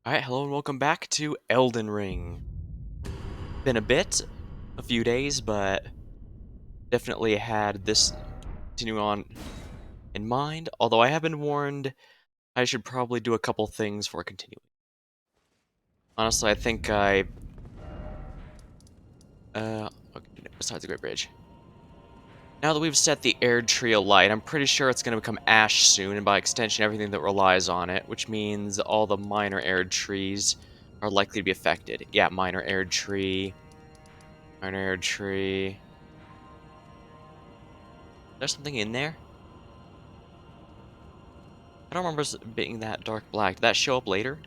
Alright, hello and welcome back to Elden Ring. Been a few days, but definitely had this continue on in mind, although I have been warned I should probably do a couple things for continuing. Honestly, I think okay, besides the Great Bridge. Now that we've set the Air Tree alight, I'm pretty sure it's going to become ash soon, and by extension everything that relies on it, which means all the minor Air Trees are likely to be affected. Yeah, minor Air Tree. There's something in there? I don't remember it being that dark black. Did that show up later?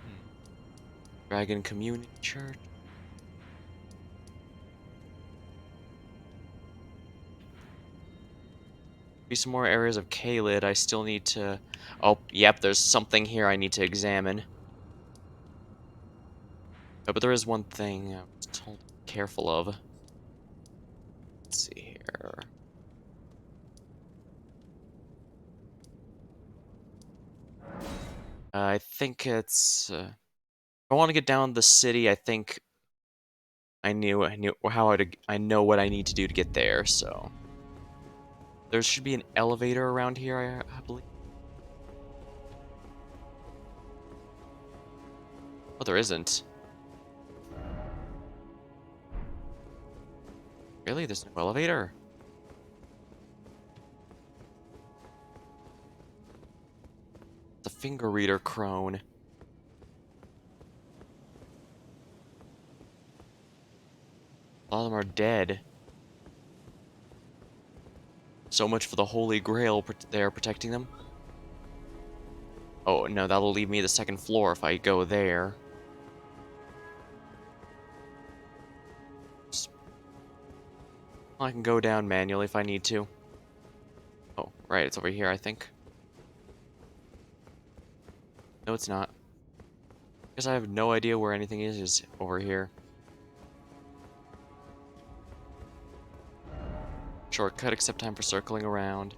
Hmm. Dragon Community Church. Be some more areas of Kaled. I still need to. Oh, yep. There's something here I need to examine. Oh, but there is one thing I was told to be careful of. Let's see here. I think it's. If I want to get down the city, I think I knew how I know what I need to do to get there. So there should be an elevator around here, I believe. Oh, there isn't. Really? There's no elevator? The finger reader crone. A lot of them are dead. So much for the Holy Grail there protecting them. Oh, no, that'll leave me the second floor if I go there. I can go down manually if I need to. Oh, right, it's over here, I think. No, it's not. Because I have no idea where anything is over here. Shortcut, except time for circling around.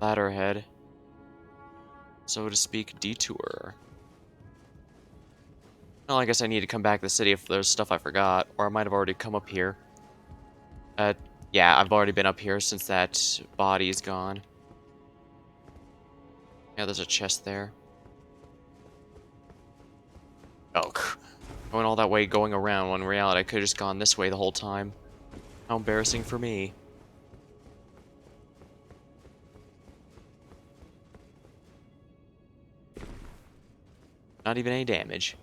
Ladder ahead. So to speak, detour. Well, I guess I need to come back to the city if there's stuff I forgot, or I might have already come up here. Uh, yeah, I've already been up here since that body's gone. Yeah, there's a chest there. Oh, I went all that way going around when in reality I could have just gone this way the whole time. How embarrassing for me. Not even any damage.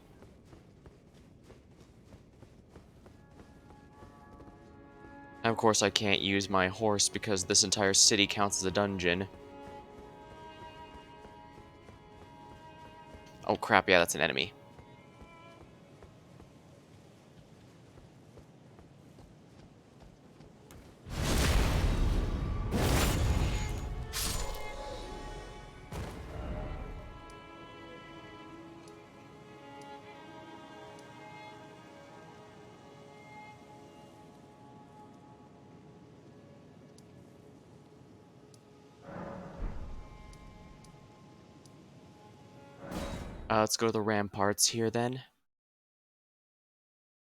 And of course I can't use my horse because this entire city counts as a dungeon. Oh crap, yeah, that's an enemy. Let's go to the ramparts here then.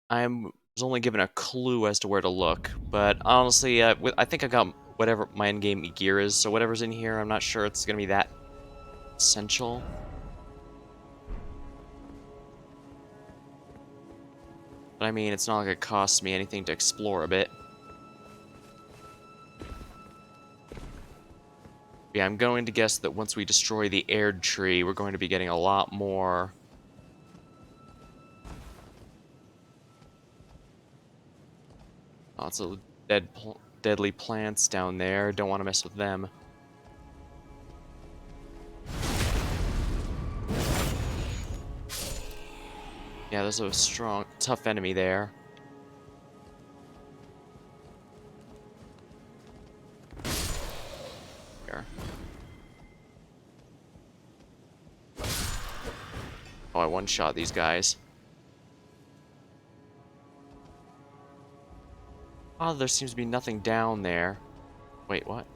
I was only given a clue as to where to look, but honestly, I think I got whatever my endgame gear is, so whatever's in here, I'm not sure it's gonna be that essential. But I mean, it's not like it costs me anything to explore a bit. Yeah, I'm going to guess that once we destroy the Aird tree, we're going to be getting a lot more. Lots of deadly plants down there. Don't want to mess with them. Yeah, there's a strong, tough enemy there. Here. Oh, I one-shot these guys. Oh, there seems to be nothing down there. Wait, what?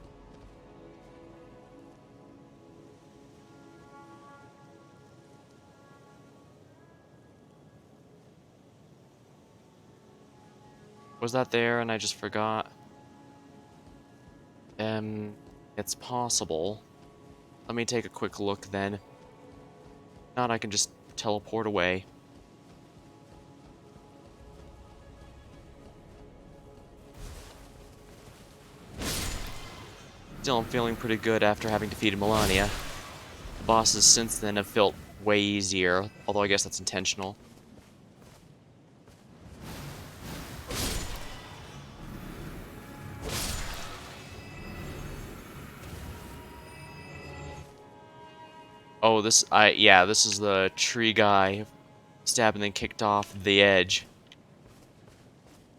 Was that there and I just forgot? It's possible. Let me take a quick look then. If not, I can just teleport away. Still, I'm feeling pretty good after having defeated Melania. The bosses since then have felt way easier, although I guess that's intentional. Oh, yeah, this is the tree guy stabbed and then kicked off the edge.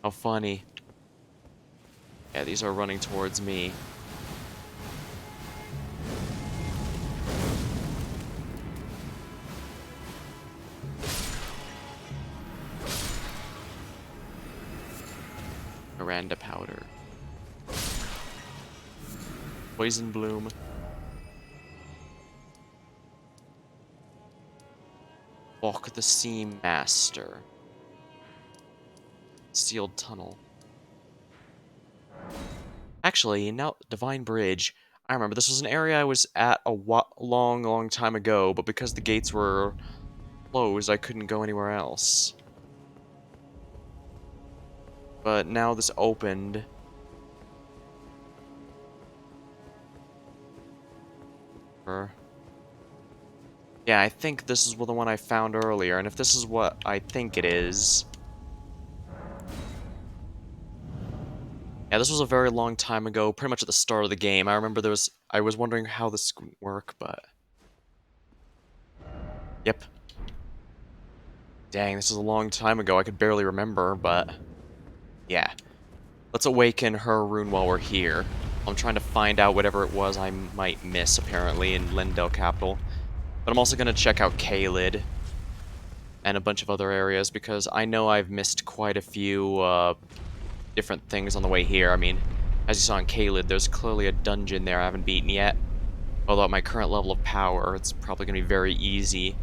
How funny. Yeah, these are running towards me. Miranda powder. Poison bloom. Walk the Seam Master. Sealed tunnel. Actually, now Divine Bridge. I remember this was an area I was at a long time ago, but because the gates were closed, I couldn't go anywhere else. But now this opened. Yeah, I think this is the one I found earlier, and if this is what I think it is... Yeah, this was a very long time ago, pretty much at the start of the game. I remember I was wondering how this would work, but... Yep. Dang, this was a long time ago, I could barely remember, but... Yeah. Let's awaken her rune while we're here. I'm trying to find out whatever it was I might miss, apparently, in Lendel Capital. But I'm also going to check out Caelid and a bunch of other areas, because I know I've missed quite a few, different things on the way here. I mean, as you saw in Caelid, there's clearly a dungeon there I haven't beaten yet. Although at my current level of power, it's probably going to be very easy.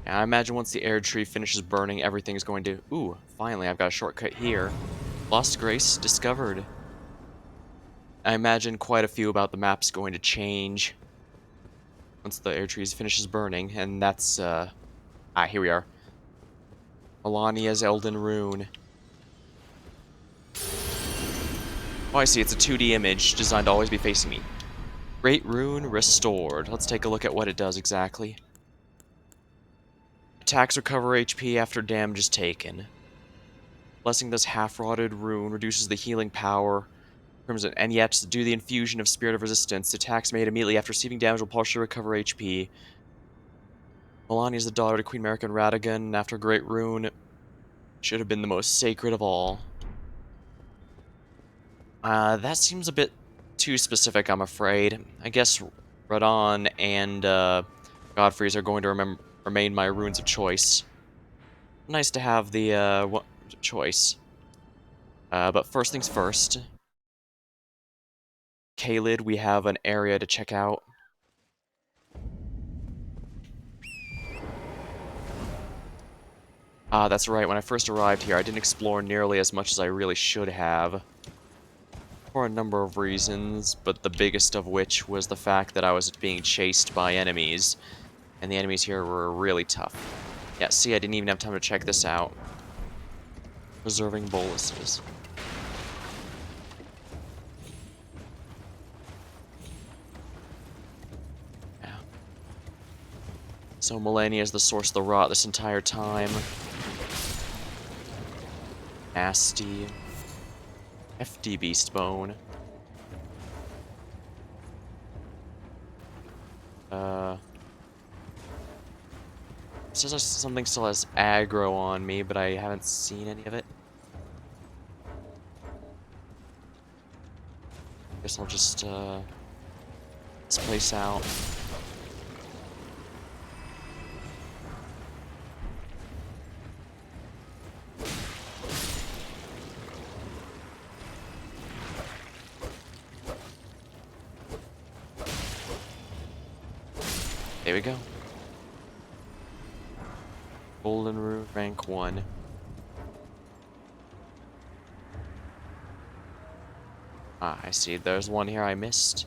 I imagine once the air tree finishes burning, everything's going to... Ooh, finally, I've got a shortcut here. Lost Grace discovered. I imagine quite a few about the map's going to change once the air tree finishes burning, and that's, here we are. Melania's Elden Rune. Oh, I see, it's a 2D image designed to always be facing me. Great Rune restored. Let's take a look at what it does exactly. Attacks recover HP after damage is taken. Blessing this half-rotted rune reduces the healing power, and yet, due to the infusion of Spirit of Resistance, attacks made immediately after receiving damage will partially recover HP. Melania is the daughter to Queen American Radagon. After Great Rune, should have been the most sacred of all. That seems a bit too specific, I'm afraid. I guess Radon and Godfrey's are going to remain my runes of choice. Nice to have the choice. But first things first. Caelid, we have an area to check out. That's right, when I first arrived here, I didn't explore nearly as much as I really should have. For a number of reasons, but the biggest of which was the fact that I was being chased by enemies, and the enemies here were really tough. Yeah, see, I didn't even have time to check this out. Preserving boluses. Yeah. So Melania is the source of the rot this entire time. Nasty. FD Beast Bone. It says something still has aggro on me, but I haven't seen any of it. Guess I'll just, this place out. There we go. Golden Rune rank 1. Ah, I see. There's one here I missed.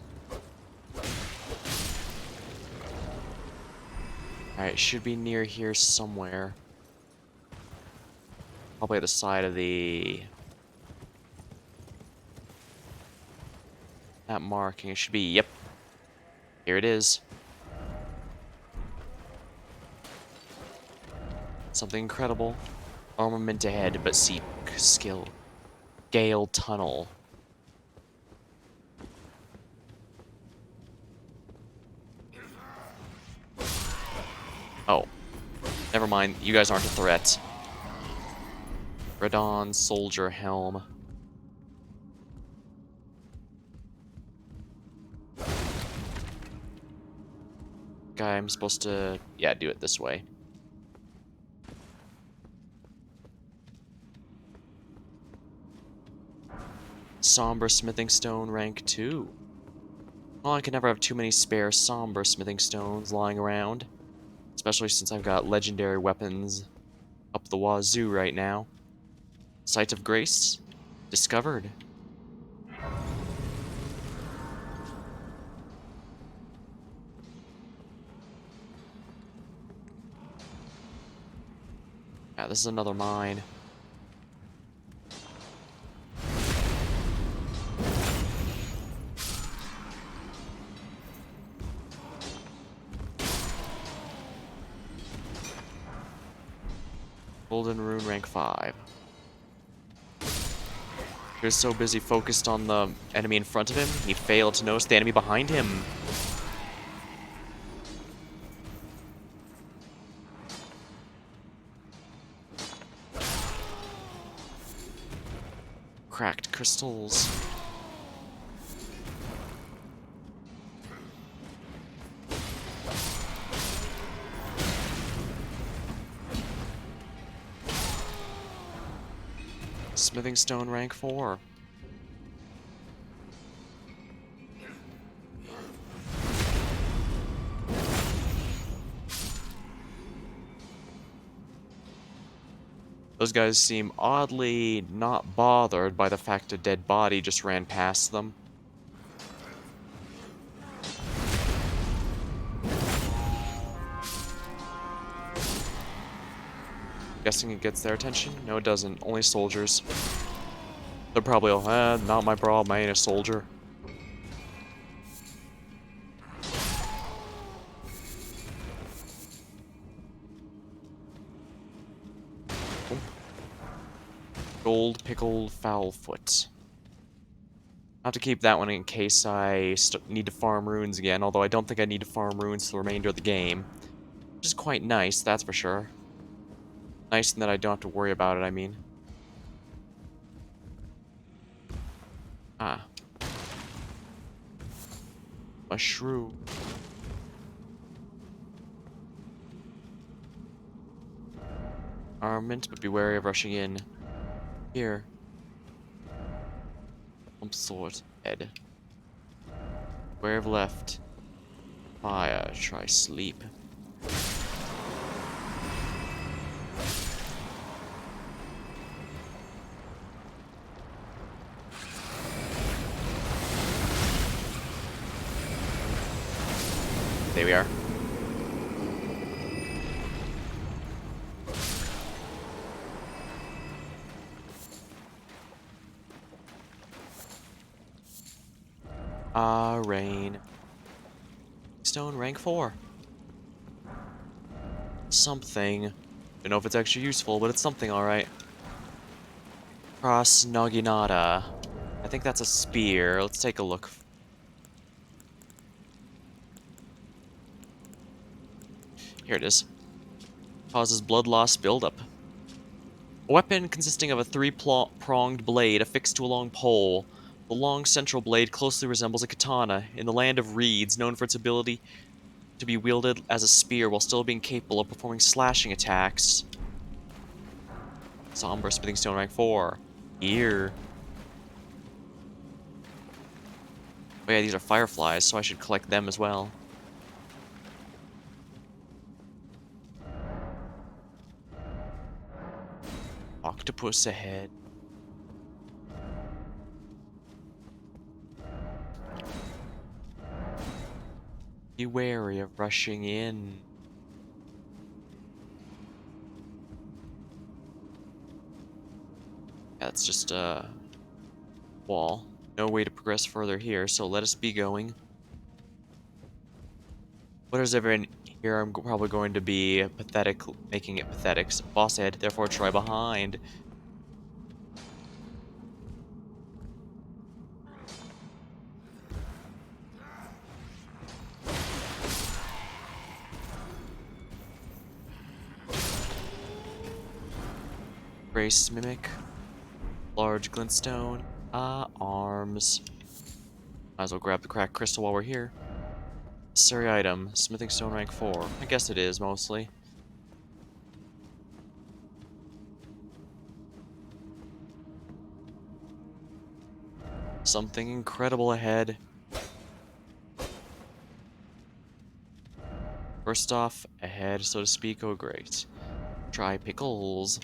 Alright, should be near here somewhere. Probably at the side of the... that marking. It should be, yep. Here it is. Something incredible. Armament ahead, but seek skill. Gale Tunnel. Oh. Never mind, you guys aren't a threat. Radon Soldier Helm. Guy, I'm supposed to... yeah, do it this way. Somber Smithing Stone rank 2. Well, I can never have too many spare Somber Smithing Stones lying around. Especially since I've got legendary weapons up the wazoo right now. Site of Grace discovered. Yeah, this is another mine. Golden Rune rank 5. He was so busy focused on the enemy in front of him, he failed to notice the enemy behind him. Cracked crystals. Smithing Stone rank 4. Those guys seem oddly not bothered by the fact a dead body just ran past them. Guessing it gets their attention? No, it doesn't. Only soldiers. They're probably all, not my problem, I ain't a soldier. Gold Pickled Foulfoot. I'll have to keep that one in case I need to farm runes again, although I don't think I need to farm runes for the remainder of the game. Which is quite nice, that's for sure. Nice in that I don't have to worry about it, I mean. Ah. A shrew. Armament, but be wary of rushing in. Here. Some sort. Head. Where of left. Fire. Try sleep. There we are. Rain. Stone rank 4. Something. Don't know if it's actually useful, but it's something alright. Cross Naginata. I think that's a spear. Let's take a look. Here it is. Causes blood loss buildup. A weapon consisting of a three-pronged blade affixed to a long pole. The long central blade closely resembles a katana in the land of reeds, known for its ability to be wielded as a spear while still being capable of performing slashing attacks. Somber Smithing Stone rank 4. Here. Oh yeah, these are fireflies, so I should collect them as well. Octopus ahead. Be wary of rushing in. That's just a wall. No way to progress further here, so let us be going. What is everyone here? I'm probably going to be pathetic, making it pathetic. So boss ahead, therefore try behind. Grace Mimic. Large glintstone. Arms. Might as well grab the cracked crystal while we're here. Necessary item. Smithing stone rank 4. I guess it is, mostly. Something incredible ahead. First off, ahead, so to speak. Oh, great. Try pickles.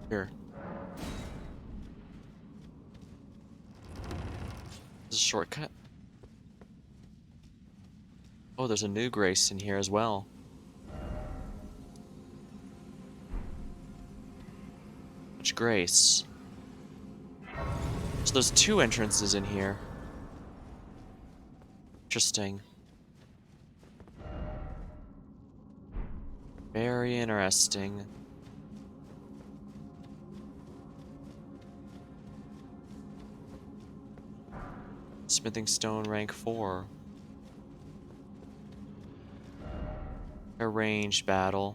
Here. This is a shortcut. Oh, there's a new grace in here as well. Which grace? So there's 2 entrances in here. Interesting. Very interesting. Smithing stone rank 4. A ranged battle.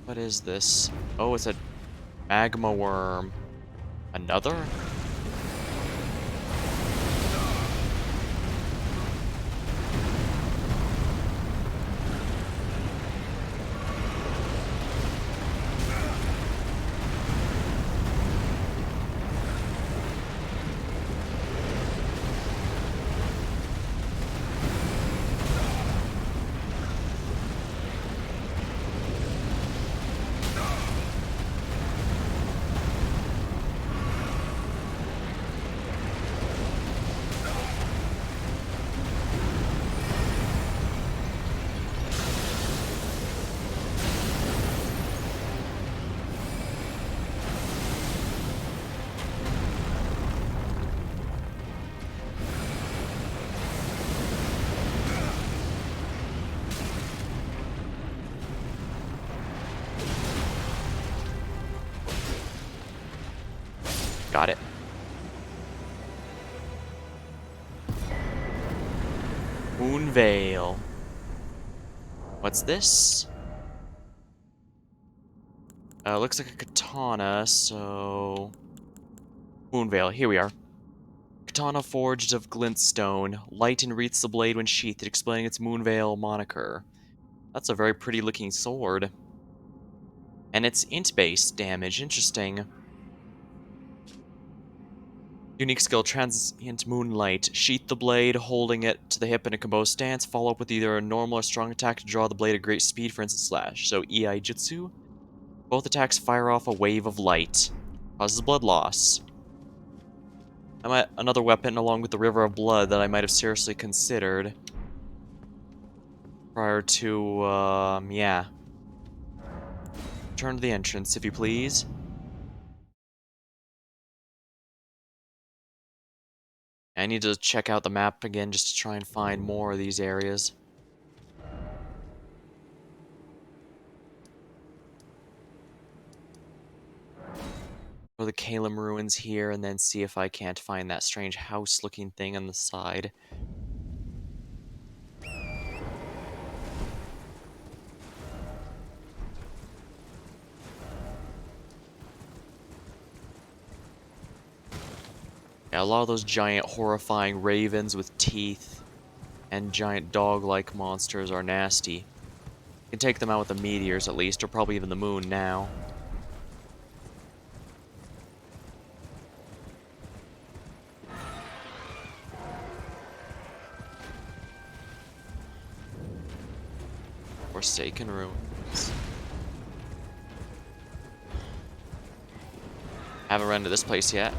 What is this? Oh, it's a magma worm. Another? Got it. Moon Veil. What's this? Looks like a katana, so... Moon Veil, here we are. Katana forged of glintstone. Light and wreaths the blade when sheathed, explaining its Moon Veil moniker. That's a very pretty looking sword. And it's int-based damage, interesting. Unique skill, Transient Moonlight. Sheath the blade, holding it to the hip in a combo stance. Follow up with either a normal or strong attack to draw the blade at great speed for instant slash. So EI Jutsu. Both attacks fire off a wave of light. Causes blood loss. Another weapon along with the River of Blood that I might have seriously considered. Prior to, yeah. Turn to the entrance, if you please. I need to check out the map again just to try and find more of these areas. Go to the Kalem ruins here and then see if I can't find that strange house-looking thing on the side. Yeah, a lot of those giant horrifying ravens with teeth and giant dog-like monsters are nasty. You can take them out with the meteors at least, or probably even the moon now. Forsaken ruins. Haven't run to this place yet.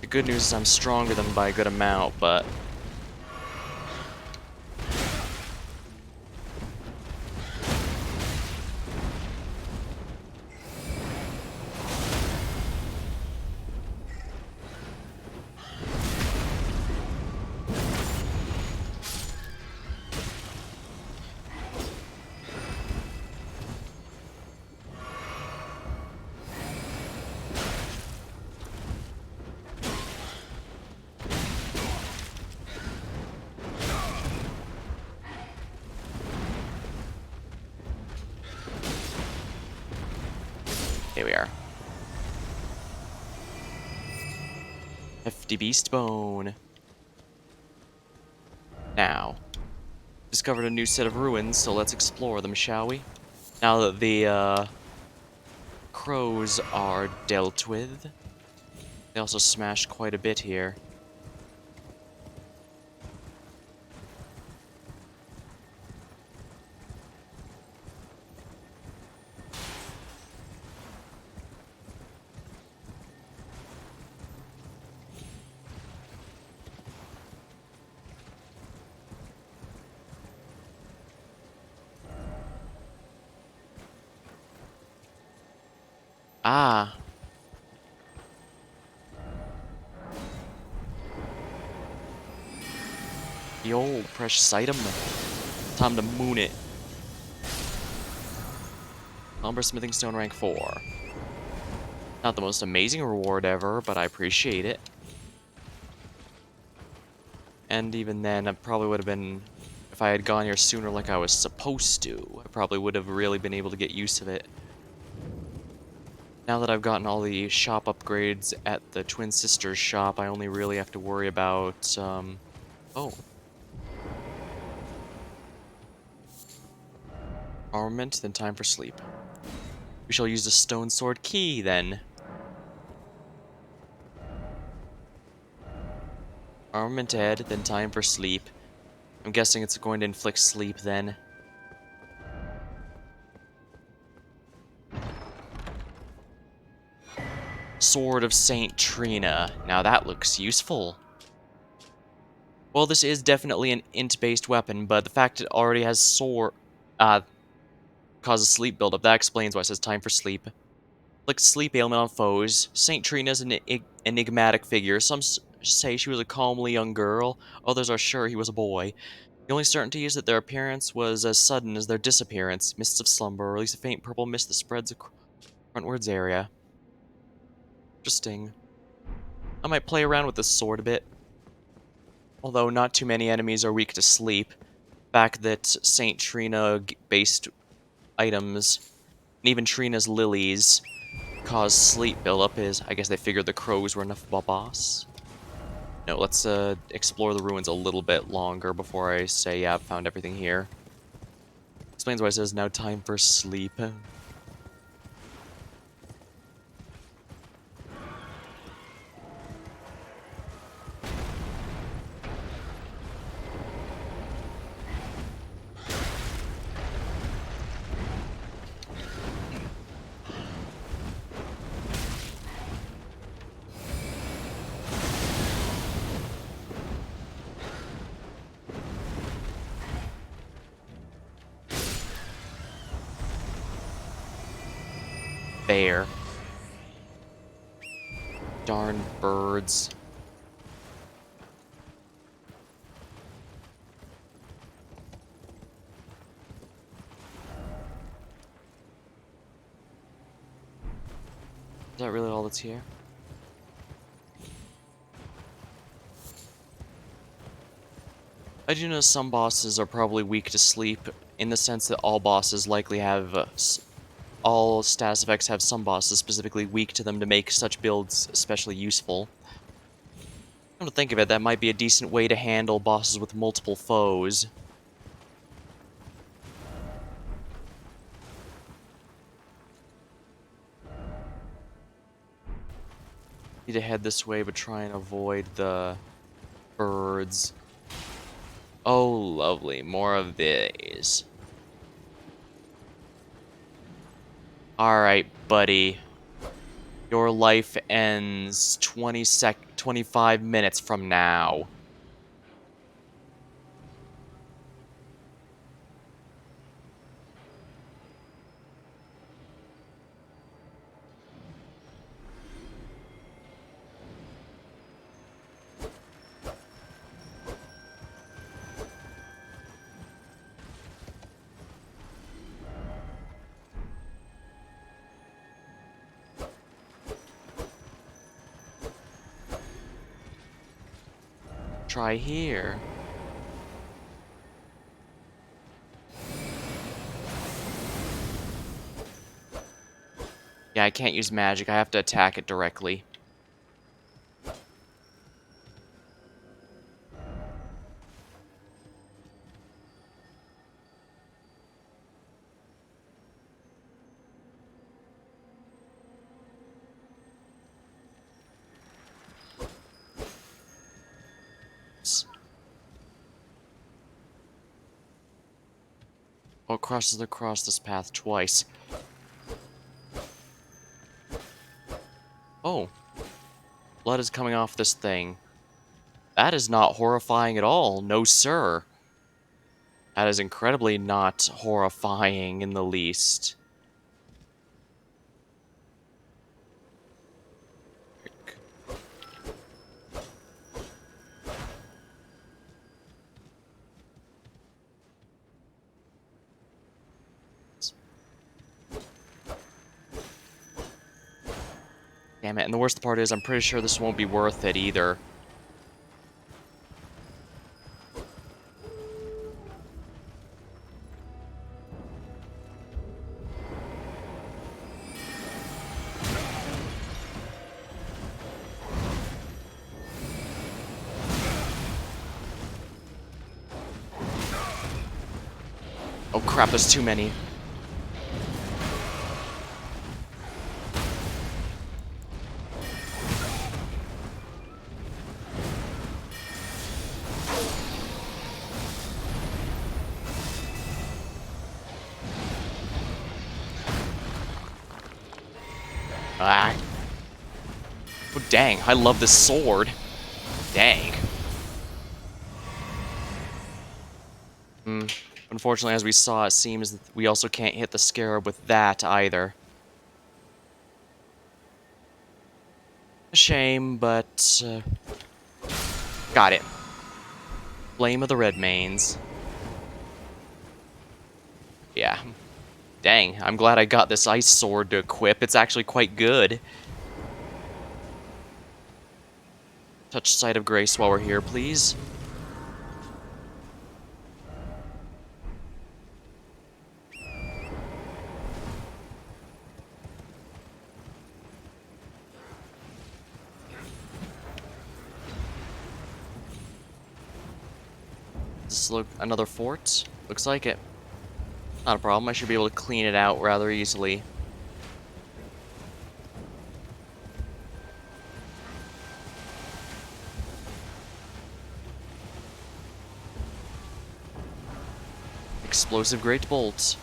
The good news is I'm stronger than by a good amount, but here we are. Hefty beast bone. Now, discovered a new set of ruins, so let's explore them, shall we? Now that the crows are dealt with, they also smashed quite a bit here. Ah, the old precious item. Time to moon it. Umber Smithing Stone rank 4. Not the most amazing reward ever, but I appreciate it. And even then, I probably would have been... If I had gone here sooner like I was supposed to, I probably would have really been able to get used to it. Now that I've gotten all the shop upgrades at the Twin Sisters shop, I only really have to worry about, oh. Armament, then time for sleep. We shall use the Stone Sword Key, then. Armament head, then time for sleep. I'm guessing it's going to inflict sleep, then. Sword of Saint Trina. Now that looks useful. Well, this is definitely an int-based weapon, but the fact it already has sword... causes sleep buildup, that explains why it says time for sleep. Like sleep ailment on foes. Saint Trina's an enigmatic figure. Some say she was a comely young girl, others are sure he was a boy. The only certainty is that their appearance was as sudden as their disappearance. Mists of slumber, or at least a faint purple mist that spreads across frontwards area. Interesting. I might play around with this sword a bit. Although not too many enemies are weak to sleep. The fact that Saint Trina-based items, and even Trina's lilies, cause sleep buildup is, I guess they figured the crows were enough of a boss. No, let's explore the ruins a little bit longer before I say, yeah, I've found everything here. Explains why it says now time for sleep. Bear. Darn birds. Is that really all that's here? I do know some bosses are probably weak to sleep, in the sense that all bosses likely have all status effects have some bosses specifically weak to them to make such builds especially useful. Come to think of it, that might be a decent way to handle bosses with multiple foes. Need to head this way, but try and avoid the birds. Oh, lovely. More of these. Alright, buddy. Your life ends 25 minutes from now. Try here. Yeah, I can't use magic. I have to attack it directly. Oh, it crosses across this path twice. Oh. Blood is coming off this thing. That is not horrifying at all. No, sir. That is incredibly not horrifying in the least. Damn it, and the worst part is I'm pretty sure this won't be worth it either. Oh crap, there's too many. Ah. Oh, dang, I love this sword. Dang. Unfortunately, as we saw, it seems that we also can't hit the scarab with that either. A shame, but... got it. Flame of the Redmanes. Yeah. Dang, I'm glad I got this ice sword to equip. It's actually quite good. Touch Sight of Grace while we're here, please. Does this look another fort? Looks like it. Not a problem, I should be able to clean it out rather easily. Explosive Great Bolt.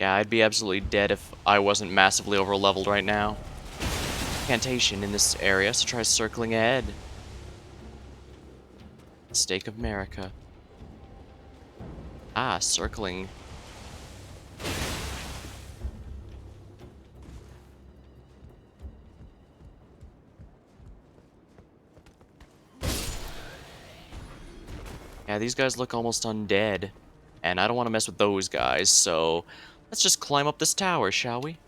Yeah, I'd be absolutely dead if I wasn't massively over-leveled right now. Incantation in this area, so try circling ahead. Stake of America. Ah, circling. Yeah, these guys look almost undead. And I don't want to mess with those guys, so let's just climb up this tower, shall we?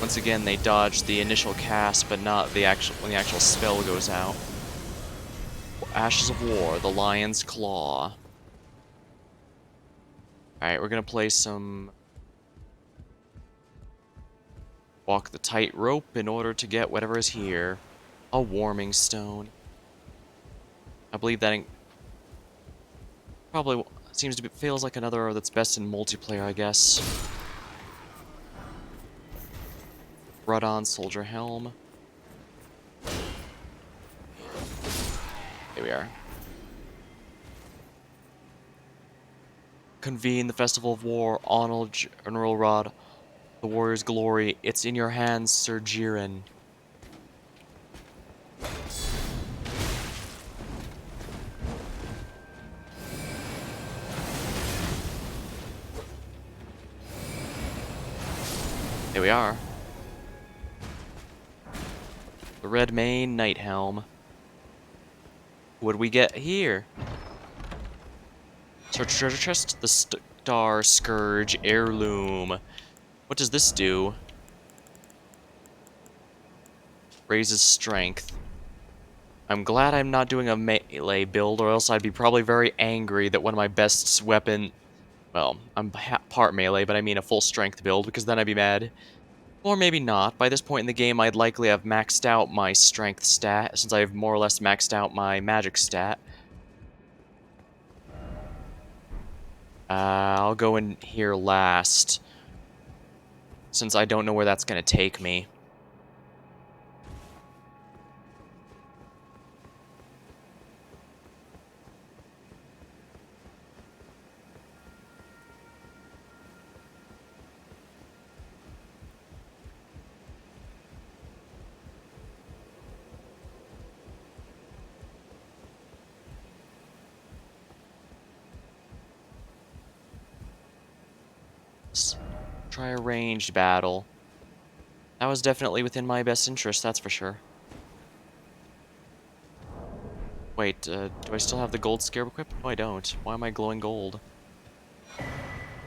Once again, they dodge the initial cast, but not the actual when the actual spell goes out. Ashes of War, the Lion's Claw. Alright, we're gonna play some walk the tightrope in order to get whatever is here. A warming stone. I believe that probably seems to be feels like another that's best in multiplayer, I guess. Rudon Soldier Helm. Here we are. Convene the Festival of War, Arnold General Rod, the warrior's glory. It's in your hands, Sir Jiren. Here we are. The Red Mane Night Helm. What do we get here? Search treasure chest, the Star Scourge Heirloom. What does this do? Raises strength. I'm glad I'm not doing a melee build, or else I'd be probably very angry that one of my best weapon... Well, I'm part melee, but I mean a full strength build, because then I'd be mad. Or maybe not. By this point in the game, I'd likely have maxed out my strength stat, since I've more or less maxed out my magic stat. I'll go in here last, since I don't know where that's going to take me. Let's try a ranged battle. That was definitely within my best interest, that's for sure. Wait, do I still have the gold scarab equipped? No, I don't. Why am I glowing gold?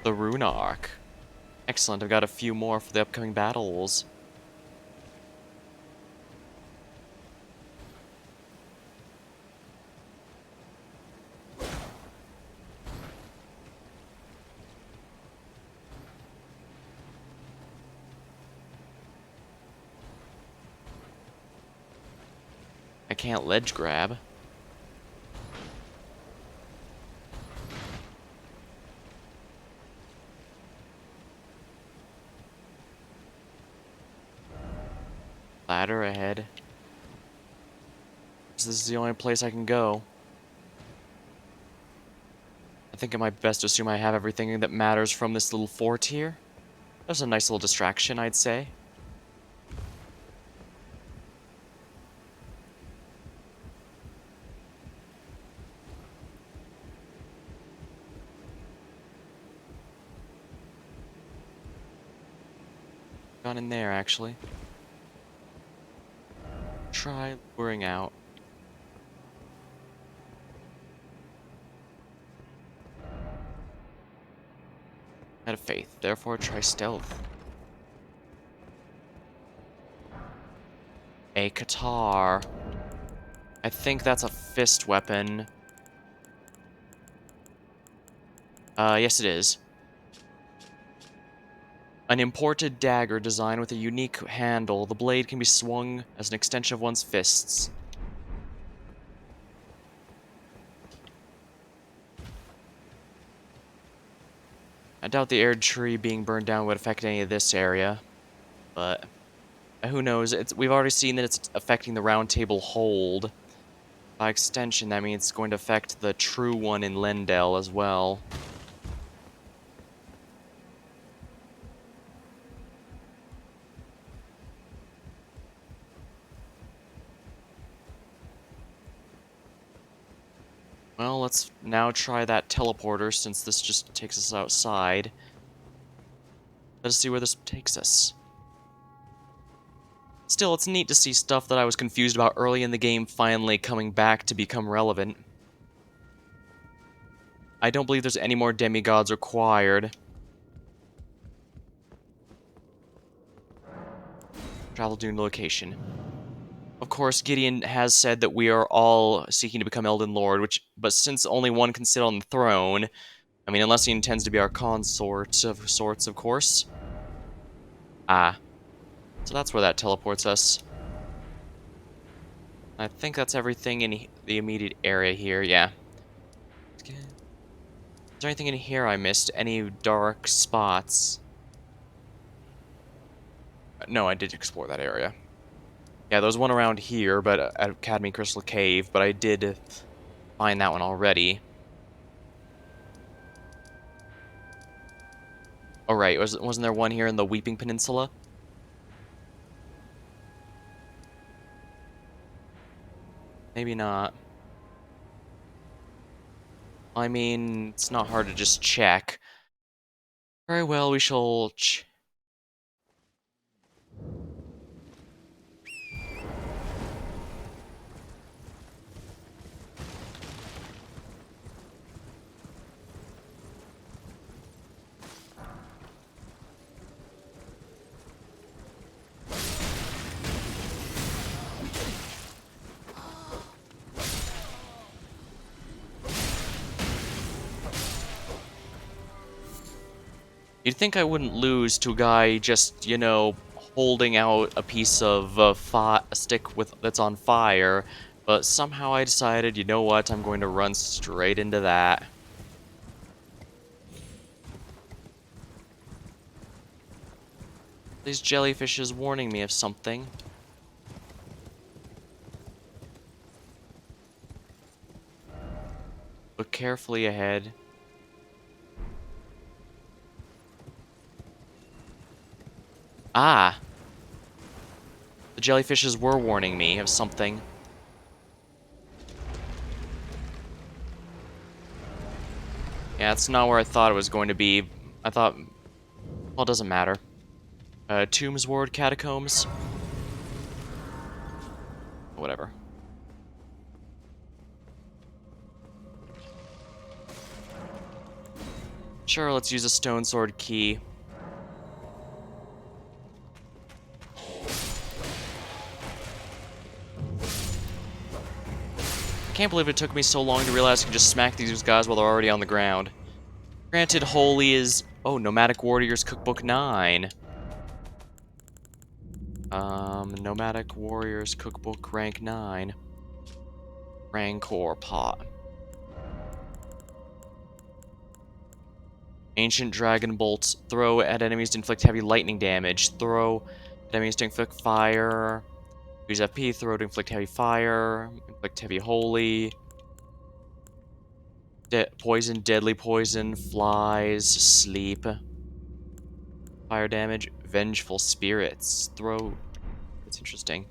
The Rune Arc. Excellent, I've got a few more for the upcoming battles. I can't ledge grab. Ladder ahead. This is the only place I can go. I think it might be best to assume I have everything that matters from this little fort here. That's a nice little distraction, I'd say. Gone in there, actually. Try luring out. Out of faith, therefore try stealth. A Qatar. I think that's a fist weapon. Yes it is. An imported dagger designed with a unique handle. The blade can be swung as an extension of one's fists. I doubt the Erd tree being burned down would affect any of this area, but who knows? We've already seen that it's affecting the round table hold. By extension, that means it's going to affect the true one in Lendel as well. Well, let's now try that teleporter since this just takes us outside. Let's see where this takes us. Still, it's neat to see stuff that I was confused about early in the game finally coming back to become relevant. I don't believe there's any more demigods required. Travel dune location. Of course, Gideon has said that we are all seeking to become Elden Lord, but since only one can sit on the throne, I mean, unless he intends to be our consort of sorts, of course. Ah, so that's where that teleports us. I think that's everything in the immediate area here, yeah. Is there anything in here I missed? Any dark spots? No, I did explore that area. Yeah, there was one around here, but at Academy Crystal Cave, but I did find that one already. Oh right, wasn't there one here in the Weeping Peninsula? Maybe not. I mean, it's not hard to just check. Very well, we shall You'd think I wouldn't lose to a guy just, you know, holding out a piece of a stick that's on fire, but somehow I decided, you know what, I'm going to run straight into that. These jellyfishes warning me of something. Look carefully ahead. Ah! The jellyfishes were warning me of something. Yeah, it's not where I thought it was going to be. I thought... Well, it doesn't matter. Tombs Ward Catacombs? Whatever. Sure, let's use a stone sword key. I can't believe it took me so long to realize I could just smack these guys while they're already on the ground. Granted, Holy is... Oh, Nomadic Warriors Cookbook 9. Nomadic Warriors Cookbook Rank 9. Rancor Pot. Ancient Dragon Bolts. Throw at enemies to inflict heavy lightning damage. Throw at enemies to inflict fire. Use FP. Throw to inflict heavy fire. Inflict heavy holy. Poison, deadly poison, flies, sleep. Fire damage, vengeful spirits. Throw. That's interesting.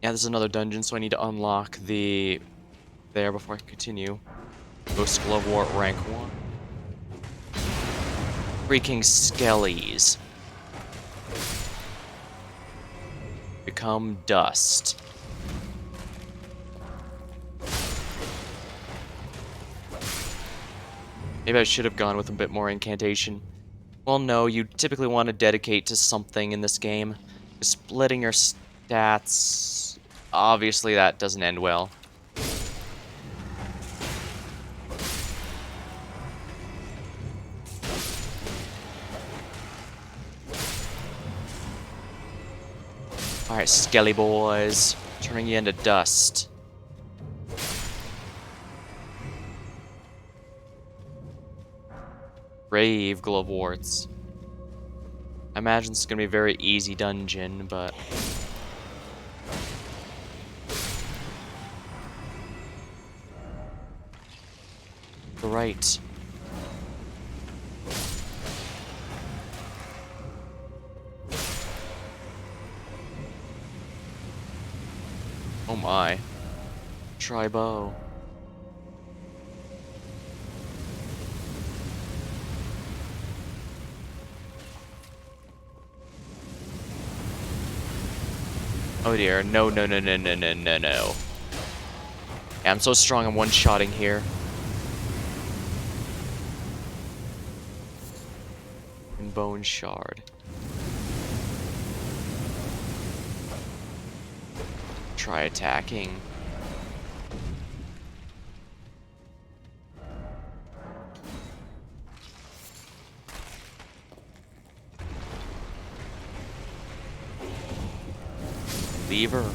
Yeah, this is another dungeon, so I need to unlock the... there before I continue. Ghost Glove Wart rank 1. Freaking skellies. Become dust. Maybe I should have gone with a bit more incantation. Well, no, you typically want to dedicate to something in this game. Splitting your stats obviously that doesn't end well. Alright, skelly boys. Turning you into dust. Brave gloveworts. I imagine it's gonna be a very easy dungeon, but... Right. Oh my. Try bow. Oh dear, no, no, no, no, no, no, no, no. Yeah, I'm so strong I'm one-shotting here. And bone shard. Try attacking. Lever.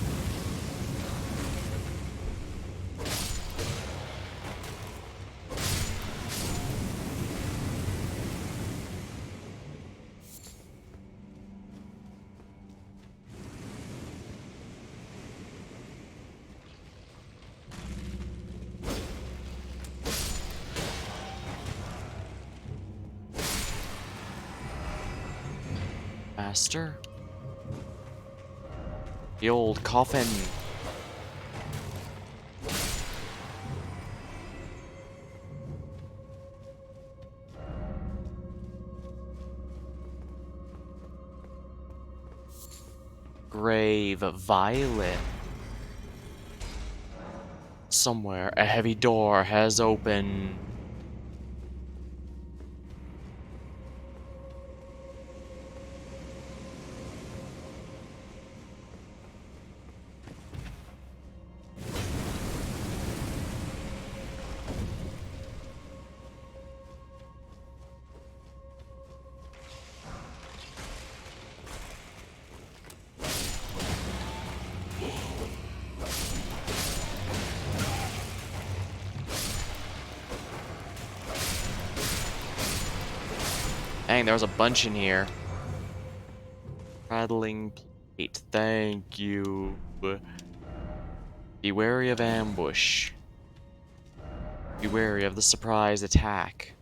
Master. The old coffin. Grave violet. Somewhere a heavy door has opened. Dang, there was a bunch in here. Rattling plate, thank you. Be wary of ambush. Be wary of the surprise attack.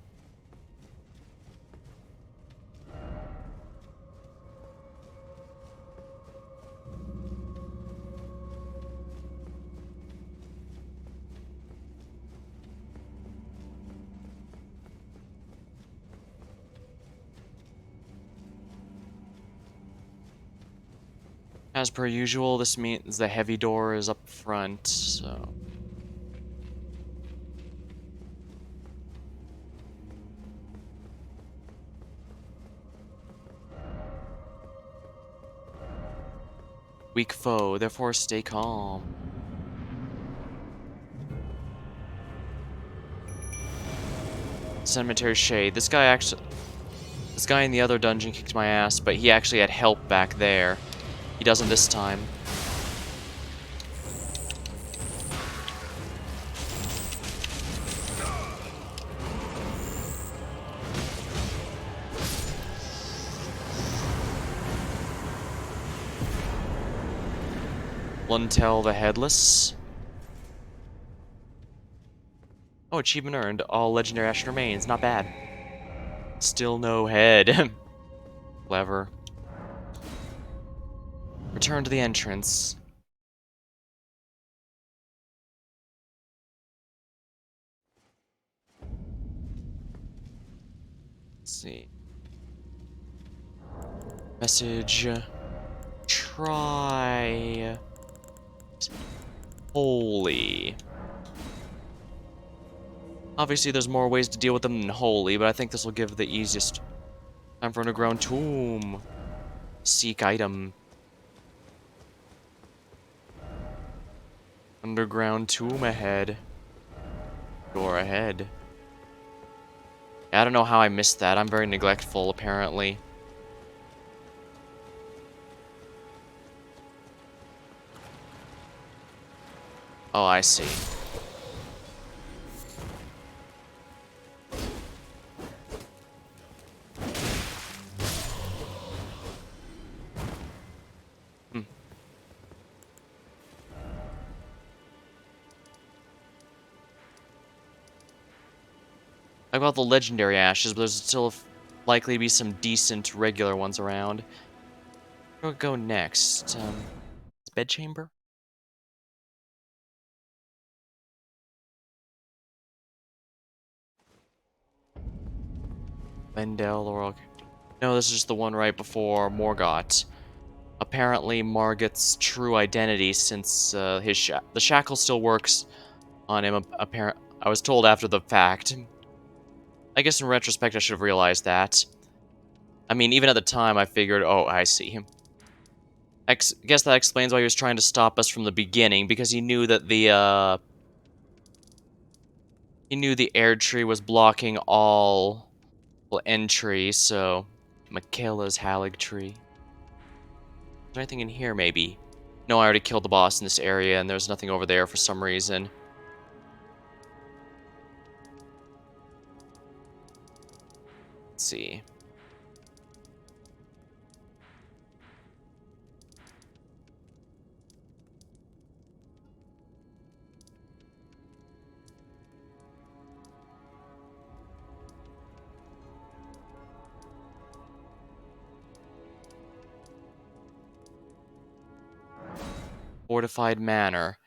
As per usual, this means the heavy door is up front, so... Weak foe, therefore stay calm. Cemetery Shade. This guy in the other dungeon kicked my ass, but he actually had help back there. He doesn't this time. Luntel the Headless. Oh, achievement earned. All legendary action remains. Not bad. Still no head. Clever. Return to the entrance. Let's see. Message. Try. Holy. Obviously, there's more ways to deal with them than holy, but I think this will give the easiest. Time for underground tomb. Seek item. underground tomb ahead. Door ahead. I don't know how I missed that. I'm very neglectful, apparently. Oh, I see. Hmm. I got the legendary ashes, but there's still likely to be some decent regular ones around. Where do I go next? Bedchamber? Lendel or... No, this is just the one right before Morgott. Apparently, Margot's true identity, since the shackle still works on him. I was told after the fact. I guess in retrospect, I should have realized that. I mean, even at the time, I figured, oh, I see him. I guess that explains why he was trying to stop us from the beginning, because he knew that the air tree was blocking all entry. So, Michaela's Halig tree. Is there anything in here, maybe? No, I already killed the boss in this area, and there's nothing over there for some reason. Let's see. Fortified manor.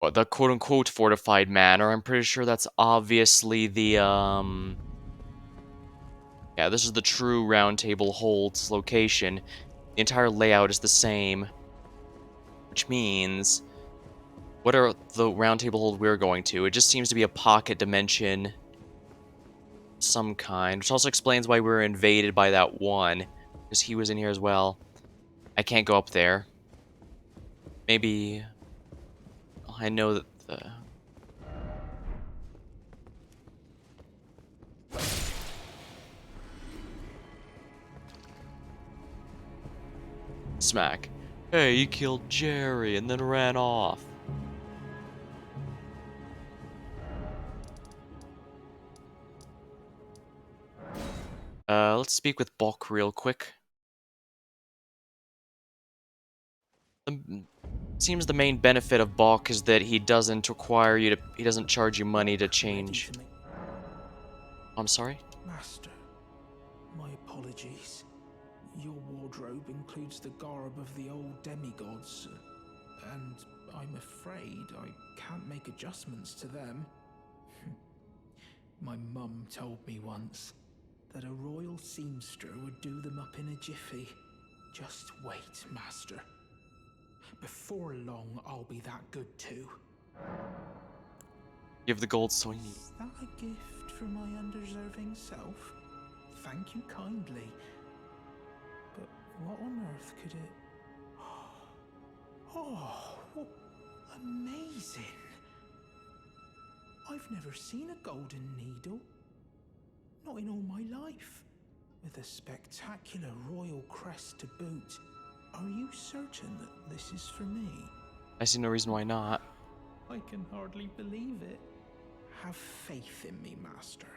Well, the quote-unquote fortified manor. I'm pretty sure that's obviously the, yeah, this is the true Round Table Hold's location. The entire layout is the same. Which means... What are the Round Table Hold we're going to? It just seems to be a pocket dimension of some kind. Which also explains why we were invaded by that one. Because he was in here as well. I can't go up there. Maybe... I know that the... Smack. Hey, you killed Jerry and then ran off. Let's speak with Bulk real quick. Seems the main benefit of Bulk is that he doesn't require you to... He doesn't charge you money to change. I'm sorry? Master, my apologies. Your wardrobe includes the garb of the old demigods, and I'm afraid I can't make adjustments to them. My mum told me once that a royal seamster would do them up in a jiffy. Just wait, Master. Before long, I'll be that good too. Give the gold so you need. Is that a gift for my undeserving self? Thank you kindly. But what on earth could it... Oh, amazing! I've never seen a golden needle. Not in all my life. With a spectacular royal crest to boot. Are you certain that this is for me? I see no reason why not. I can hardly believe it. Have faith in me, Master.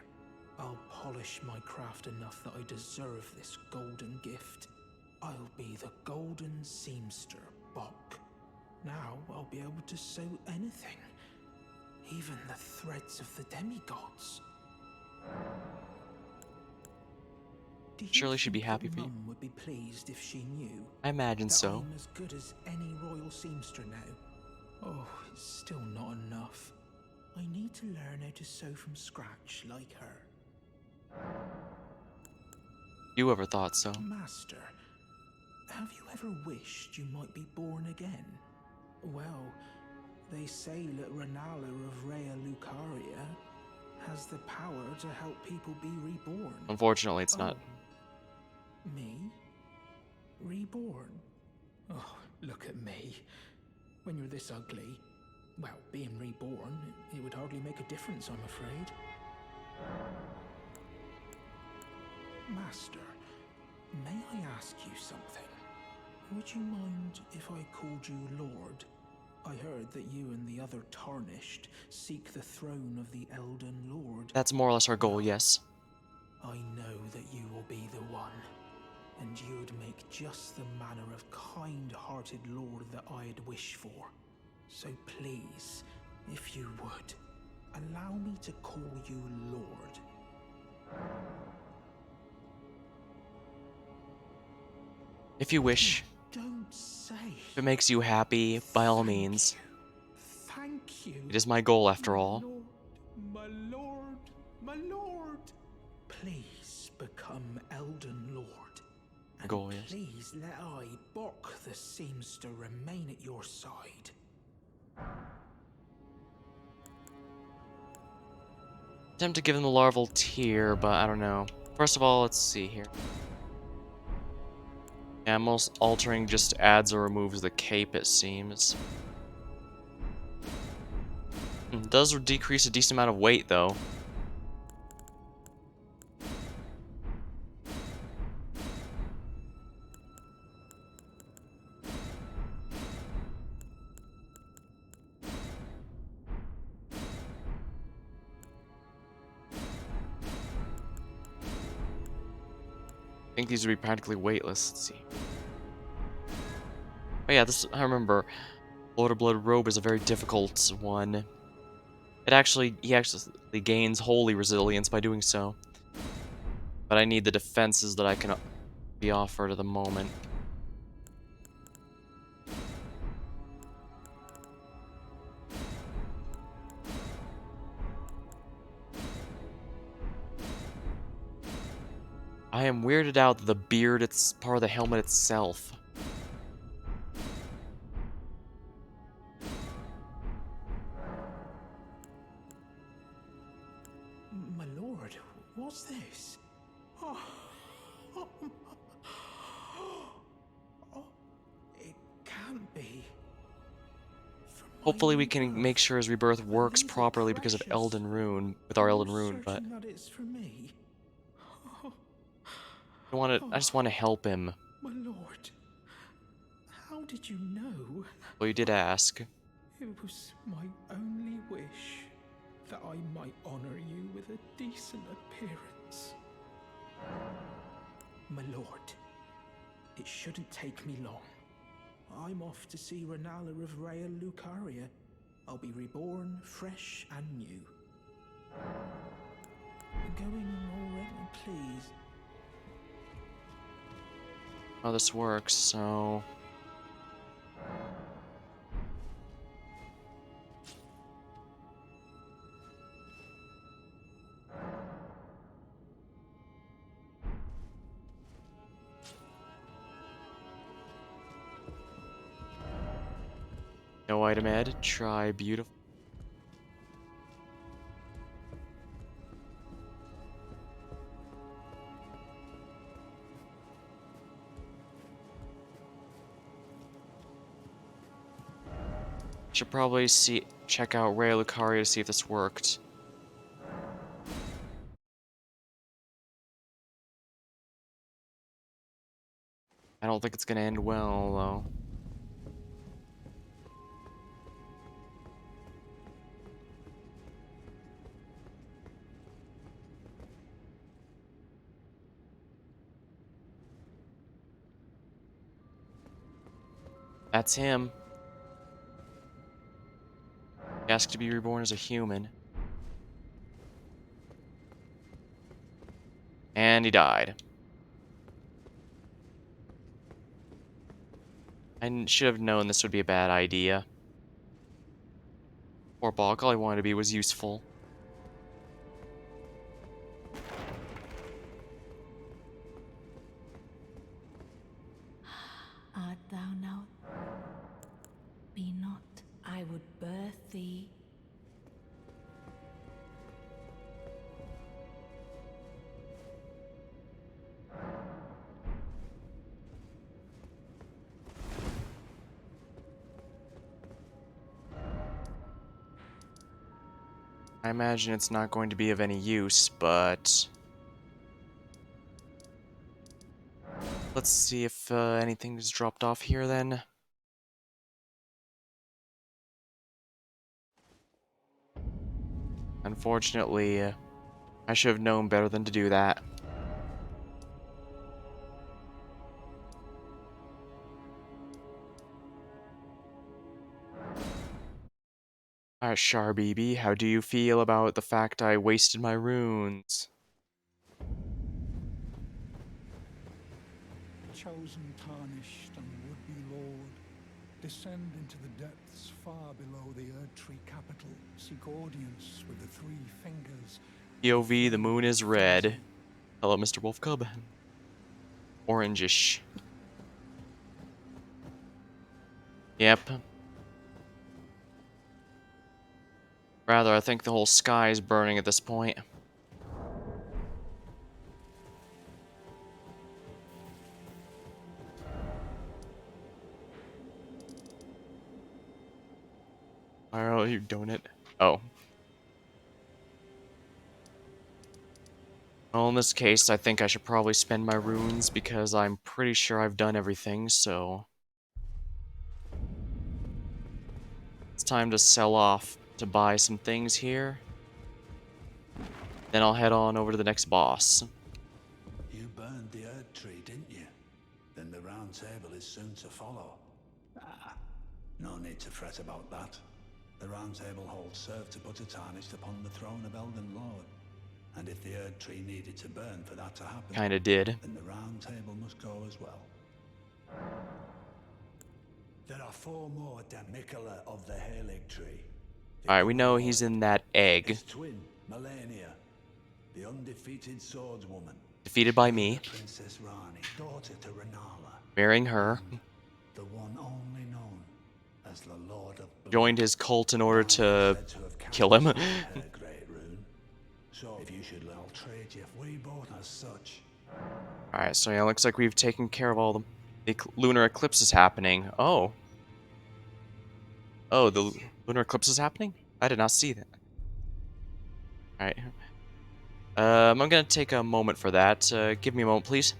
I'll polish my craft enough that I deserve this golden gift. I'll be the golden seamster, Bok. Now I'll be able to sew anything. Even the threads of the demigods. Surely she'd be happy for you. Mum would be pleased if she knew. I imagine so. I'm as good as any royal seamster now. Oh, it's still not enough. I need to learn how to sew from scratch like her. You ever thought so? Master, have you ever wished you might be born again? Well, they say that Renala of Rea Lucaria has the power to help people be reborn. Unfortunately, it's not. Me? Reborn? Oh, look at me. When you're this ugly, Well, being reborn, it would hardly make a difference, I'm afraid. Master, may I ask you something? Would you mind if I called you Lord? I heard that you and the other Tarnished seek the throne of the Elden Lord. That's more or less our goal, Well, yes. I know that you will be the one, and you'd make just the manner of kind-hearted Lord that I'd wish for. So please, if you would, allow me to call you Lord. If you wish. Don't say. If it makes you happy, by all means. Thank you. It is my goal, after My all. lord, my lord, my lord. Please become Elden Lord. And Goal, yes. please let I, Bok the Seamster, remain at your side. Attempt to give him the larval tear, but I don't know. First of all, let's see here. Yeah, most altering just adds or removes the cape, it seems. It does decrease a decent amount of weight, though. I think these would be practically weightless. Let's see. Oh yeah, this I remember. Lord of Blood Robe is a very difficult one. He actually gains holy resilience by doing so. But I need the defenses that I can be offered at the moment. I am weirded out that the beard it's part of the helmet itself. My lord, what's this? Oh, oh, it can't be. From my Hopefully we new can make birth, sure his rebirth a works lethal properly because of precious. Elden Rune, with Are our you Elden Rune, but certain that it's for me? Oh, I just want to help him. my lord, how did you know? Well, you did ask. It was my only wish that I might honor you with a decent appearance. My lord, it shouldn't take me long. I'm off to see Renala of Rhea Lucaria. I'll be reborn, fresh and new. Going already, please. How this works, so... No item added. Try beautiful. Should probably check out Rhea Lucaria to see if this worked. I don't think it's gonna end well, though. That's him. He asked to be reborn as a human. And he died. I should have known this would be a bad idea. Poor Bog, all he wanted to be was useful. Art thou now? Be not, I would birth thee. I imagine it's not going to be of any use, but let's see if anything's dropped off here then. Unfortunately, I should have known better than to do that. Alright, Sharbibi, how do you feel about the fact I wasted my runes? Chosen, tarnished, and would-be lord, descend into the depths far below the Erdtree capital. Seek audience with the three fingers. POV, the moon is red. Hello, Mr. Wolf Cub. Orangish. Yep. Rather, I think the whole sky is burning at this point. Why are you doing it? Oh. Well, in this case, I think I should probably spend my runes because I'm pretty sure I've done everything, so it's time to sell off to buy some things here. Then I'll head on over to the next boss. You burned the Erdtree, didn't you? Then the round table is soon to follow. Ah, no need to fret about that. The round table holds serve to put a tarnished upon the throne of Elden Lord. And if the Erdtree needed to burn for that to happen, Kinda did. then the round table must go as well. There are 4 more Damicula of the Halig tree. Alright, we know he's in that egg. His twin, Melania, the undefeated swordswoman. Defeated by me. Princess Rani, daughter to Renala. Marrying her. The one only known as the Lord of Blood. Joined his cult in order to Said to have kill him. captured her great rune. So if you should I'll trade you if we both as such. Alright, so yeah, looks like we've taken care of all the lunar eclipse is happening. Oh. Oh, the lunar eclipse is happening? I did not see that. Alright. I'm gonna take a moment for that. Give me a moment, please.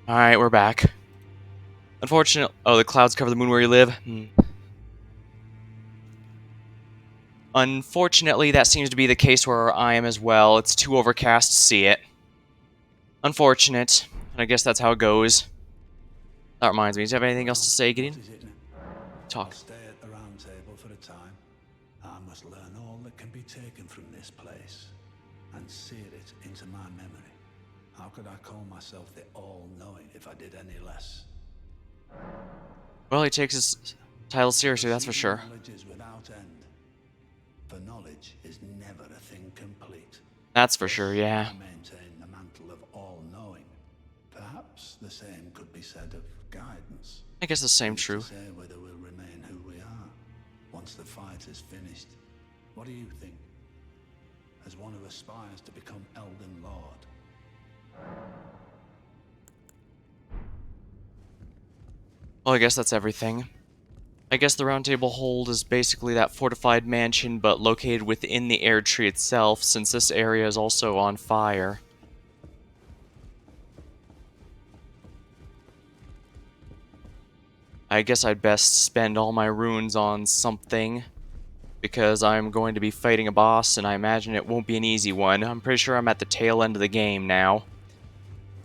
Alright, we're back. Unfortunately, oh, the clouds cover the moon where you live. Unfortunately, that seems to be the case where I am as well. It's too overcast to see it. Unfortunate. And I guess that's how it goes. That reminds me, do you have anything else to say, What Gideon? is it now? I'll Talk. stay at the round table for a time. I must learn all that can be taken from this place and sear it into my memory. How could I call myself the all-knowing if I did any less? Well, he takes his title seriously, that's for Receiving sure. knowledge is without end, for knowledge is never a thing complete. That's for Thus, sure, yeah. I maintain the mantle of all-knowing. Perhaps the same could be said of guidance. I guess the same Who's to true. say whether we'll remain who we are once the fight is finished? What do you think? As one who aspires to become Elden Lord. Well, I guess that's everything. I guess the Round Table Hold is basically that fortified mansion, but located within the air tree itself, since this area is also on fire. I guess I'd best spend all my runes on something, because I'm going to be fighting a boss, and I imagine it won't be an easy one. I'm pretty sure I'm at the tail end of the game now.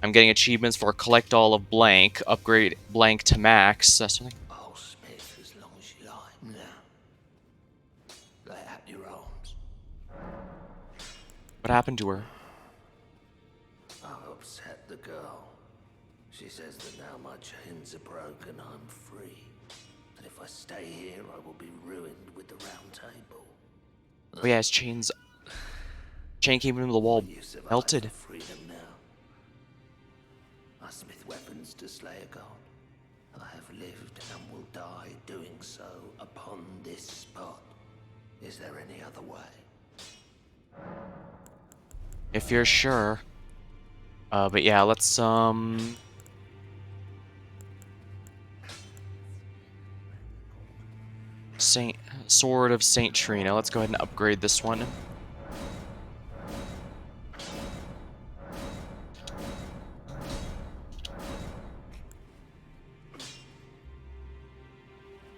I'm getting achievements for collect all of blank, upgrade blank to max. That's something. I'll smith as long as you like. Now, lay out your arms. What happened to her? I've upset the girl. She says that now my chains are broken, I'm free. That if I stay here, I will be ruined with the round table. Oh yeah, his chains. Chain came into the wall, Will you survive melted. for freedom now? I smith weapons to slay a god. I have lived and will die doing so upon this spot. Is there any other way? If you're sure. But yeah, let's Saint Sword of Saint Trina. Let's go ahead and upgrade this one.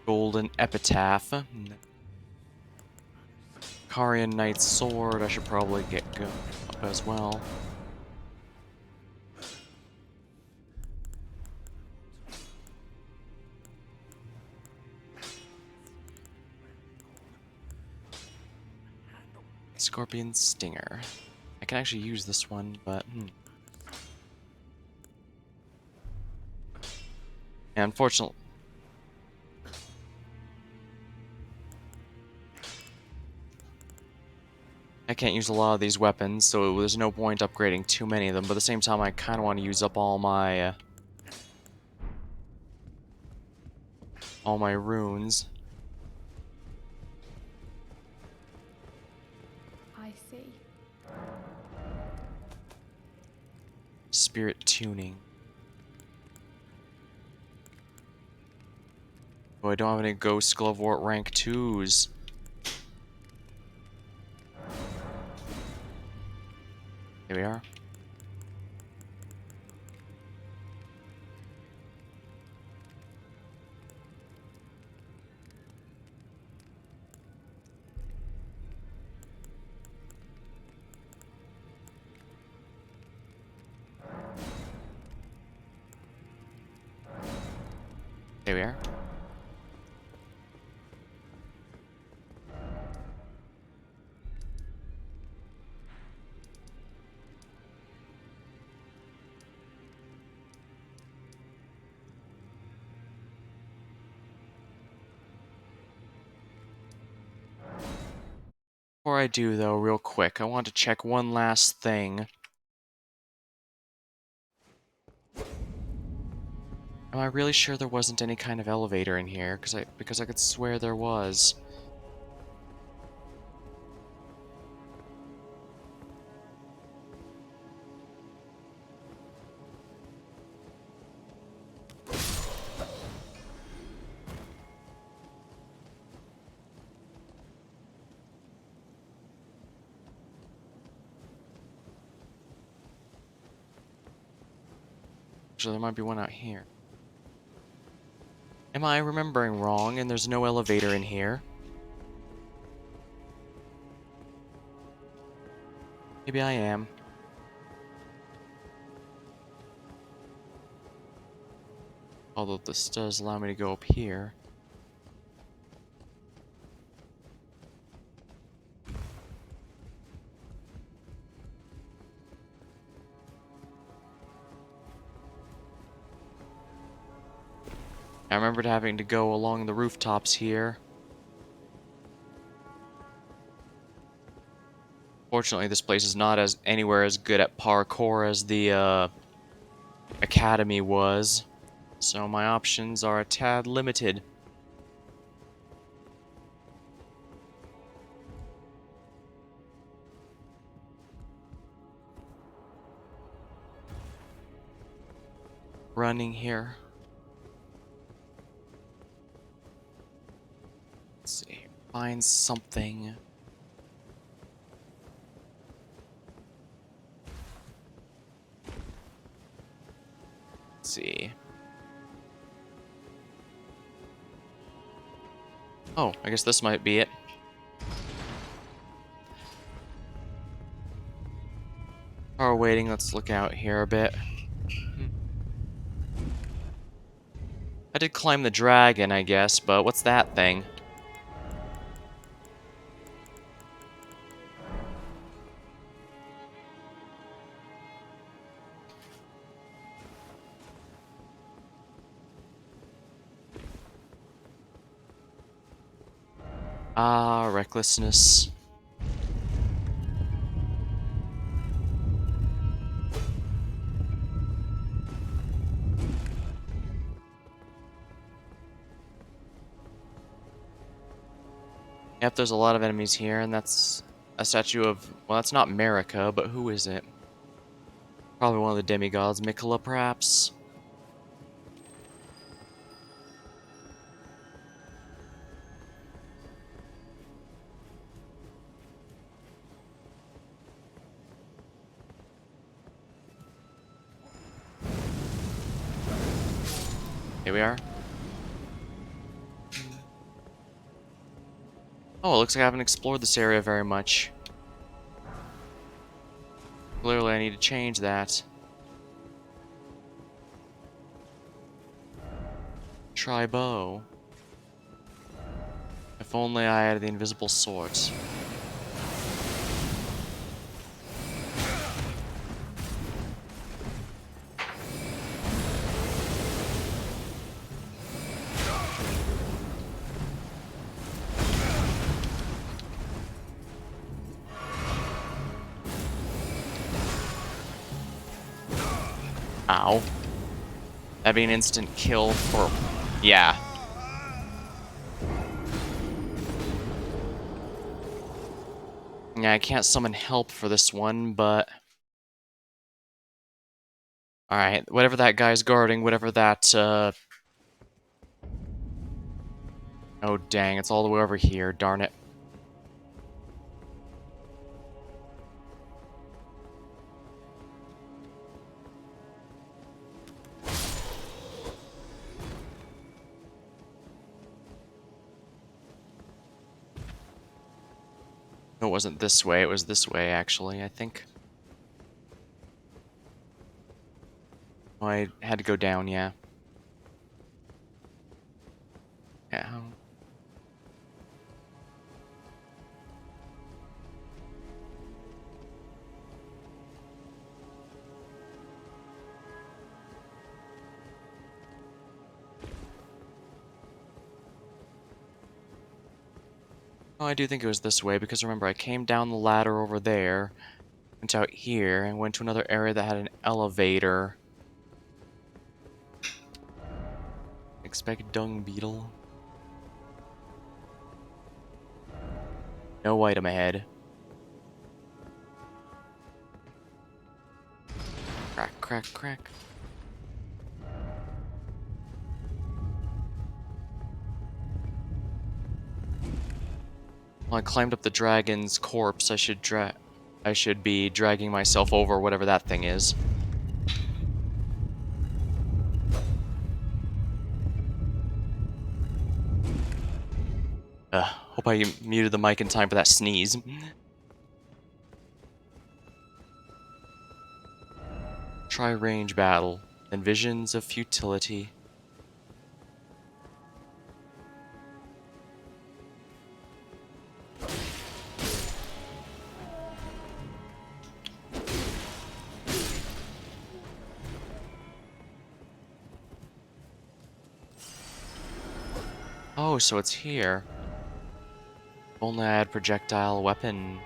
Golden Epitaph. Carian Knight's Sword. I should probably get go up as well. Scorpion Stinger. I can actually use this one, but yeah, unfortunately. I can't use a lot of these weapons, so there's no point upgrading too many of them, but at the same time I kind of want to use up all my runes. I see. Spirit tuning. Oh, I don't have any Ghost Glovewort rank 2s. Here we are. There we are. Before I do, though, real quick, I want to check one last thing. Am I really sure there wasn't any kind of elevator in here? Because I could swear there was. Actually, there might be one out here. Am I remembering wrong and there's no elevator in here? Maybe I am. Although this does allow me to go up here. I remembered having to go along the rooftops here. Fortunately, this place is not anywhere as good at parkour as the academy was, so my options are a tad limited. Running here. Let's see. Find something. Let's see. Oh, I guess this might be it. While we're waiting, let's look out here a bit. I did climb the dragon, I guess, but what's that thing? Ah, recklessness. Yep, there's a lot of enemies here, and that's a statue of... Well, that's not Marika, but who is it? Probably one of the demigods. Mikola, perhaps? Here we are. Oh, it looks like I haven't explored this area very much. Clearly, I need to change that. Try bow. If only I had the invisible swords. Ow. That'd be an instant kill for... Yeah. Yeah, I can't summon help for this one, but... Alright, whatever that guy's guarding, whatever that, Oh, dang, it's all the way over here, darn it. It wasn't this way, it was this way, actually, I think. Oh, I had to go down, yeah. Yeah. Oh, I do think it was this way, because remember, I came down the ladder over there, went out here, and went to another area that had an elevator. Expect dung beetle. No item ahead. Crack, crack, crack. Well, I climbed up the dragon's corpse. I should be dragging myself over whatever that thing is. Hope I muted the mic in time for that sneeze. Try range battle, then visions of futility. Oh, so it's here. Only I had projectile weapon.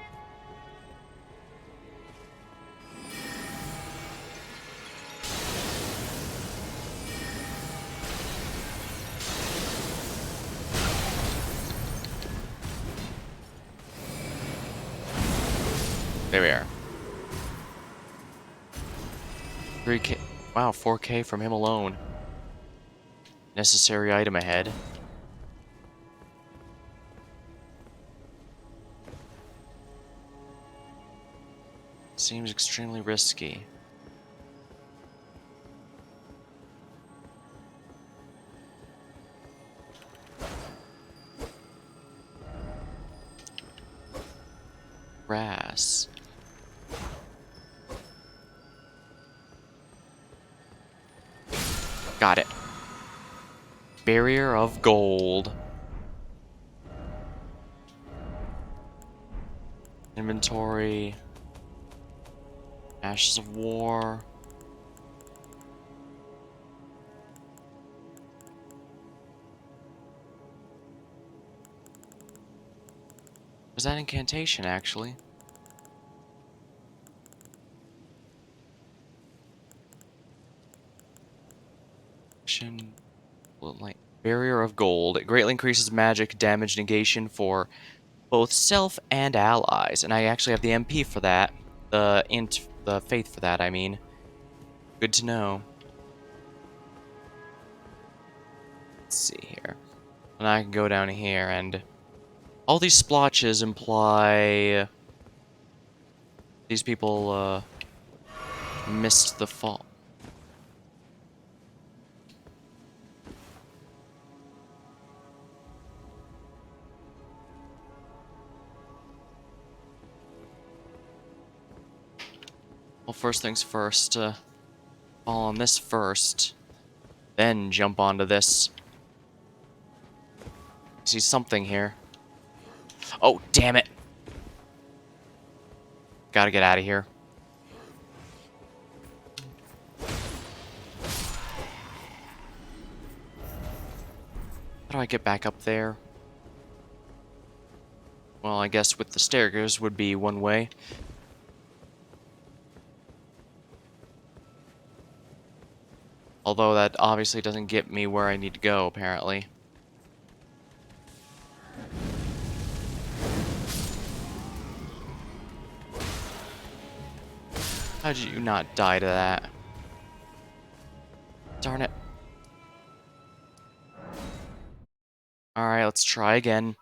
There we are. 3K. Wow, 4K from him alone. Necessary item ahead. Seems extremely risky. Grass. Got it. Barrier of gold. Inventory. Ashes of war. Was that incantation, actually? Like Barrier of gold. It greatly increases magic damage negation for both self and allies. And I actually have the MP for that. The faith for that, I mean. Good to know. Let's see here. And I can go down here and all these splotches imply these people missed the fall. Well, first things first, fall on this first, then jump onto this. I see something here. Oh, damn it! Gotta get out of here. How do I get back up there? Well, I guess with the staircase would be one way. Although that obviously doesn't get me where I need to go, apparently. How did you not die to that? Darn it. Alright, let's try again.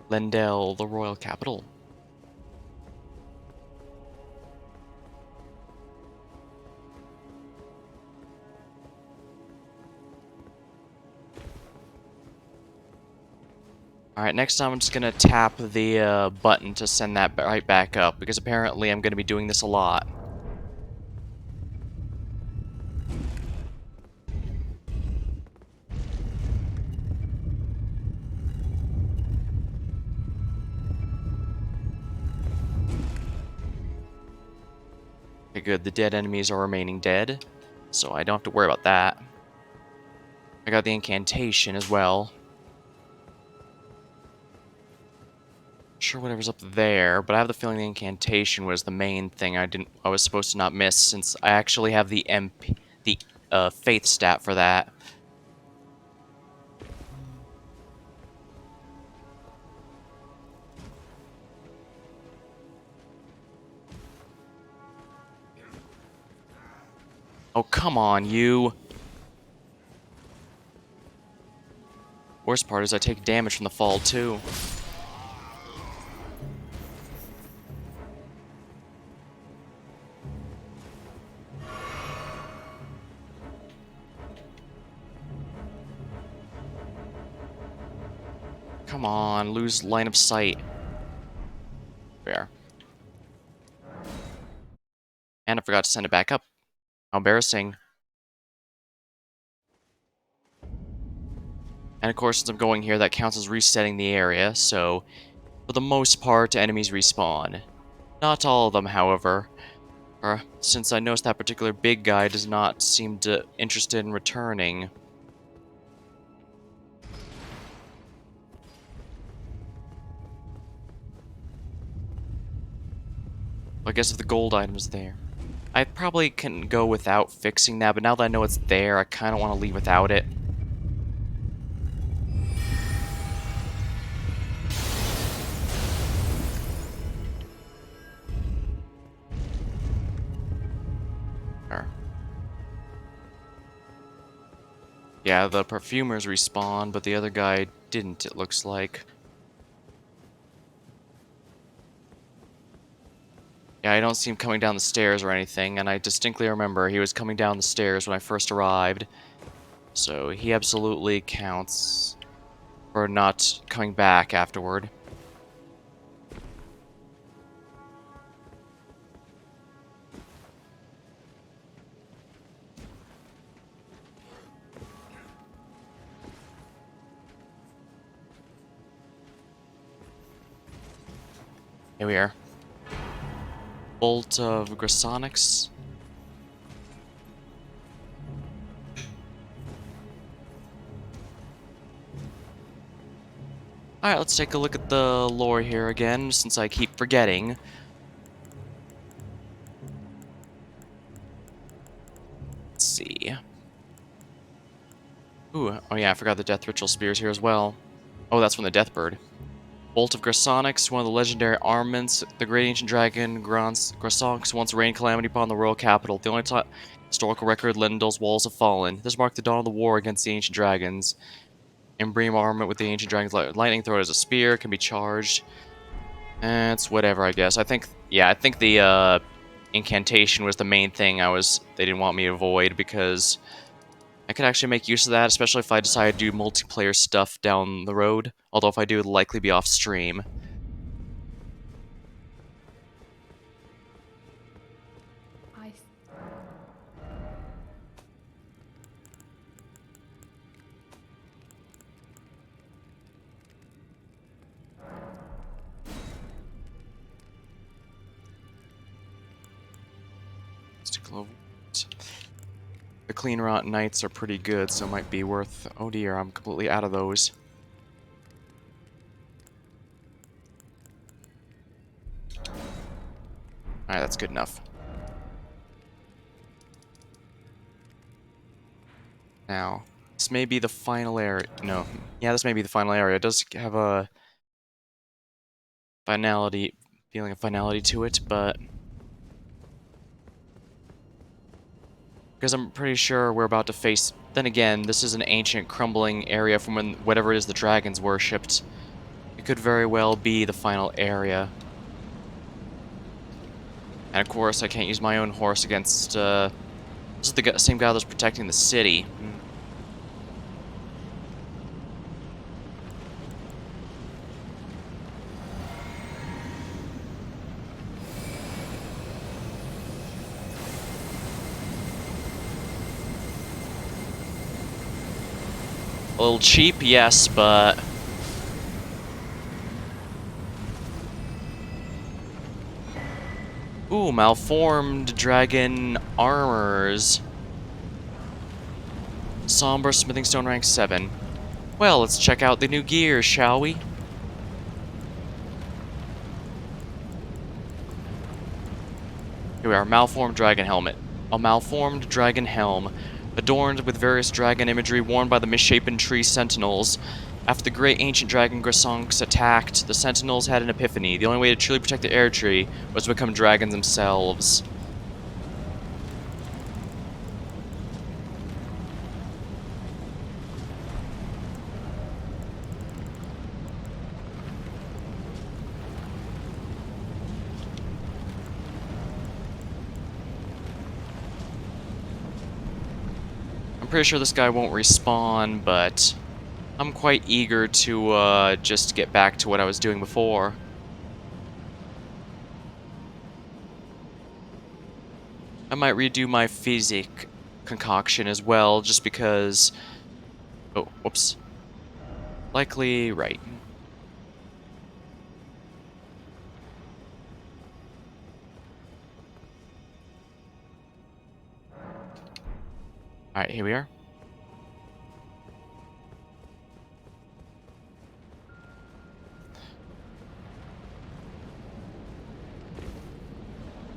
Lendel, the royal capital. Alright, next time I'm just gonna tap the button to send that right back up, because apparently I'm gonna be doing this a lot. Okay, good. The dead enemies are remaining dead, so I don't have to worry about that. I got the incantation as well. Sure, whatever's up there, but I have the feeling the incantation was the main thing I was supposed to not miss, since I actually have the faith stat for that. Oh, come on, you. Worst part is I take damage from the fall, too. Come on, lose line of sight. Fair. And I forgot to send it back up. How embarrassing. And of course, since I'm going here, that counts as resetting the area, so for the most part, enemies respawn. Not all of them, however. Or, since I noticed that particular big guy does not seem to interested in returning. I guess if the gold item's there. I probably can go without fixing that, but now that I know it's there, I kind of want to leave without it. There. Yeah, the perfumers respawned, but the other guy didn't, it looks like. Yeah, I don't see him coming down the stairs or anything, and I distinctly remember he was coming down the stairs when I first arrived. So he absolutely counts for not coming back afterward. Here we are. Bolt of Grasonics. Alright, let's take a look at the lore here again, since I keep forgetting. Let's see. Ooh, oh yeah, I forgot the Death Ritual Spears here as well. Oh, that's from the Deathbird. Bolt of Grasonics, one of the legendary armaments. The great ancient dragon, Grasonics, once rained calamity upon the royal capital. The only historical record Lendal's walls have fallen. This marked the dawn of the war against the ancient dragons. Emblem armament with the ancient dragon's lightning throw as a spear, can be charged. It's whatever, I guess. I think the incantation was the main thing they didn't want me to avoid, because I could actually make use of that, especially if I decide to do multiplayer stuff down the road. Although if I do, it'll likely be off stream. I The Clean Rot Knights are pretty good, so it might be worth... Oh dear, I'm completely out of those. Alright, that's good enough. Now, this may be the final area. No. Yeah, this may be the final area. It does have a feeling of finality to it, but... because I'm pretty sure we're about to face... Then again, this is an ancient, crumbling area from when whatever it is the dragons worshipped. It could very well be the final area. And of course, I can't use my own horse against... this is the same guy that's protecting the city. A little cheap, yes, but... Ooh, malformed dragon armors. Somber smithing stone rank 7. Well, let's check out the new gear, shall we? Here we are, malformed dragon helmet. A malformed dragon helm, adorned with various dragon imagery worn by the misshapen tree sentinels. After the great ancient dragon Grasonks attacked, the sentinels had an epiphany. The only way to truly protect the air tree was to become dragons themselves. I'm pretty sure this guy won't respawn, but I'm quite eager to just get back to what I was doing before. I might redo my physic concoction as well, just because... Oh, whoops. Likely right. Alright, here we are.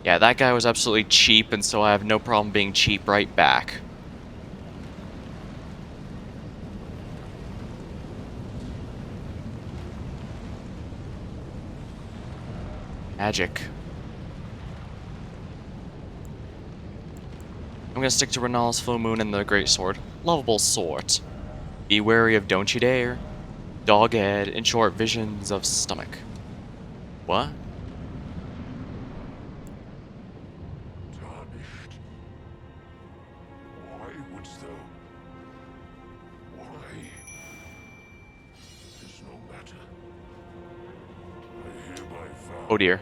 Yeah, that guy was absolutely cheap, and so I have no problem being cheap right back. Magic. I'm gonna stick to Renal's Full Moon and the Great Sword. Lovable sort. Be wary of Don't You Dare. Dog-head. In short, visions of stomach. What? Tarnished. Why wouldst thou? Why? Tis no matter. I hereby vow. Oh dear.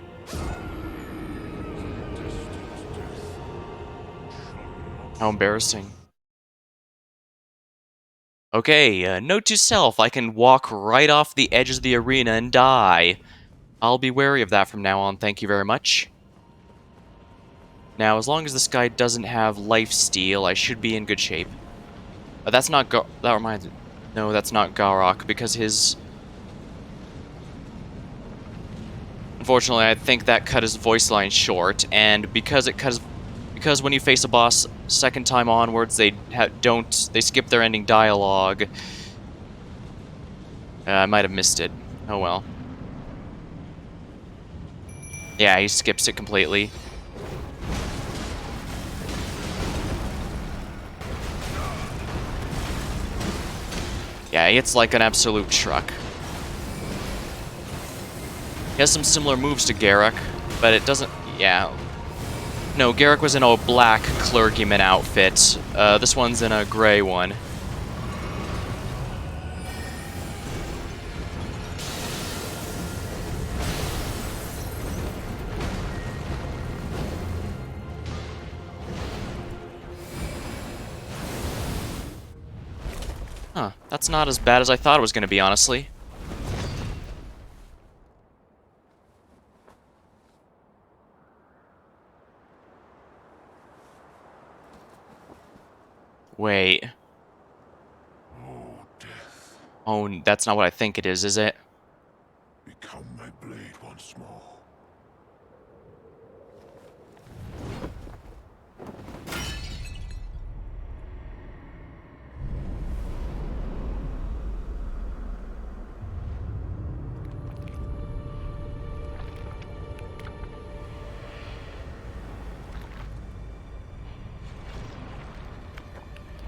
Destined death shall not How embarrassing. Okay, note to self, I can walk right off the edge of the arena and die. I'll be wary of that from now on, thank you very much. Now, as long as this guy doesn't have lifesteal, I should be in good shape. That's not that reminds me. No, that's not Garok, because his... Unfortunately, I think that cut his voice line short, and because when you face a boss second time onwards, they skip their ending dialogue. I might have missed it. Oh well. Yeah, he skips it completely. Yeah, it's like an absolute truck. He has some similar moves to Garruk, but it doesn't... Yeah. No, Garruk was in a black clergyman outfit. This one's in a gray one. Huh, that's not as bad as I thought it was going to be, honestly. Wait. Oh, death, Oh, that's not what I think it is it? become my blade once more.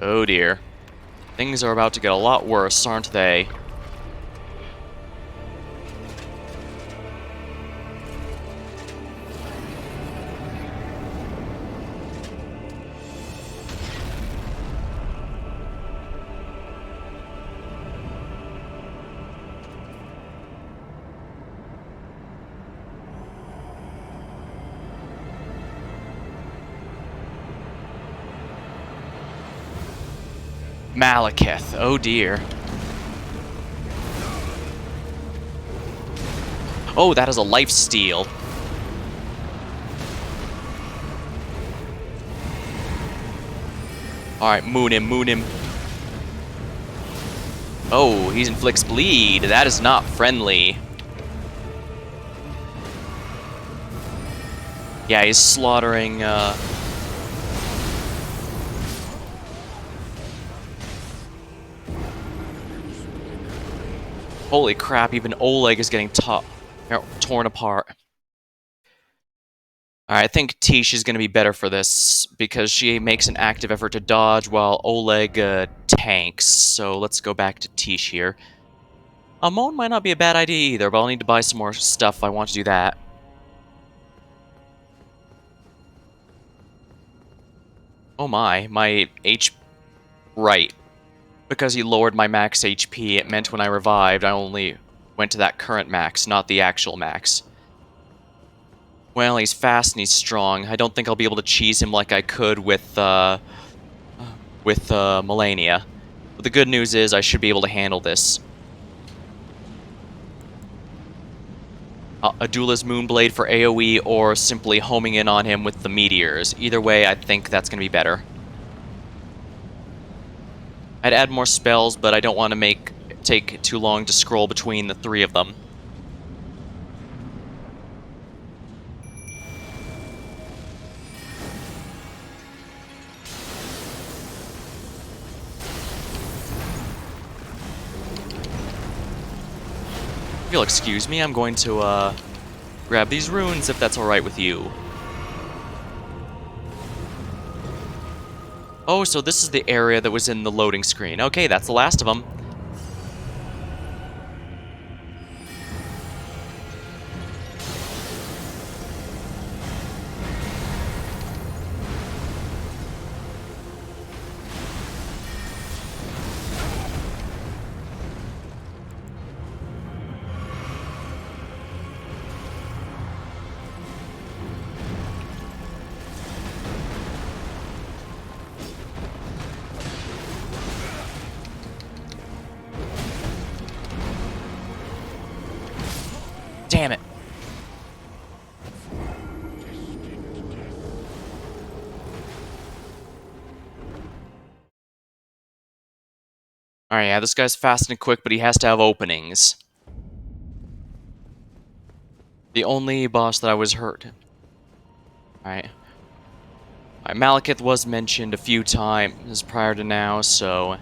Oh dear. Things are about to get a lot worse, aren't they? Malekith, oh dear. Oh, that is a lifesteal. Alright, moon him, moon him. Oh, he inflicts bleed. That is not friendly. Yeah, he's slaughtering, Holy crap, even Oleg is getting torn apart. Alright, I think Tish is going to be better for this, because she makes an active effort to dodge while Oleg tanks. So let's go back to Tish here. Amon might not be a bad idea either, but I'll need to buy some more stuff if I want to do that. Oh my H... Right. Because he lowered my max HP, it meant when I revived, I only went to that current max, not the actual max. Well, he's fast and he's strong. I don't think I'll be able to cheese him like I could with Melania. But the good news is I should be able to handle this. A Duelist Moonblade for AoE or simply homing in on him with the meteors. Either way, I think that's going to be better. I'd add more spells, but I don't want to take too long to scroll between the 3 of them. If you'll excuse me, I'm going to grab these runes if that's alright with you. Oh, so this is the area that was in the loading screen. Okay, that's the last of them. Damn it. Alright, yeah, this guy's fast and quick, but he has to have openings. The only boss that I was hurt. Alright. Malekith was mentioned a few times prior to now, so...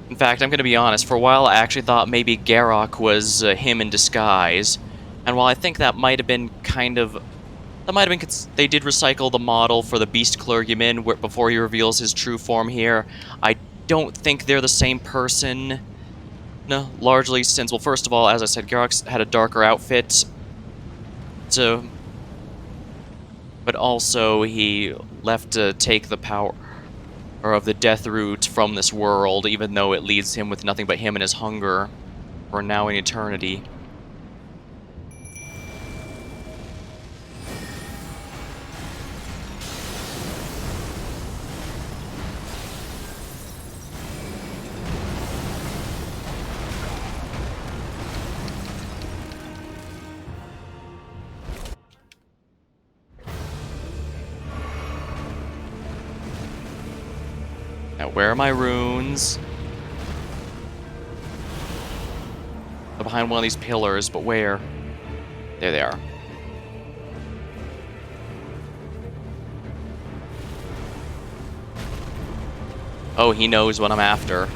In fact, I'm gonna be honest, for a while I actually thought maybe Garrock was him in disguise. And while I think that might have been kind of... That might have been... They did recycle the model for the Beast Clergyman before he reveals his true form here. I don't think they're the same person. No, largely since... Well, first of all, as I said, Garrock's had a darker outfit. So... But also, he left to take the power... or of the death root from this world, even though it leaves him with nothing but him and his hunger for now in eternity. Now, where are my runes? They're behind one of these pillars, but where? There they are. Oh, he knows what I'm after.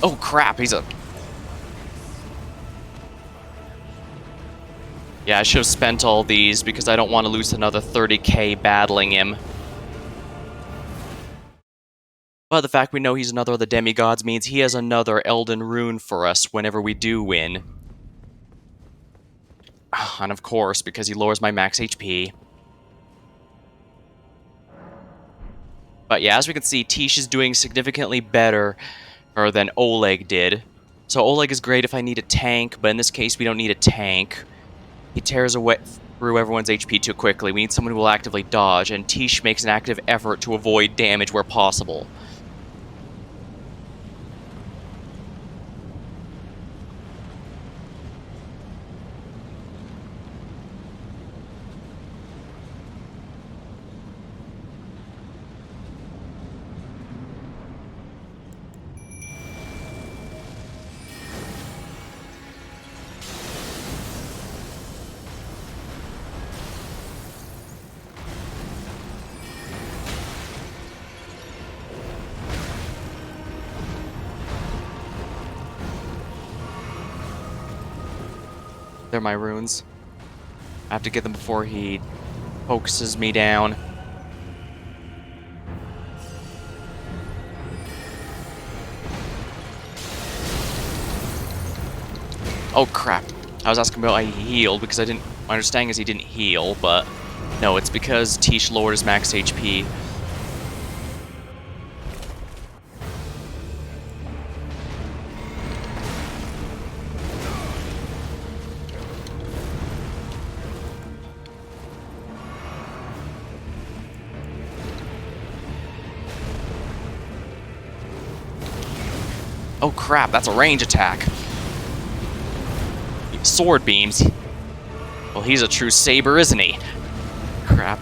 Oh crap, he's a... Yeah, I should have spent all these because I don't want to lose another 30k battling him. But the fact we know he's another of the demigods means he has another Elden rune for us whenever we do win. And of course, because he lowers my max HP. But yeah, as we can see, Tish is doing significantly better than Oleg did. So Oleg is great if I need a tank, but in this case we don't need a tank. He tears away through everyone's HP too quickly. We need someone who will actively dodge, and Tish makes an active effort to avoid damage where possible. They're my runes. I have to get them before he focuses me down. Oh crap. I was asking about he healed because I didn't... My understanding is he didn't heal, but... No, it's because Tish lowered his max HP. Oh crap, that's a range attack. Sword beams. Well, he's a true saber, isn't he? Crap.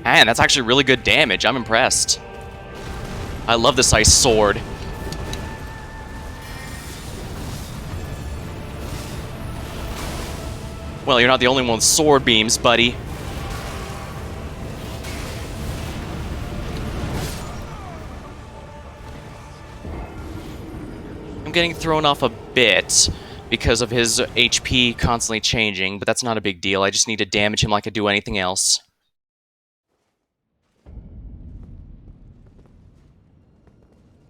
Man, that's actually really good damage. I'm impressed. I love this ice sword. Well, you're not the only one with sword beams, buddy. I'm getting thrown off a bit because of his HP constantly changing, but that's not a big deal. I just need to damage him like I do anything else.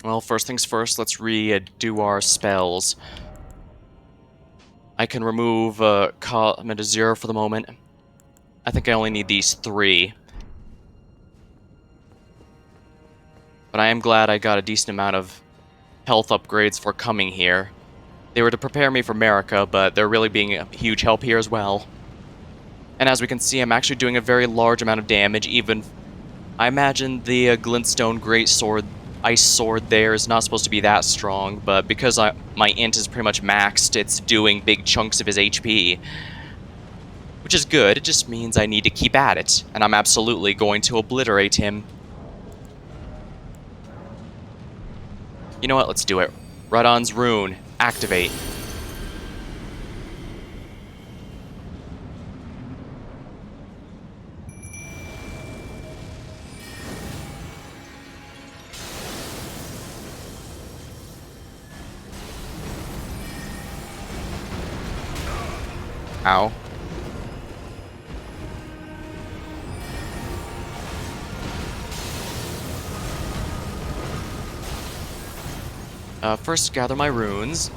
Well, first things first, let's redo our spells. I can remove Common to 0 for the moment. I think I only need these 3. But I am glad I got a decent amount of health upgrades for coming here. They were to prepare me for America, but they're really being a huge help here as well. And as we can see, I'm actually doing a very large amount of damage, even... I imagine the Glintstone Greatsword, Ice Sword there is not supposed to be that strong, but because my int is pretty much maxed, it's doing big chunks of his HP. Which is good, it just means I need to keep at it, and I'm absolutely going to obliterate him. You know what, let's do it. Radon's Rune, activate. Ow. First gather my runes.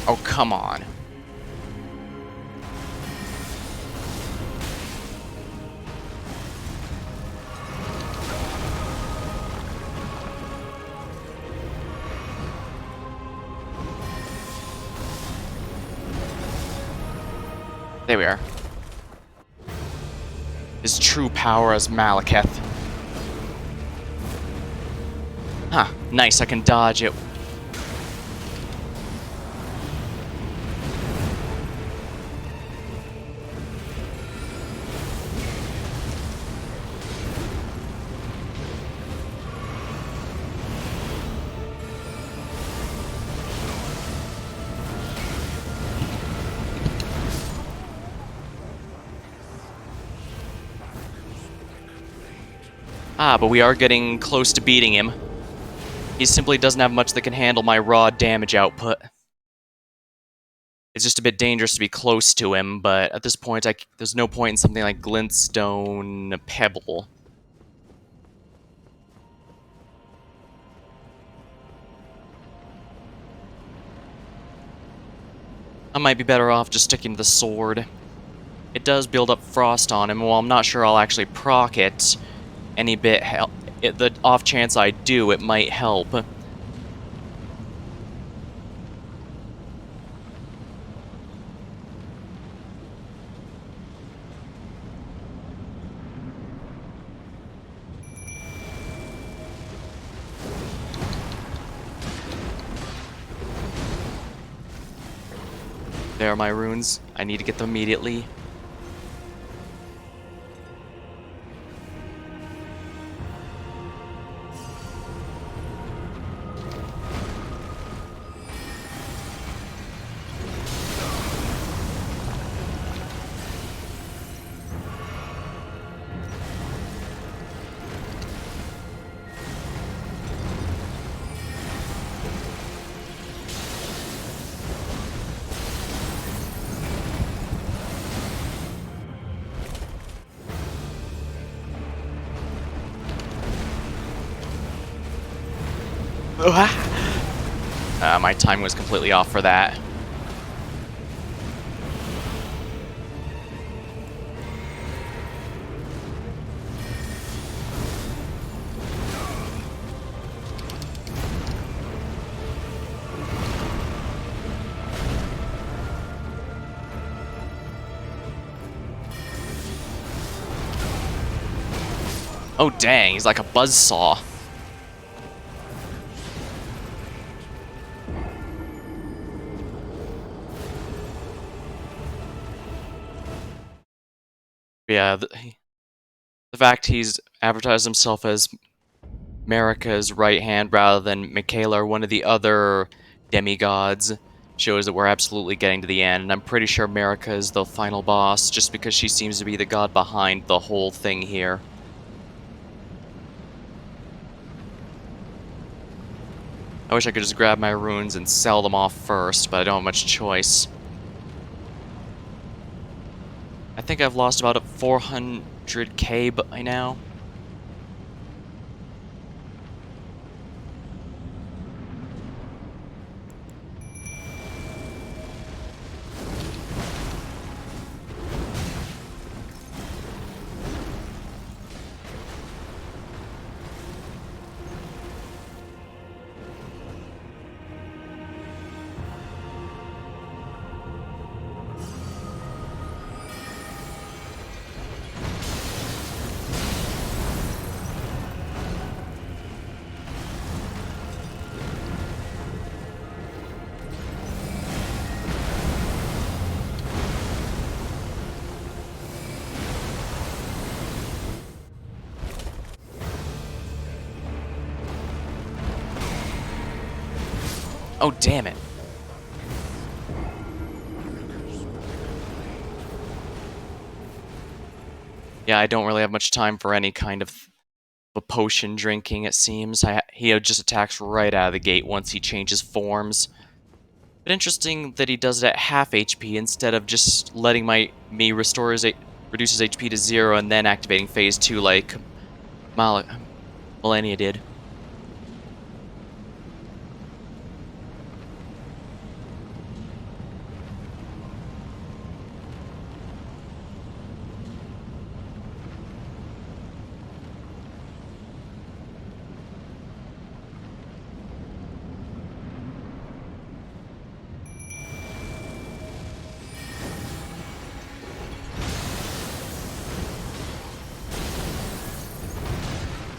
Oh, come on. There we are. His true power as Malekith. Huh, nice, I can dodge it. Ah, but we are getting close to beating him. He simply doesn't have much that can handle my raw damage output. It's just a bit dangerous to be close to him, but at this point, there's no point in something like Glintstone Pebble. I might be better off just sticking to the sword. It does build up frost on him, while I'm not sure I'll actually proc it any bit. The off chance I do, it might help. There are my runes. I need to get them immediately. My time was completely off for that. Oh dang, he's like a buzzsaw. Yeah, the fact he's advertised himself as Marika's right hand rather than Michaela or one of the other demigods shows that we're absolutely getting to the end. And I'm pretty sure Marika is the final boss just because she seems to be the god behind the whole thing here. I wish I could just grab my runes and sell them off first, but I don't have much choice. I think I've lost about 400k by now. Oh, damn it. Yeah, I don't really have much time for any kind of a potion drinking, it seems. He just attacks right out of the gate once he changes forms. But interesting that he does it at half HP instead of just letting me restore reduces HP to 0 and then activating phase 2 like Millennia did.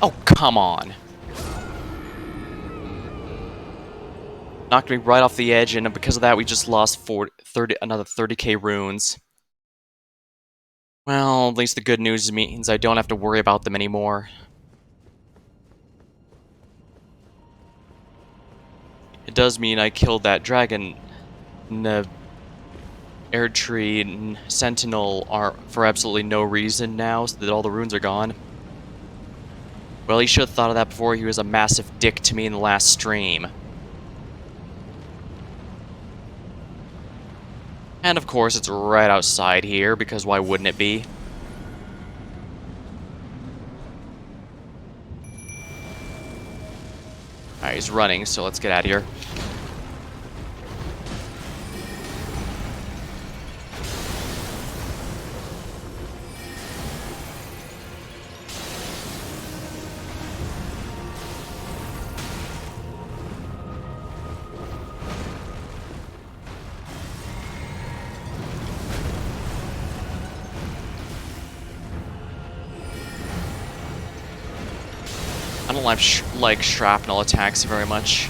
Oh, come on. Knocked me right off the edge, and because of that, we just lost another 30k runes. Well, at least the good news means I don't have to worry about them anymore. It does mean I killed that dragon in the air tree and sentinel for absolutely no reason now, so that all the runes are gone. Well, he should have thought of that before he was a massive dick to me in the last stream. And of course, it's right outside here, because why wouldn't it be? Alright, he's running, so let's get out of here. I don't like shrapnel attacks very much.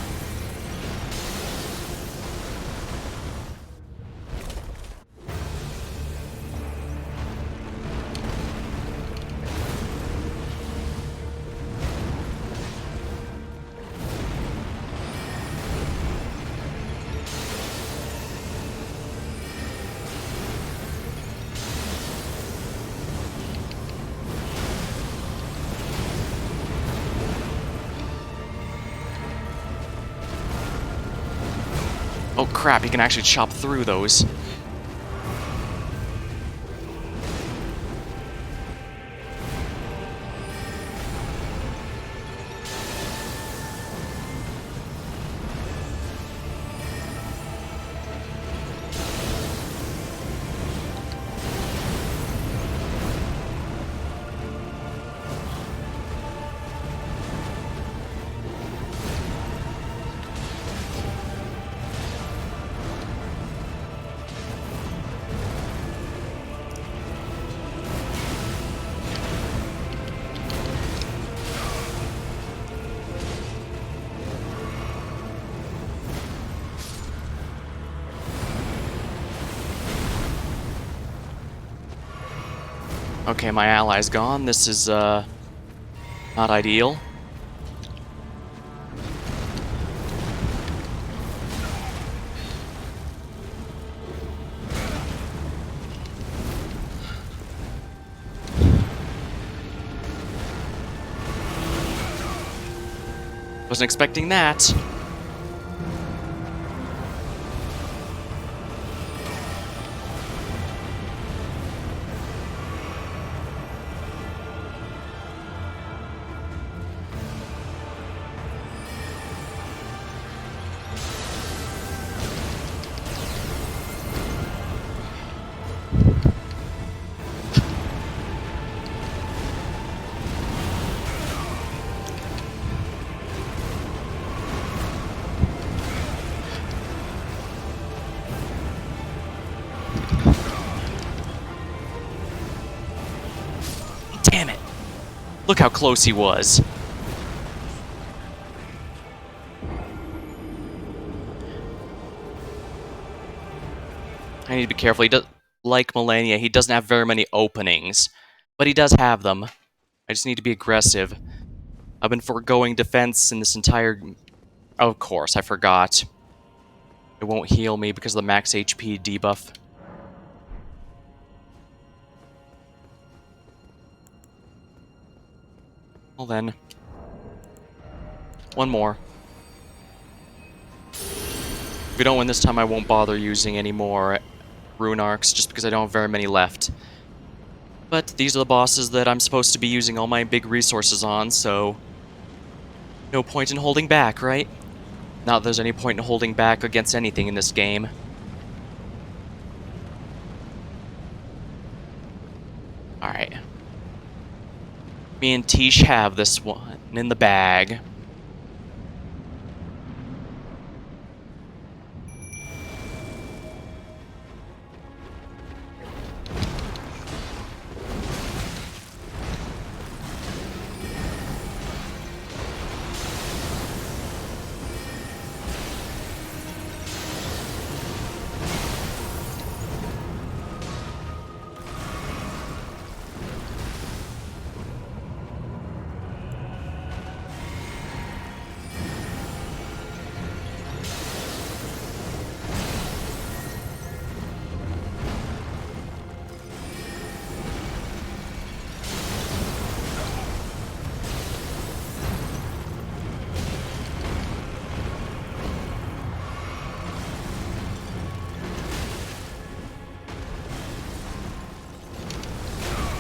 Oh crap, he can actually chop through those. Okay, my ally's gone. This is, not ideal. Wasn't expecting that. Damn it! Look how close he was. I need to be careful. He does, like Melania, he doesn't have very many openings, but he does have them. I just need to be aggressive. I've been foregoing defense in this entire... Oh, of course, I forgot. It won't heal me because of the max HP debuff. Well then. One more. If we don't win this time, I won't bother using any more rune arcs, just because I don't have very many left. But these are the bosses that I'm supposed to be using all my big resources on, so... no point in holding back, right? Not that there's any point in holding back against anything in this game. Alright. Me and Tish have this one in the bag.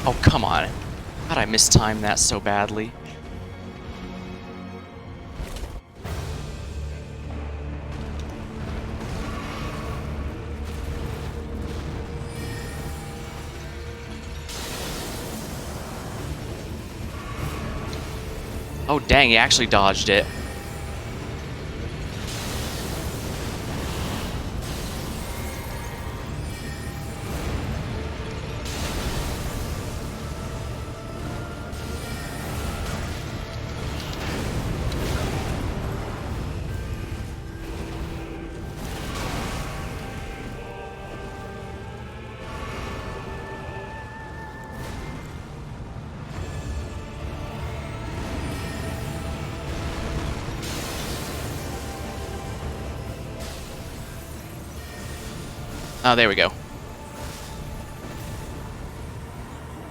Oh, come on. How'd I mistime that so badly? Oh, dang, he actually dodged it. Oh, there we go.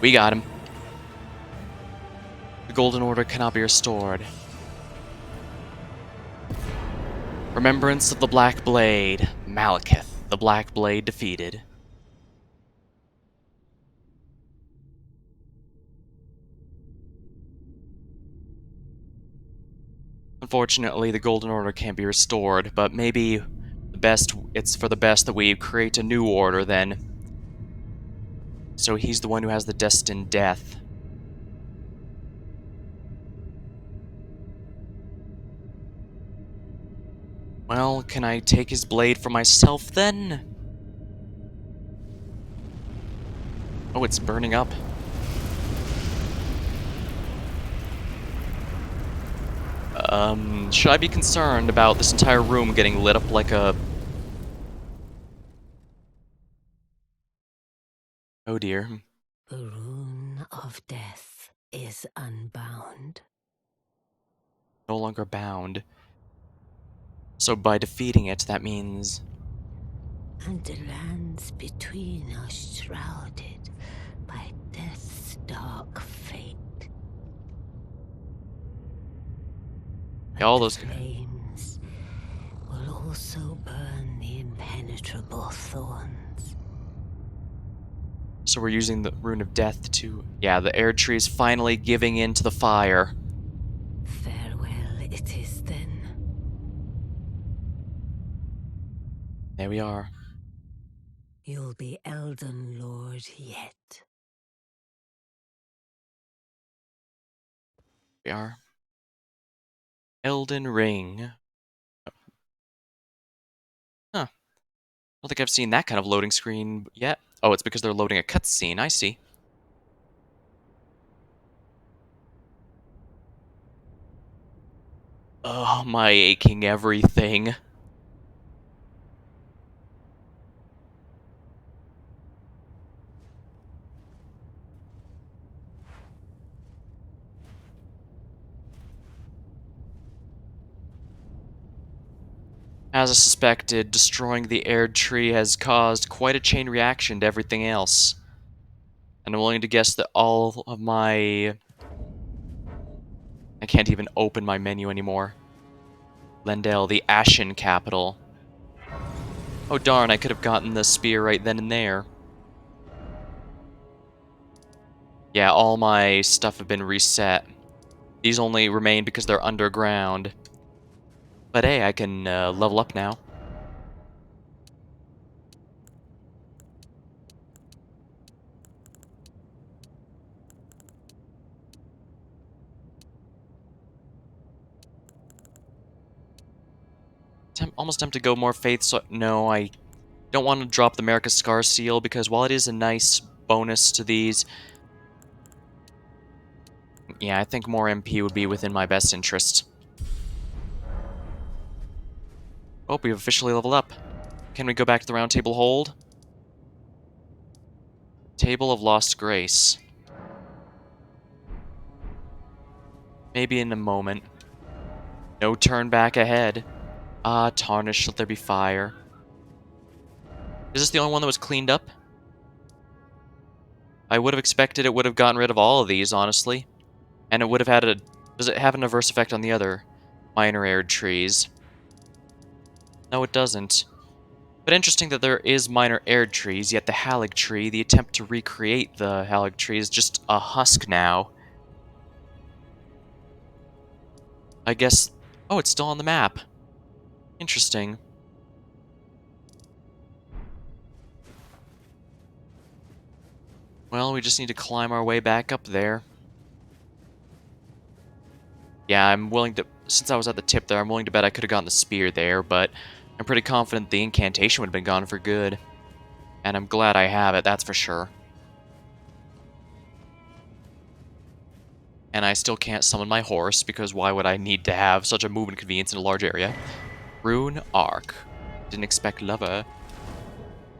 We got him. The Golden Order cannot be restored. Remembrance of the Black Blade. Malekith, the Black Blade defeated. Unfortunately, the Golden Order can't be restored, but maybe it's for the best that we create a new order then. So he's the one who has the destined death. Well, can I take his blade for myself then? Oh, it's burning up. Should I be concerned about this entire room getting lit up like a... Oh dear. The rune of death is unbound. No longer bound. So by defeating it, that means... And the lands between are shrouded by death's dark fate. But all the those... flames will also burn the impenetrable thorns. So we're using the Rune of Death to... Yeah, the Air Tree is finally giving in to the fire. Farewell it is then. There we are. You'll be Elden Lord yet. We are. Elden Ring. Huh. I don't think I've seen that kind of loading screen yet. Oh, it's because they're loading a cutscene. I see. Oh, my aching everything. As I suspected, destroying the air tree has caused quite a chain reaction to everything else. And I'm willing to guess that all of my... I can't even open my menu anymore. Lendel, the Ashen capital. Oh darn, I could have gotten the spear right then and there. Yeah, all my stuff have been reset. These only remain because they're underground. But hey, I can level up now. Almost tempted to go more faith, so no, I don't want to drop the America Scar Seal, because while it is a nice bonus to these, yeah, I think more MP would be within my best interest. Oh, we've officially leveled up. Can we go back to the round table hold? Table of Lost Grace. Maybe in a moment. No turn back ahead. Ah, tarnish, let there be fire. Is this the only one that was cleaned up? I would have expected it would have gotten rid of all of these, honestly. And it would have had a... Does it have an adverse effect on the other minor arid trees? No, it doesn't. But interesting that there is minor arid trees, yet the Halig tree, the attempt to recreate the Halig tree, is just a husk now. I guess... Oh, it's still on the map. Interesting. Well, we just need to climb our way back up there. Yeah, I'm willing to... Since I was at the tip there, I'm willing to bet I could have gotten the spear there, but I'm pretty confident the incantation would have been gone for good. And I'm glad I have it, that's for sure. And I still can't summon my horse, because why would I need to have such a movement convenience in a large area? Rune Arc. Didn't expect lover.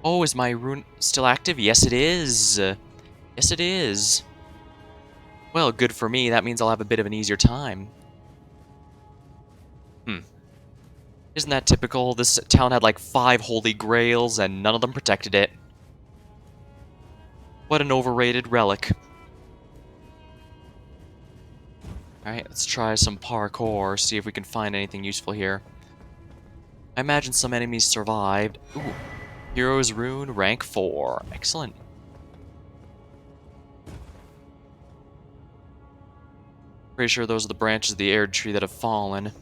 Oh, is my rune still active? Yes, it is. Yes, it is. Well, good for me. That means I'll have a bit of an easier time. Isn't that typical? This town had like 5 holy grails, and none of them protected it. What an overrated relic. Alright, let's try some parkour, see if we can find anything useful here. I imagine some enemies survived. Ooh. Hero's Rune, rank 4. Excellent. Pretty sure those are the branches of the Arid tree that have fallen.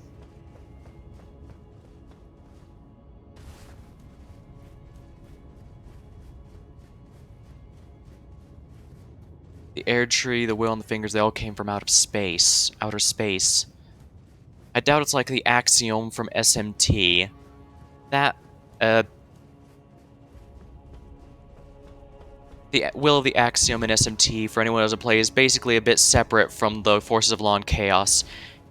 The Arid tree, the will, and the fingers, they all came from out of space. Outer space. I doubt it's like the axiom from SMT. That, the will of the axiom in SMT, for anyone who doesn't play, is basically a bit separate from the forces of law and chaos.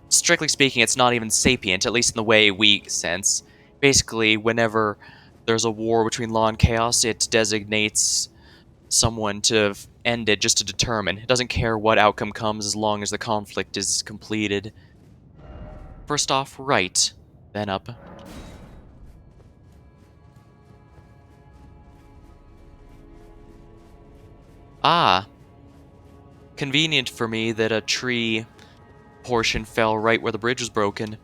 Strictly speaking, it's not even sapient, at least in the way we sense. Basically, whenever there's a war between law and chaos, it designates someone to end it just to determine. It doesn't care what outcome comes as long as the conflict is completed. First off, right, then up. Ah, convenient for me that a tree portion fell right where the bridge was broken.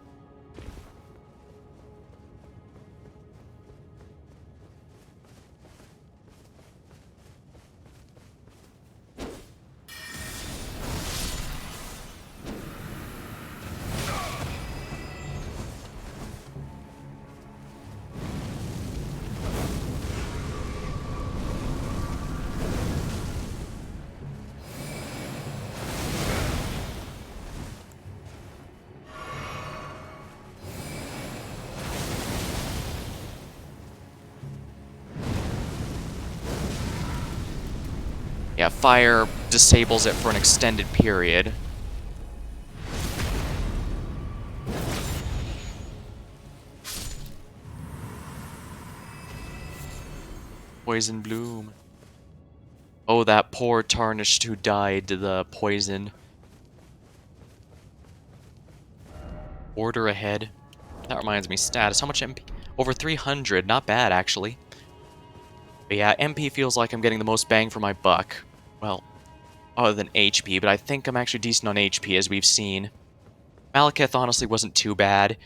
Yeah, fire disables it for an extended period. Poison bloom. Oh, that poor tarnished who died to the poison. Order ahead. That reminds me, status. How much MP? Over 300. Not bad, actually. But yeah, MP feels like I'm getting the most bang for my buck. Well, other than HP, but I think I'm actually decent on HP, as we've seen. Malekith honestly wasn't too bad.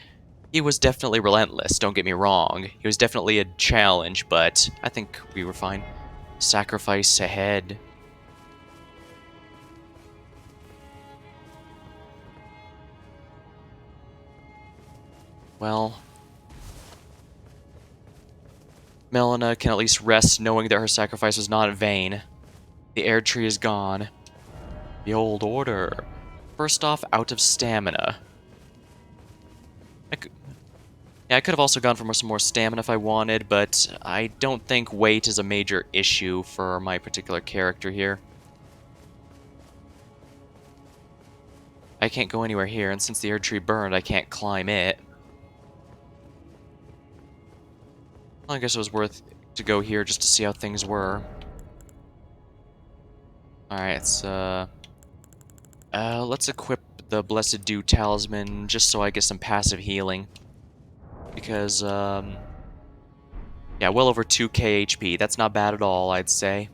He was definitely relentless, don't get me wrong. He was definitely a challenge, but I think we were fine. Sacrifice ahead. Well, Melina can at least rest knowing that her sacrifice was not in vain. The air tree is gone. The old order. First off, out of stamina. I could have also gone for some more stamina if I wanted, but I don't think weight is a major issue for my particular character here. I can't go anywhere here, and since the air tree burned, I can't climb it. Well, I guess it was worth to go here just to see how things were. Alright, let's equip the Blessed Dew Talisman just so I get some passive healing. Because, yeah, well over 2k HP. That's not bad at all, I'd say.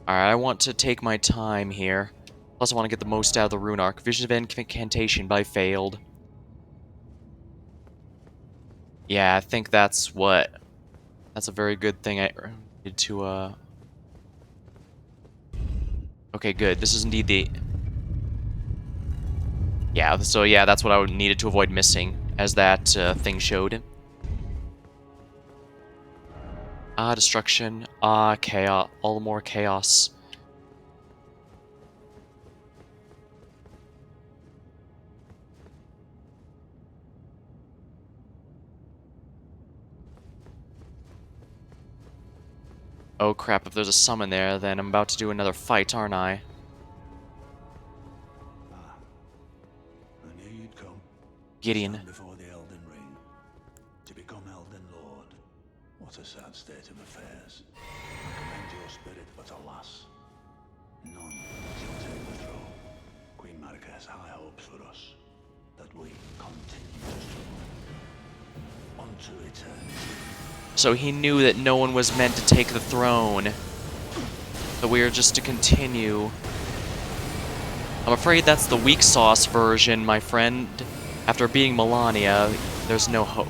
Alright, I want to take my time here. Plus, I want to get the most out of the Rune Arc. Vision of Incantation, but I failed. Yeah, I think that's what... That's a very good thing I did to, Okay, good. This is indeed the... Yeah, so yeah, that's what I needed to avoid missing, as that thing showed. Ah, destruction. Ah, chaos. All the more chaos. Oh crap, if there's a summon there, then I'm about to do another fight, aren't I? I knew you'd come. Gideon. Stand before the Elden Ring. To become Elden Lord. What a sad state of affairs. I commend your spirit, but alas, none shall take the throne. Queen Marika has high hopes for us, that we continue to struggle. Unto eternity. So he knew that no one was meant to take the throne. So we are just to continue. I'm afraid that's the weak sauce version, my friend. After beating Melania, there's no hope.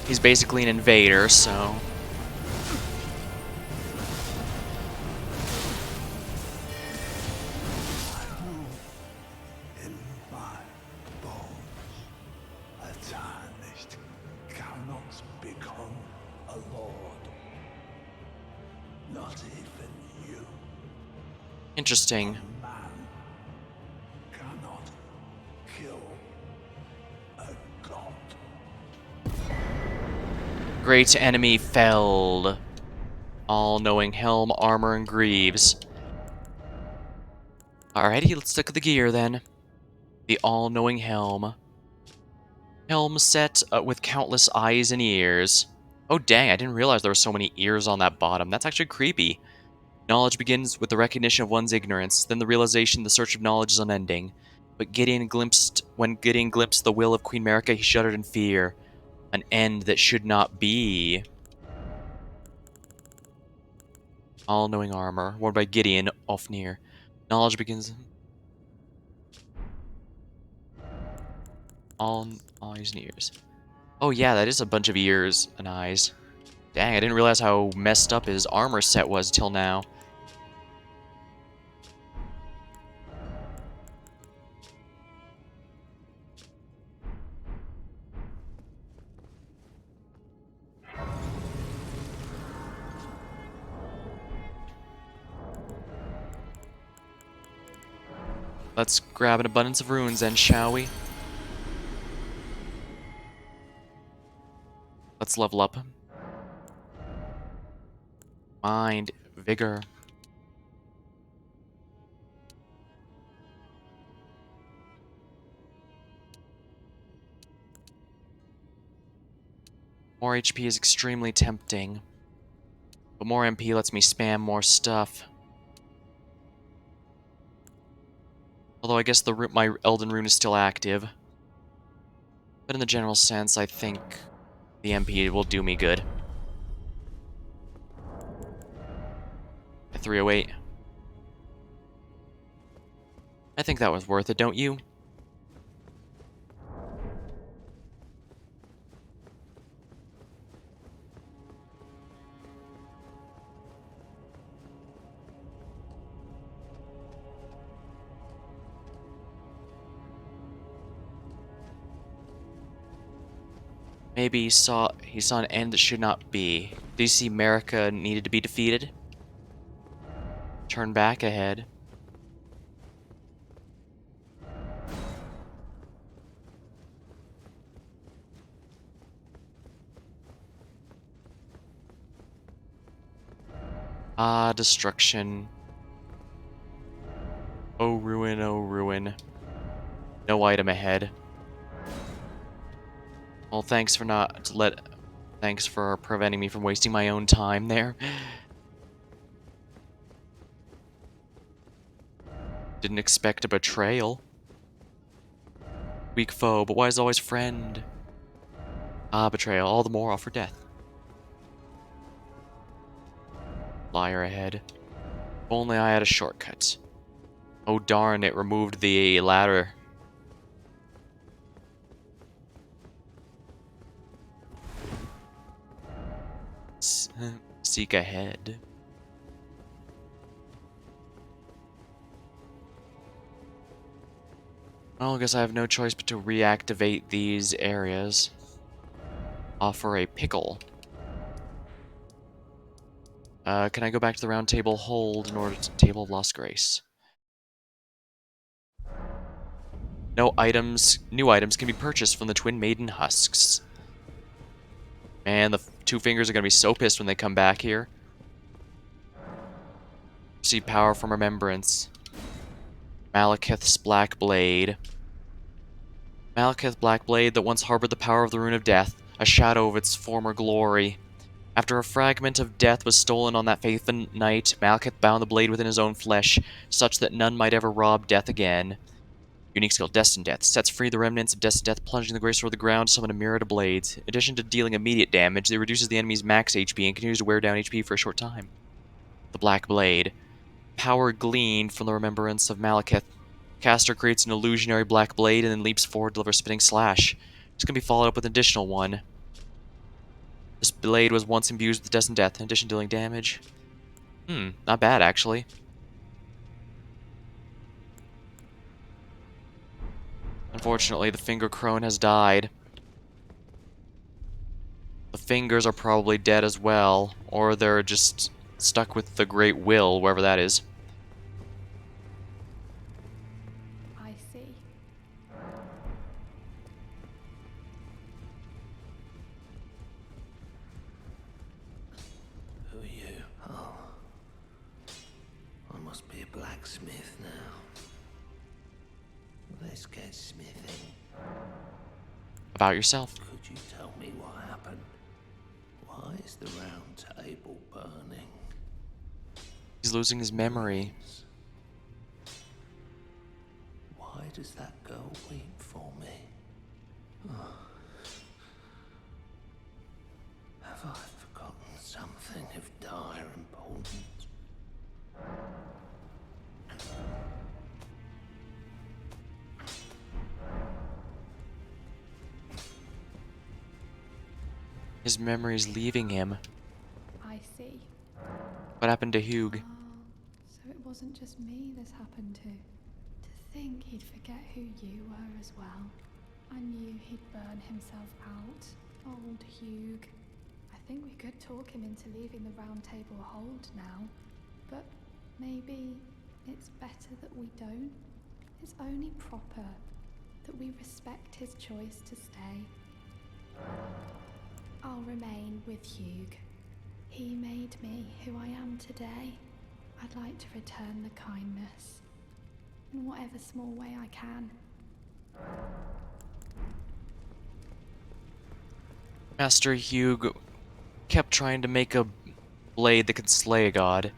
He's basically an invader, so... In my bones, a tarnished cannot become a lord. Not even you. Interesting. Man cannot kill Great enemy felled. All-knowing helm, armor, and greaves. Alrighty, let's look at the gear then. The all-knowing helm. Helm set with countless eyes and ears. Oh dang, I didn't realize there were so many ears on that bottom. That's actually creepy. Knowledge begins with the recognition of one's ignorance, then the realization the search of knowledge is unending. But when Gideon glimpsed the will of Queen Marika, he shuddered in fear. An end that should not be. All-knowing armor, worn by Gideon, Ofnir. Knowledge begins... All eyes and ears. Oh yeah, that is a bunch of ears and eyes. Dang, I didn't realize how messed up his armor set was till now. Let's grab an abundance of runes then, shall we? Let's level up. Mind, vigor. More HP is extremely tempting. But more MP lets me spam more stuff. Although I guess my Elden rune is still active. But in the general sense, I think the MP will do me good. At 308. I think that was worth it, don't you? Maybe he saw an end that should not be. Do you see Marika needed to be defeated? Turn back ahead. Ah, destruction. Oh ruin, oh ruin. No item ahead. Well, thanks for preventing me from wasting my own time there. Didn't expect a betrayal. Weak foe, but why is always friend? Ah, betrayal, all the more offer death. Liar ahead. If only I had a shortcut. Oh darn, it removed the ladder. Seek ahead. Well, I guess I have no choice but to reactivate these areas. Offer a pickle. Can I go back to the round table hold in order to table of lost grace? No items, new items can be purchased from the Twin Maiden husks. Man, the two fingers are gonna be so pissed when they come back here. See power from remembrance. Malekith's Black Blade. Malekith Black Blade that once harbored the power of the Rune of Death, a shadow of its former glory. After a fragment of death was stolen on that fateful night, Malekith bound the blade within his own flesh, such that none might ever rob death again. Unique skill, Destined Death. Sets free the remnants of Destined Death, plunging the greatsword to the ground to summon a myriad of blades. In addition to dealing immediate damage, it reduces the enemy's max HP and continues to wear down HP for a short time. The Black Blade. Power gleaned from the remembrance of Malekith. Caster creates an illusionary black blade and then leaps forward to deliver a spinning slash. It's going to be followed up with an additional one. This blade was once imbued with Destined Death, in addition to dealing damage. Not bad, actually. Unfortunately, the Finger Crone has died. The fingers are probably dead as well, or they're just stuck with the Great Will, wherever that is. I see. smithing. About yourself. Could you tell me what happened? Why is the round table burning? He's losing his memory. Ruins. Why does that girl weep for me? Have I forgotten something of dire importance? His memory's leaving him. I see. What happened to Hugh? Oh, so it wasn't just me this happened to. To think he'd forget who you were as well. I knew he'd burn himself out. Old Hugh. I think we could talk him into leaving the round table hold now. But maybe it's better that we don't. It's only proper that we respect his choice to stay. I'll remain with Hugh. He made me who I am today. I'd like to return the kindness in whatever small way I can. Master Hugh kept trying to make a blade that could slay a god,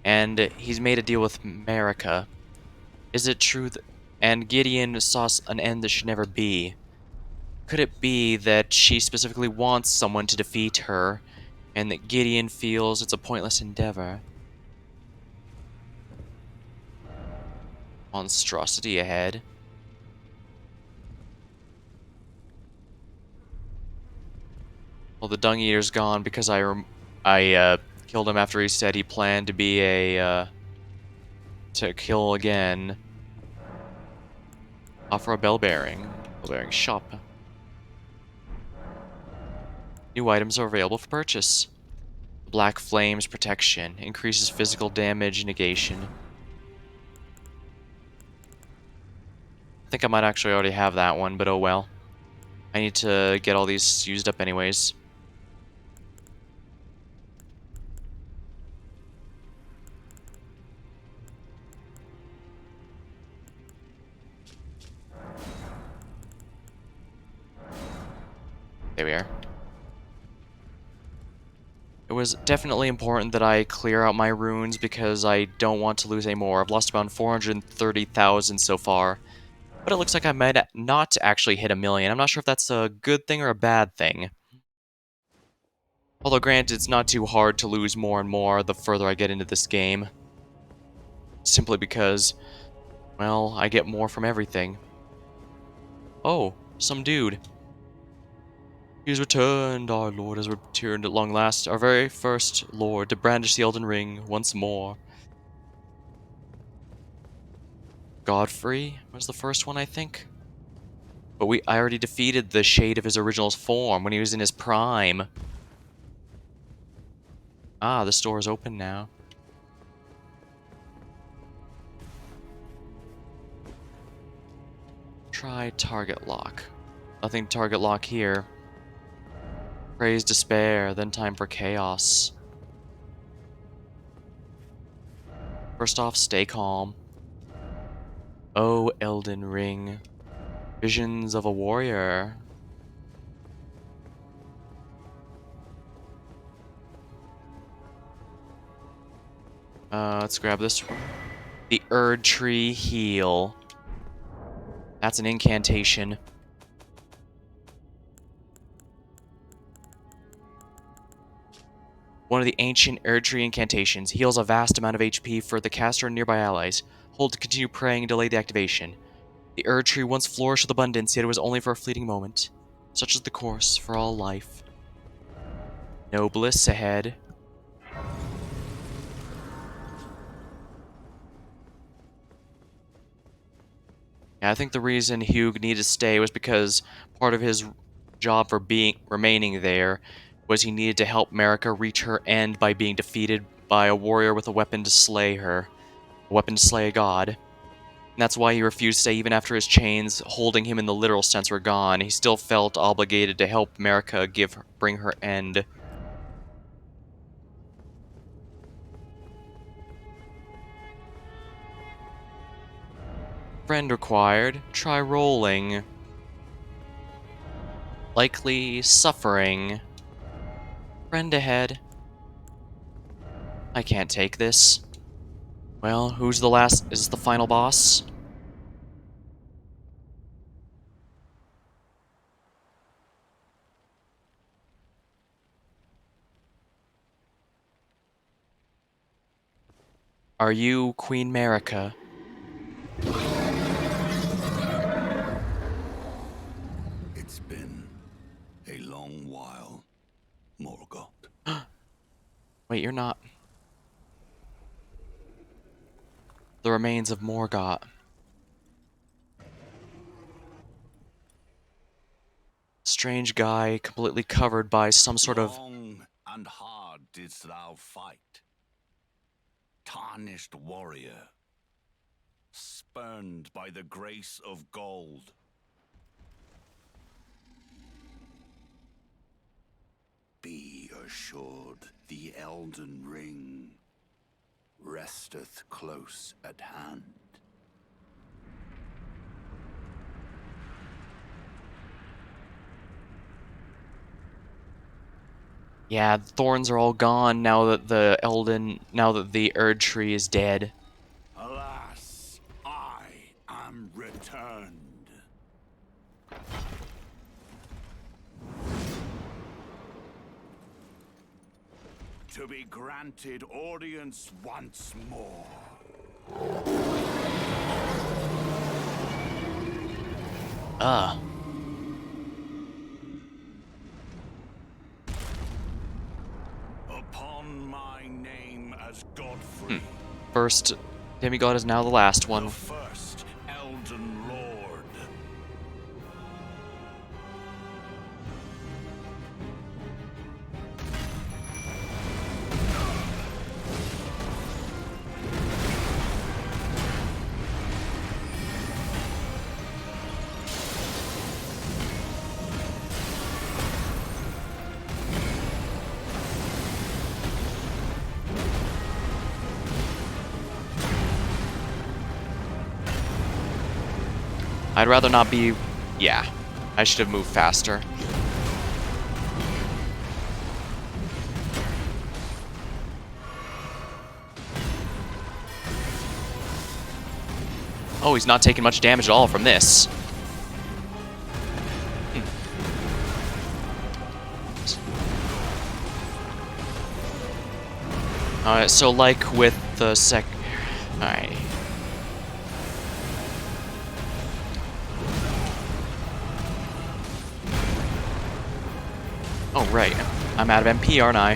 and he's made a deal with Marika. Is it true that... And Gideon saw an end that should never be. Could it be that she specifically wants someone to defeat her, and that Gideon feels it's a pointless endeavor? Monstrosity ahead. Well, the Dung Eater's gone because I killed him after he said he planned to be to kill again. Offer a bell bearing shop. New items are available for purchase. Black Flames protection increases physical damage negation. I think I might actually already have that one, but oh well. I need to get all these used up anyways. There we are. It was definitely important that I clear out my runes because I don't want to lose any more. I've lost about 430,000 so far. But it looks like I might not actually hit 1,000,000. I'm not sure if that's a good thing or a bad thing. Although granted, it's not too hard to lose more and more the further I get into this game. Simply because, well, I get more from everything. Oh, some dude. He has returned, our lord has returned at long last, our very first lord, to brandish the Elden Ring once more. Godfrey was the first one, I think. But I already defeated the shade of his original form when he was in his prime. Ah, the store is open now. Try target lock. Nothing target lock here. Praise despair, then time for chaos. First off, stay calm. Oh, Elden Ring. Visions of a warrior. Let's grab this one. The Erd Tree Heal. That's an incantation. One of the ancient Erd Tree incantations. Heals a vast amount of HP for the caster and nearby allies. Hold to continue praying and delay the activation. The Erd Tree once flourished with abundance, yet it was only for a fleeting moment. Such is the course for all life. No bliss ahead. Yeah, I think the reason Hugh needed to stay was because part of his job for remaining there was he needed to help Marika reach her end by being defeated by a warrior with a weapon to slay her. A weapon to slay a god. And that's why he refused to stay even after his chains, holding him in the literal sense, were gone. He still felt obligated to help Marika bring her end. Friend required. Try rolling. Likely suffering. Friend ahead. I can't take this. Well, who's the last? Is this the final boss? Are you Queen Marika? It's been a long while, Morgoth. Wait, you're not. The remains of Morgoth. Strange guy, completely covered by some sort of... Long and hard didst thou fight. Tarnished warrior, spurned by the grace of gold. Be assured the Elden Ring resteth close at hand. Yeah, the thorns are all gone now that the Erd tree is dead. Alas, I am returned. To be granted audience once more. Upon my name as Godfrey, First demigod is now the last the one. first Elden Lord. I'd rather not be... Yeah, I should have moved faster. Oh, he's not taking much damage at all from this. Alright, so like with the Alright. Oh, right. I'm out of MP, aren't I?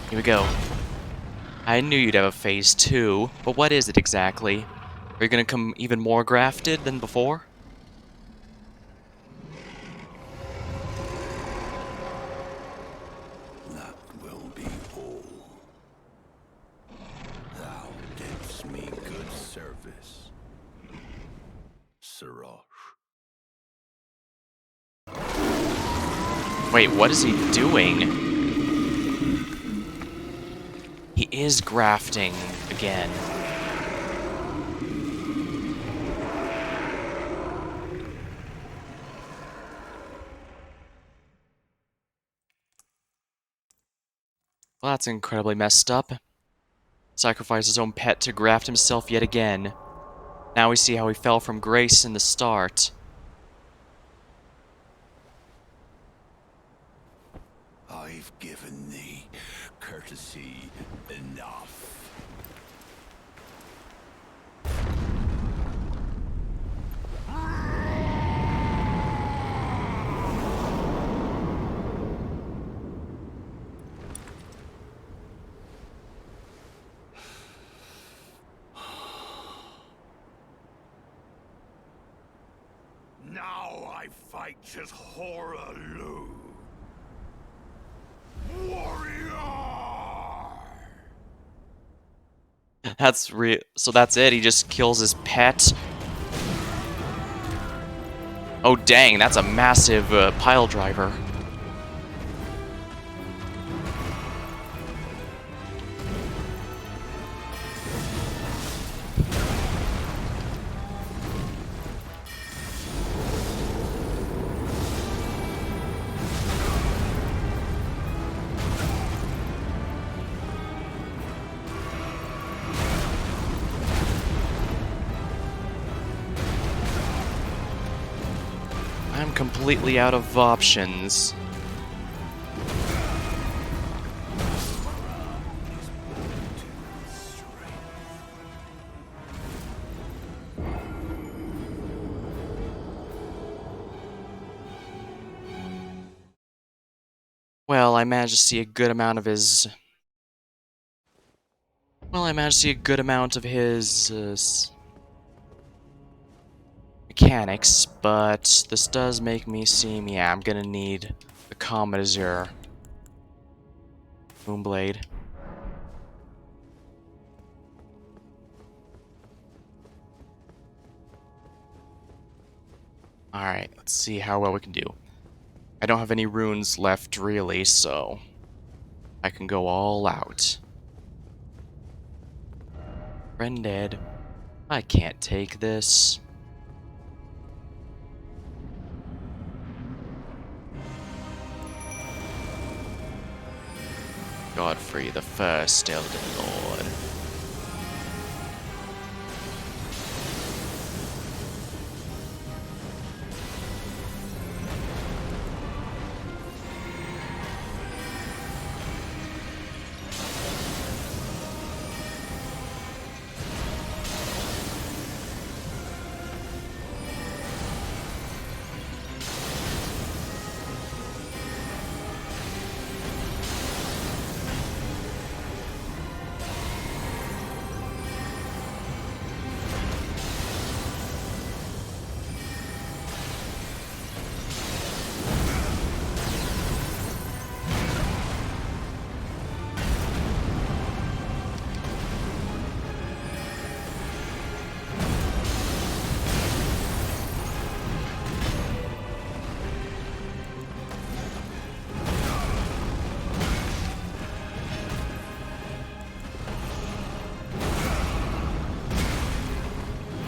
Here we go. I knew you'd have a phase 2, but what is it exactly? Are you gonna come even more grafted than before? That will be all. Thou didst me good service, Sirosh. Wait, what is he doing? He is grafting again. Well, that's incredibly messed up. Sacrificed his own pet to graft himself yet again. Now we see how he fell from grace in the start. I've given thee courtesy enough. Now I fight as Horalu. So that's it. He just kills his pet. Oh dang, that's a massive pile driver. I'm completely out of options. Well, I managed to see a good amount of his... Well, I managed to see a good amount of his... mechanics, but this does make me seem, yeah, I'm gonna need the Comet Azure. Moonblade. Alright, let's see how well we can do. I don't have any runes left, really, so I can go all out. Friend dead. I can't take this. Godfrey, the first Elden Lord.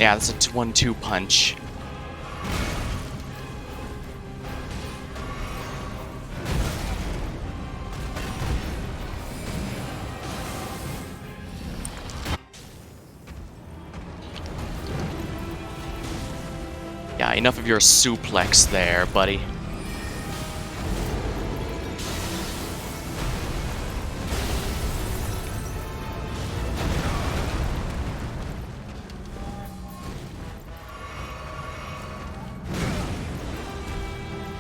Yeah, that's a 1-2 punch. Yeah, enough of your suplex there, buddy.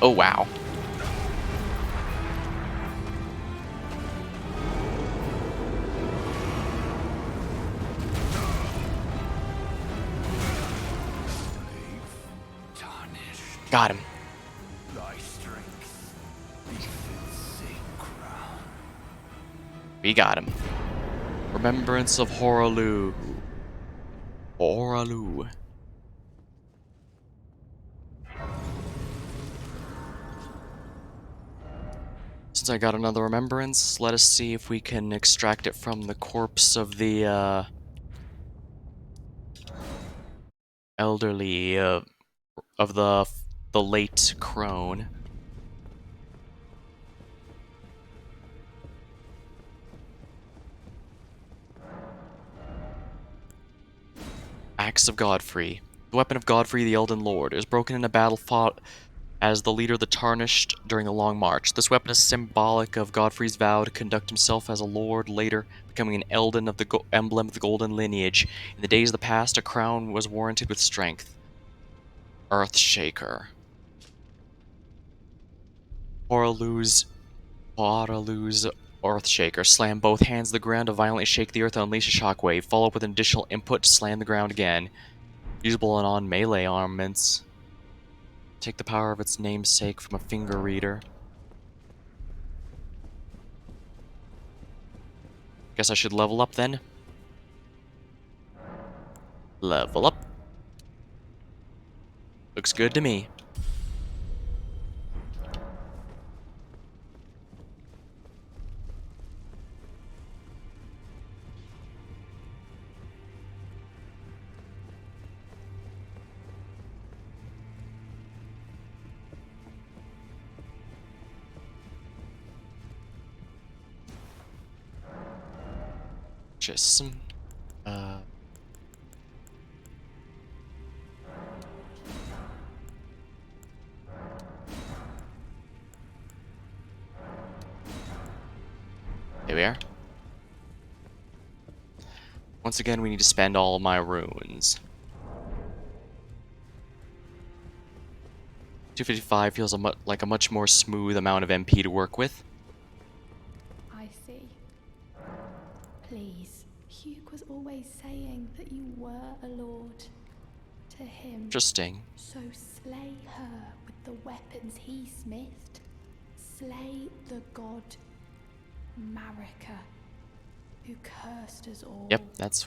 Oh, wow. Got him. We got him. Remembrance of Horalu. Horalu. Since I got another remembrance, let us see if we can extract it from the corpse of the, elderly, of the late crone. Axe of Godfrey. The weapon of Godfrey, the Elden Lord, is broken in a battle fought as the leader of the Tarnished during a long march. This weapon is symbolic of Godfrey's vow to conduct himself as a lord, later becoming an Elden of the emblem of the golden lineage. In the days of the past, a crown was warranted with strength. Earthshaker. Horalu's Earthshaker. Slam both hands to the ground to violently shake the earth and unleash a shockwave. Follow up with an additional input to slam the ground again. Usable on melee armaments. Take the power of its namesake from a finger reader. Guess I should level up then? Level up. Looks good to me. Just some, Here we are. Once again, we need to spend all my runes. 255 feels like a much more smooth amount of MP to work with. I see. Please. Hugh was always saying that you were a lord. To him. Interesting. So slay her with the weapons he smithed. Slay the god Marika, who cursed us all. Yep, that's...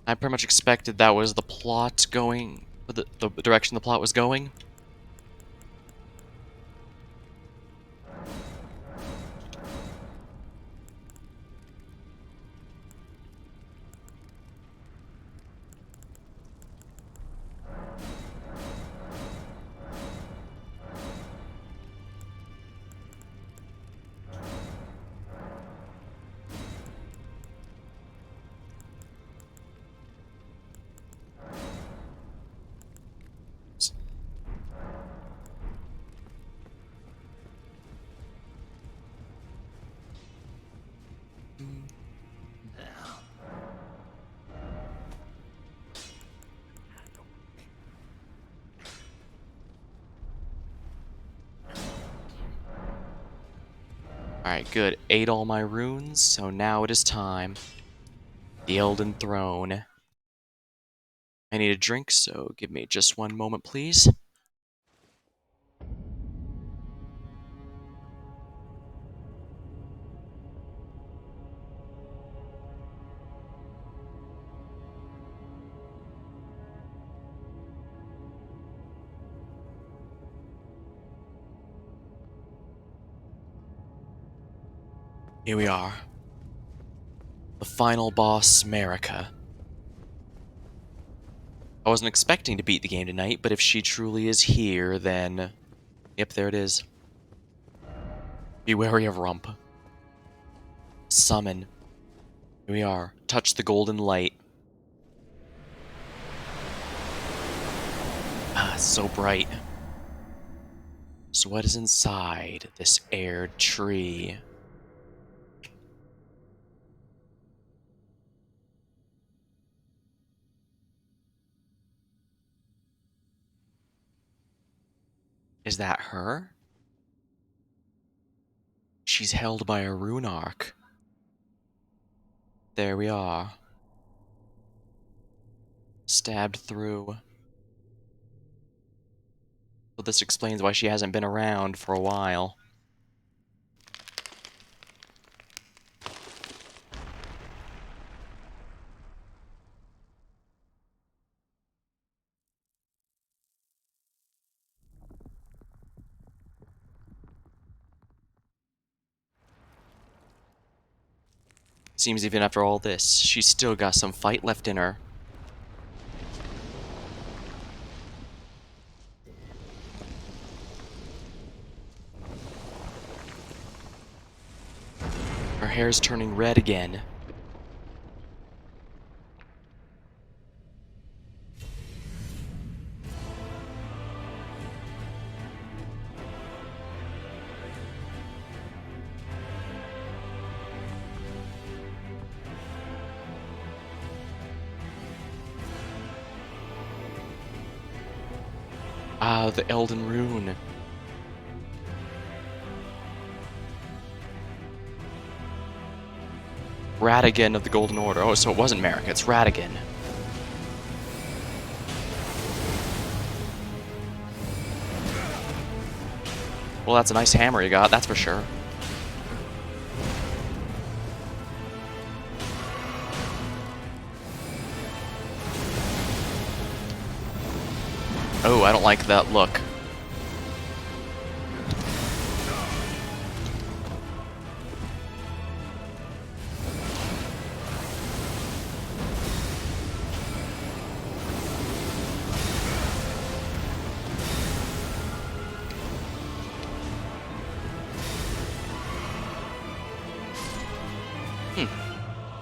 I pretty much expected that was the plot going... the direction the plot was going. Alright, good. Ate all my runes, so now it is time. The Elden Throne. I need a drink, so give me just one moment, please. Here we are. The final boss, Marika. I wasn't expecting to beat the game tonight, but if she truly is here, then... Yep, there it is. Be wary of Rump. Summon. Here we are. Touch the golden light. Ah, so bright. So what is inside this aired tree? Is that her? She's held by a rune arc. There we are. Stabbed through. So this explains why she hasn't been around for a while. Seems even after all this, she's still got some fight left in her. Her hair's turning red again. Ah, the Elden Rune. Radigan of the Golden Order. Oh, so it wasn't Marika, it's Radigan. Well, that's a nice hammer you got, that's for sure. Oh, I don't like that look.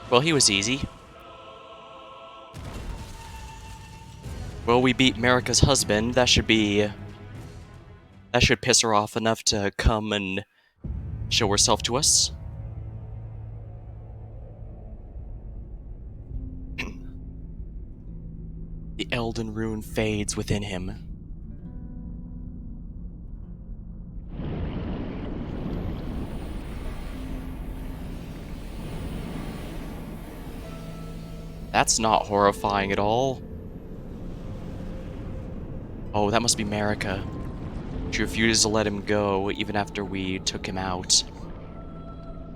Well, he was easy. Well, we beat Marika's husband. That should piss her off enough to come and show herself to us. The Elden rune fades within him. That's not horrifying at all. Oh, that must be Marika. She refused to let him go even after we took him out.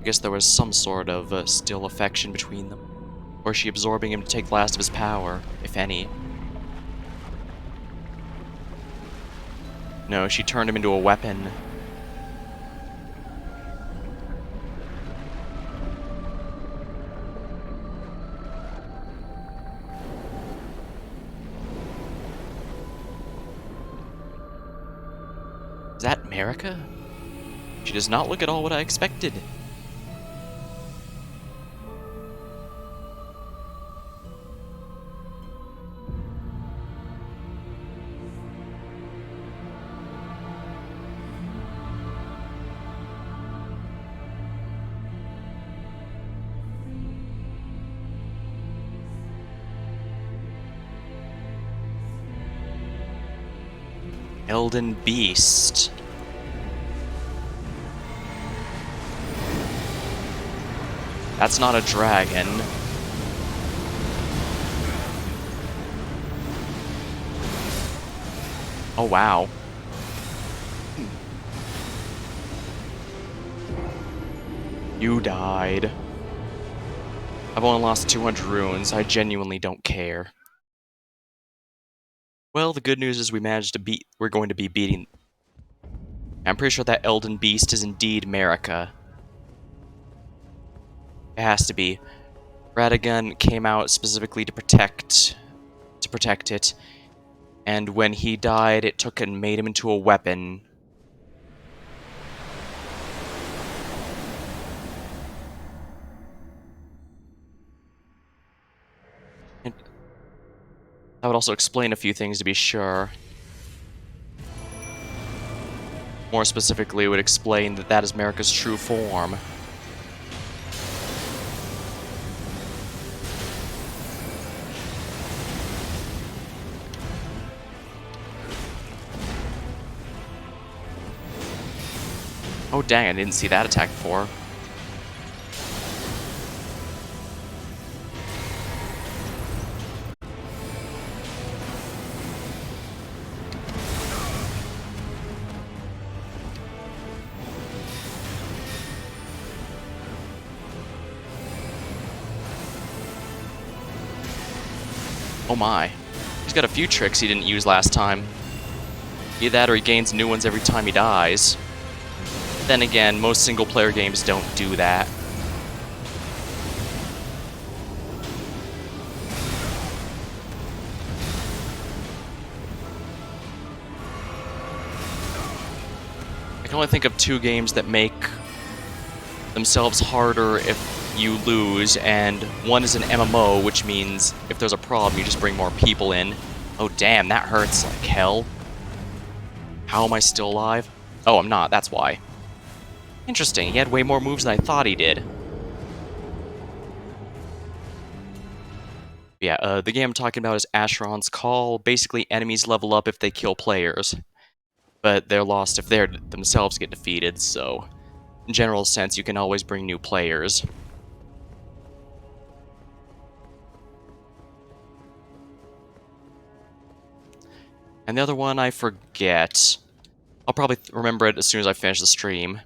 I guess there was some sort of still affection between them. Or is she absorbing him to take the last of his power, if any? No, she turned him into a weapon. Is that Marika? She does not look at all what I expected. Elden Beast. That's not a dragon. Oh, wow. You died. I've only lost 200 runes. I genuinely don't care. Well, the good news is we're going to be beating... I'm pretty sure that Elden Beast is indeed Marika. It has to be. Radagon came out specifically to protect it, and when he died, it took and made him into a weapon. And that would also explain a few things, to be sure. More specifically, it would explain that that is Marika's true form. Oh dang, I didn't see that attack before. Oh my. He's got a few tricks he didn't use last time. Either that or he gains new ones every time he dies. Then again, most single-player games don't do that. I can only think of two games that make themselves harder if you lose, and one is an MMO, which means if there's a problem, you just bring more people in. Oh damn, that hurts like hell. How am I still alive? Oh, I'm not, that's why. Interesting, he had way more moves than I thought he did. Yeah, the game I'm talking about is Asheron's Call. Basically, enemies level up if they kill players. But they're lost if they themselves get defeated, so... in general sense, you can always bring new players. And the other one, I forget. I'll probably remember it as soon as I finish the stream.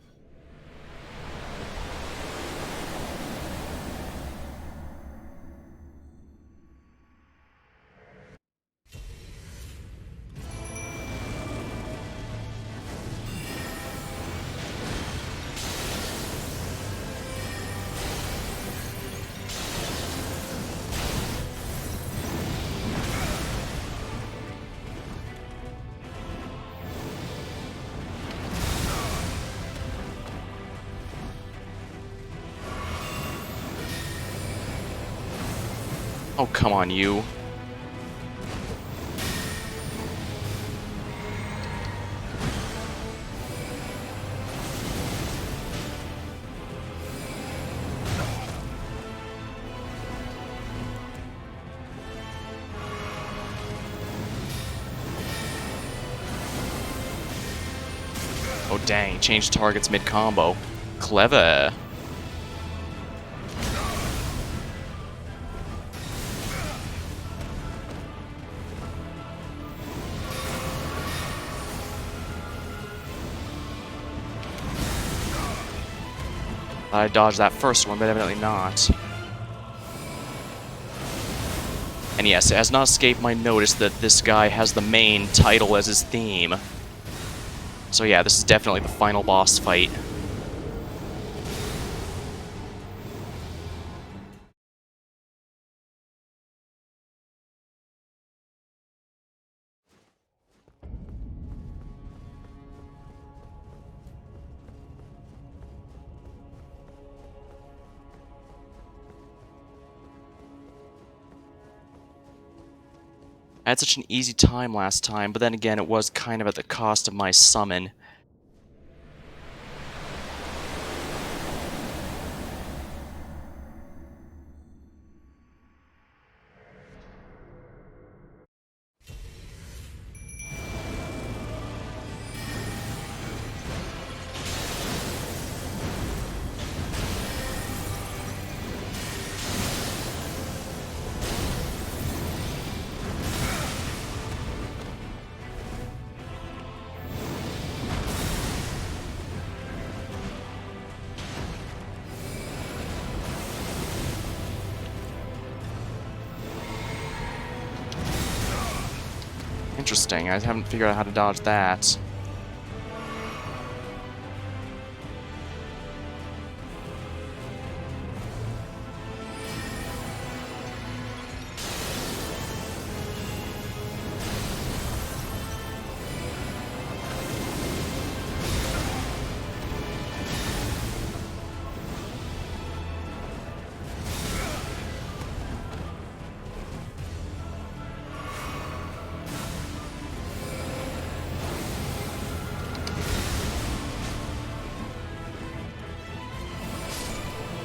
Oh, come on, you. Oh, dang. Change targets mid-combo. Clever. I dodged that first one, but evidently not. And yes, it has not escaped my notice that this guy has the main title as his theme. So yeah, this is definitely the final boss fight. I had such an easy time last time, but then again, it was kind of at the cost of my summon. Interesting, I haven't figured out how to dodge that.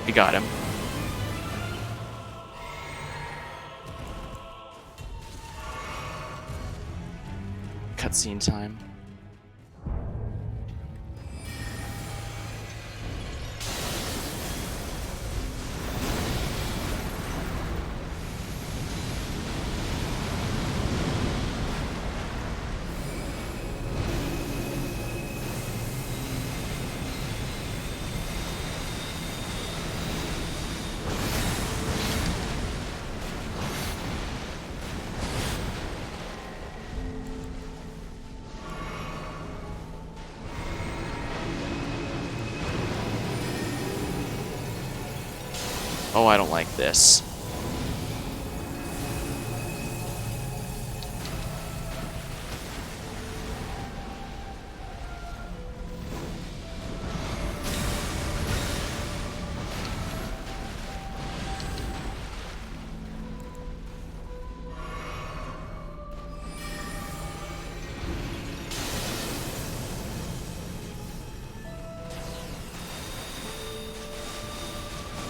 We got him. Cutscene time. Oh, I don't like this.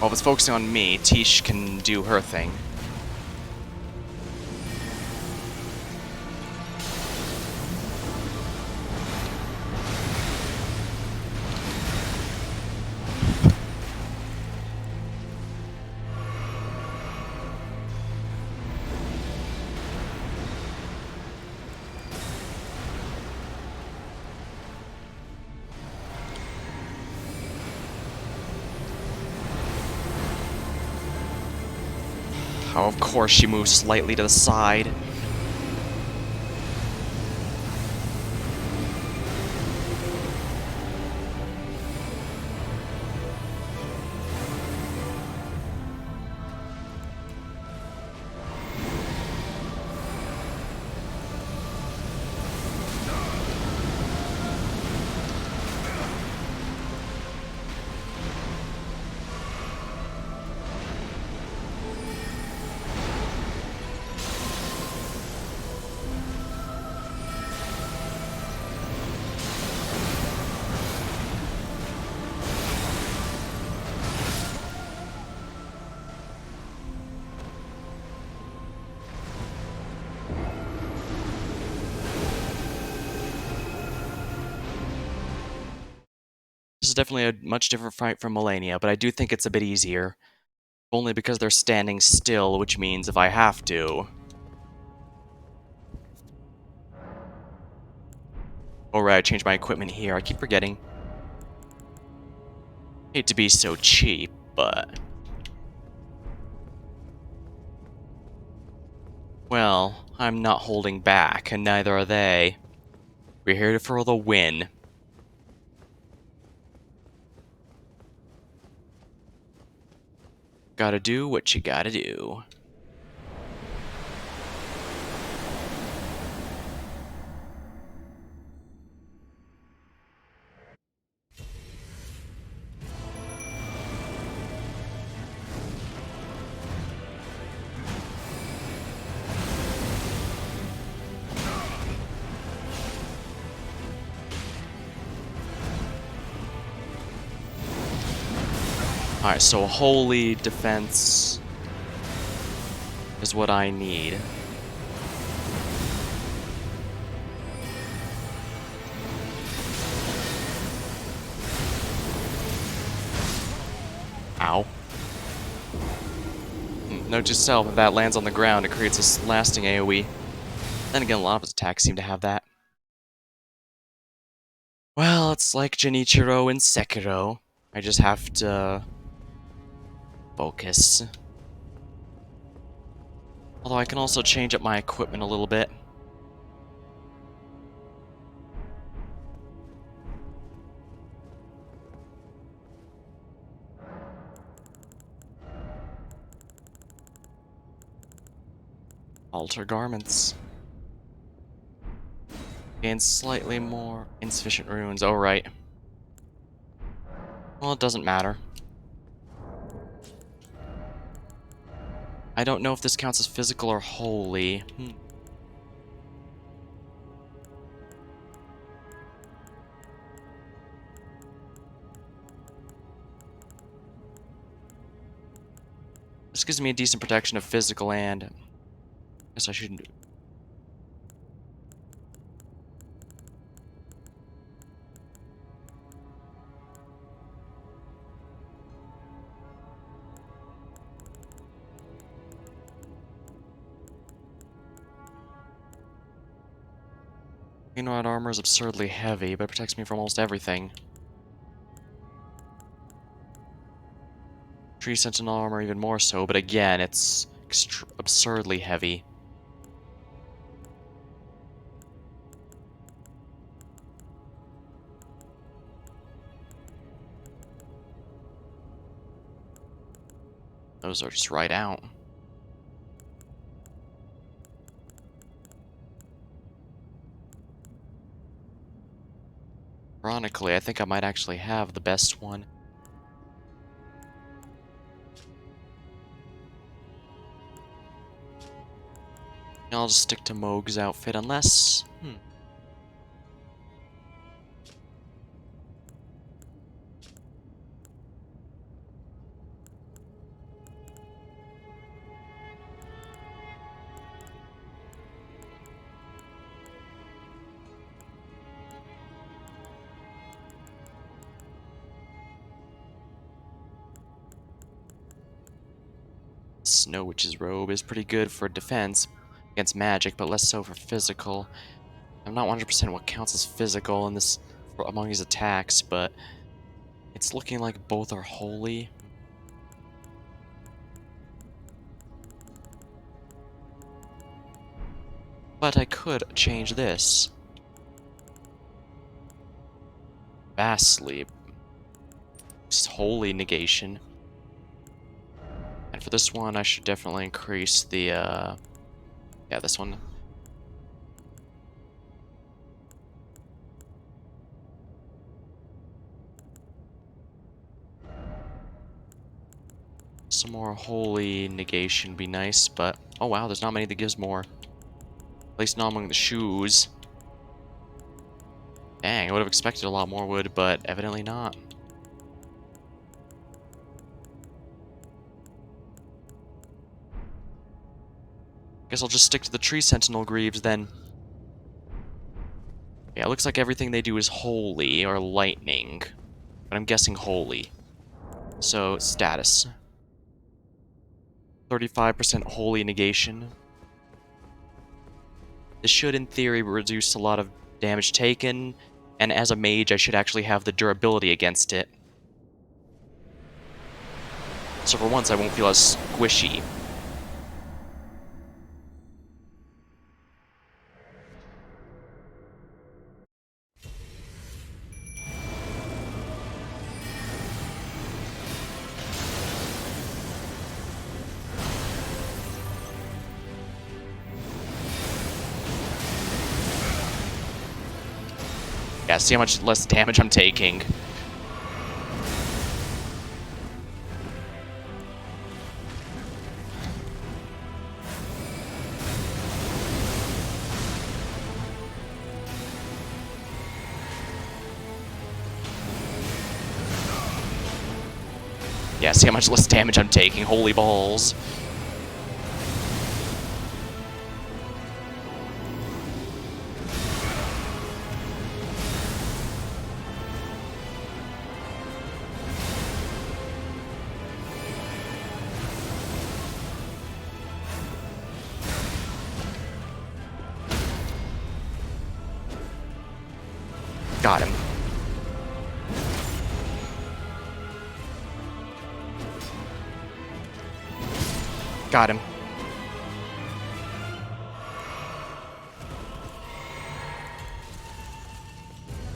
Well, if it's focusing on me, Tish can do her thing. Oh, of course she moves slightly to the side. definitely a much different fight from Melania, but I do think it's a bit easier. Only because they're standing still, which means if I have to... Oh right, I changed my equipment here, I keep forgetting. Hate to be so cheap, but... Well, I'm not holding back, and neither are they. We're here for the win. Gotta do what you gotta do. Alright, so holy defense is what I need. Ow. Note to self, if that lands on the ground, it creates a lasting AoE. Then again, a lot of his attacks seem to have that. Well, it's like Genichiro in Sekiro. I just have to... focus. Although I can also change up my equipment a little bit. Alter garments. Gain slightly more insufficient runes. Oh, right. Well, it doesn't matter. I don't know if this counts as physical or holy. This gives me a decent protection of physical and... I guess I shouldn't... Rod armor is absurdly heavy, but it protects me from almost everything. Tree Sentinel armor even more so, but again, it's absurdly heavy. Those are just right out. Ironically, I think I might actually have the best one. I'll just stick to Moog's outfit unless... Snow Witch's robe is pretty good for defense against magic, but less so for physical. I'm not 100% what counts as physical in this among his attacks, but it's looking like both are holy. But I could change this. Vastly. It's holy negation. And for this one, I should definitely increase the, yeah, this one. Some more holy negation would be nice, but... Oh wow, there's not many that gives more. At least not among the shoes. Dang, I would have expected a lot more wood, but evidently not. Guess I'll just stick to the Tree Sentinel Greaves then. Yeah, it looks like everything they do is holy or lightning. but I'm guessing holy. So, status. 35% holy negation. This should, in theory, reduce a lot of damage taken, and as a mage, I should actually have the durability against it. So for once, I won't feel as squishy. Yeah, see how much less damage I'm taking. Yeah, see how much less damage I'm taking. Holy balls. Got him. Got him.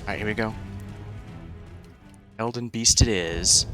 Alright, here we go. Elden Beast it is.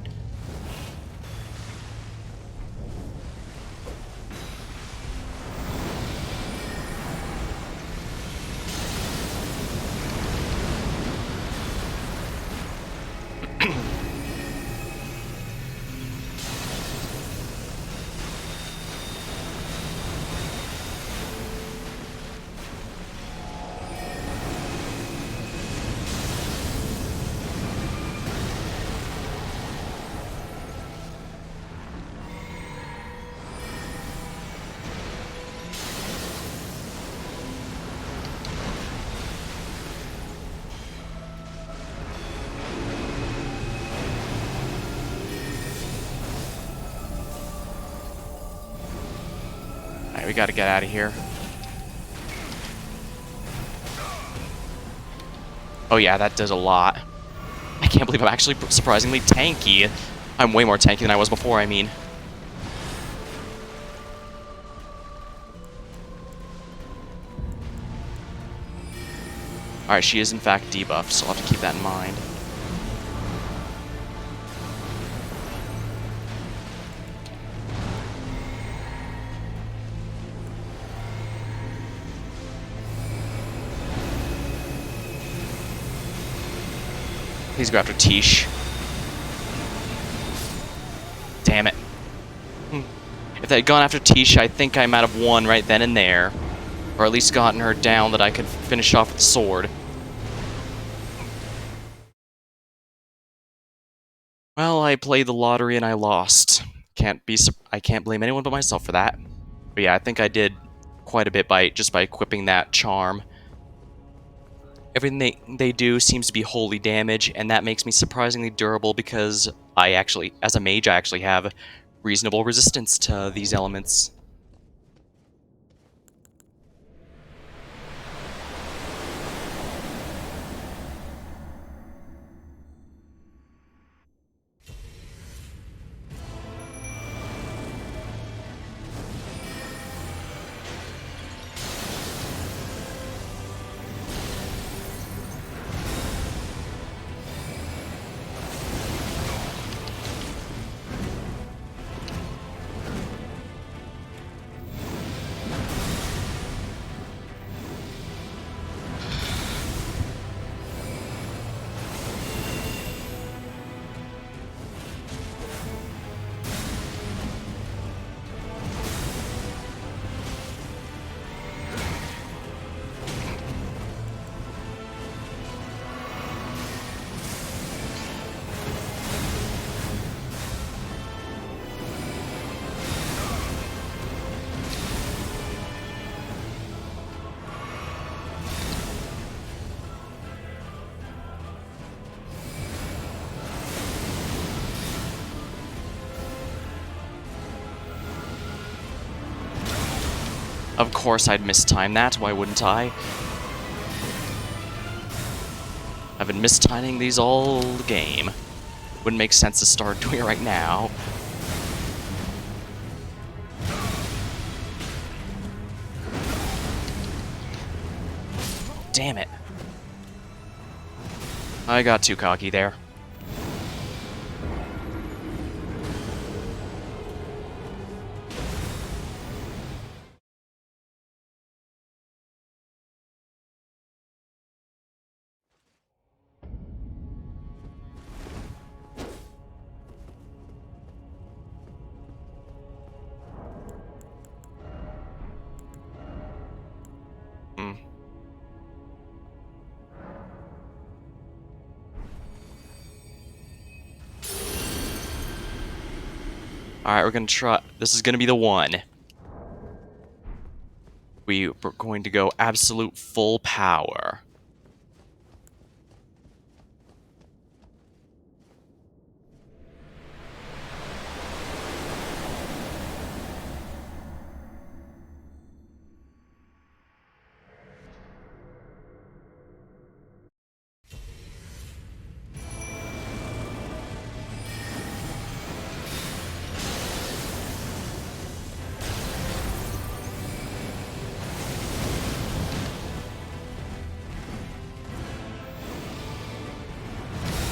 Alright, we gotta get out of here. Oh yeah, that does a lot. I can't believe I'm actually surprisingly tanky. I'm way more tanky than I was before, I mean. Alright, she is in fact debuffed, so I'll have to keep that in mind. Please go after Tish. Damn it. If they had gone after Tish, I think I might have won right then and there. Or at least gotten her down that I could finish off with the sword. Well, I played the lottery and I lost. I can't blame anyone but myself for that. But yeah, I think I did quite a bit just by equipping that charm. Everything they do seems to be holy damage, and that makes me surprisingly durable because as a mage, I actually have reasonable resistance to these elements. Of course I'd mistime that, why wouldn't I? I've been mistiming these all the game. Wouldn't make sense to start doing it right now. Damn it. I got too cocky there. Hmm. Alright, we're gonna try. This is gonna be the one. We're going to go absolute full power.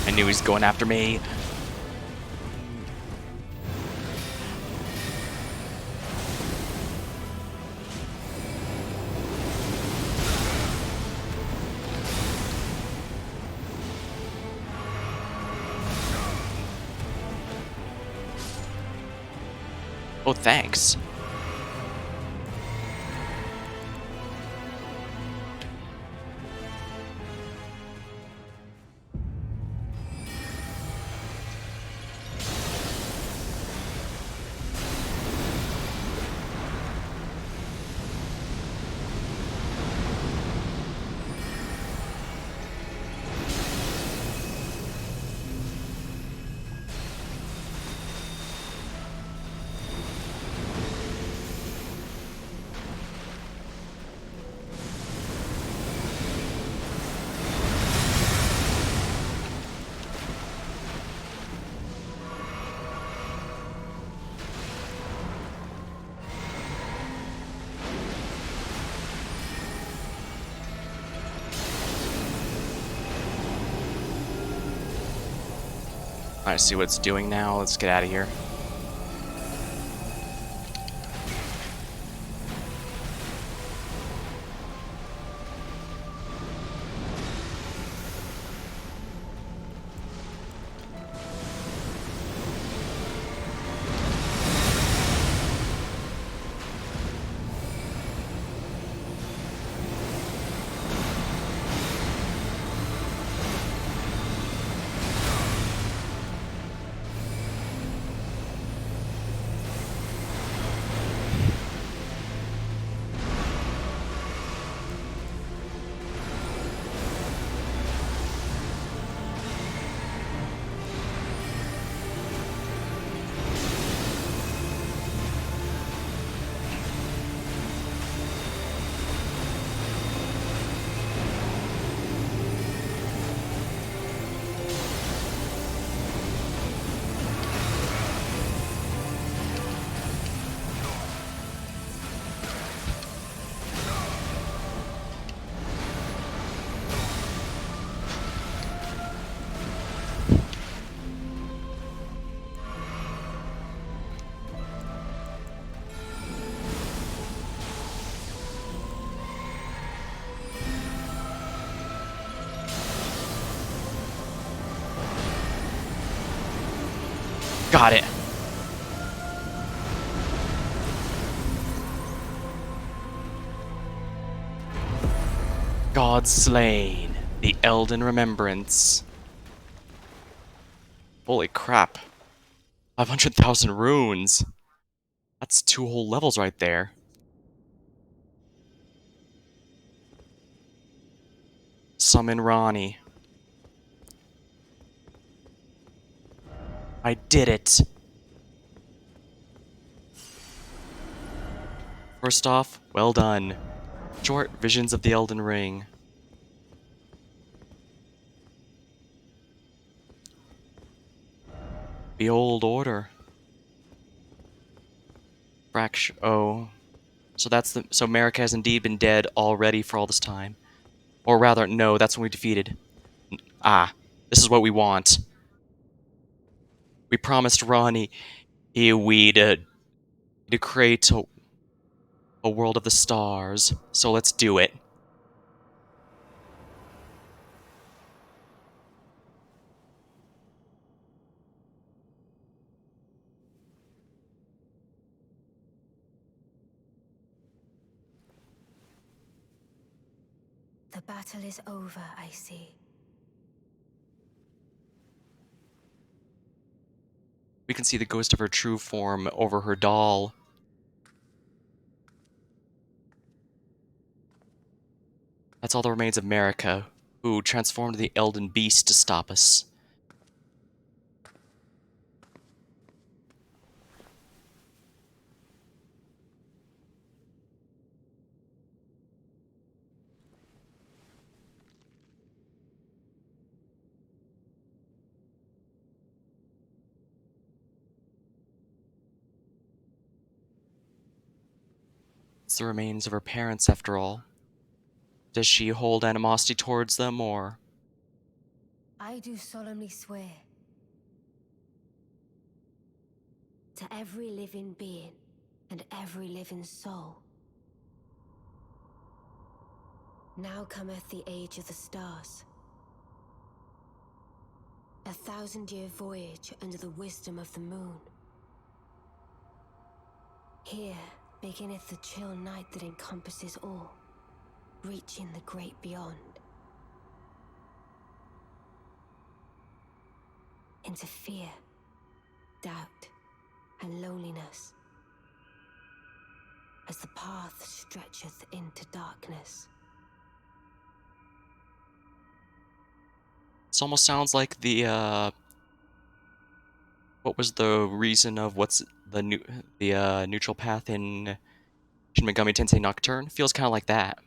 I knew he was going after me. Oh, thanks. I see what it's doing now. Let's get out of here. Got it. God slain. The Elden Remembrance. Holy crap. 500,000 runes. That's 2 whole levels right there. Summon Ronnie. I did it. First off, Well done. Short Visions of the Elden Ring. The Old Order. Oh. So Merrick has indeed been dead already for all this time. Or rather, no, that's when we defeated. This is what we want. We promised Ronnie we'd create a world of the stars. So let's do it. The battle is over, I see. We can see the ghost of her true form over her doll. That's all that remains of Marika, who transformed the Elden Beast to stop us. It's the remains of her parents, after all. Does she hold animosity towards them, or... I do solemnly swear to every living being and every living soul. Now cometh the age of the stars. 1,000-year voyage under the wisdom of the moon. Here beginneth the chill night that encompasses all, reaching the great beyond. Into fear, doubt, and loneliness, as the path stretcheth into darkness. This almost sounds like the, what was the reason of what's the neutral path in Shin Megami Tensei Nocturne? Feels kind of like that.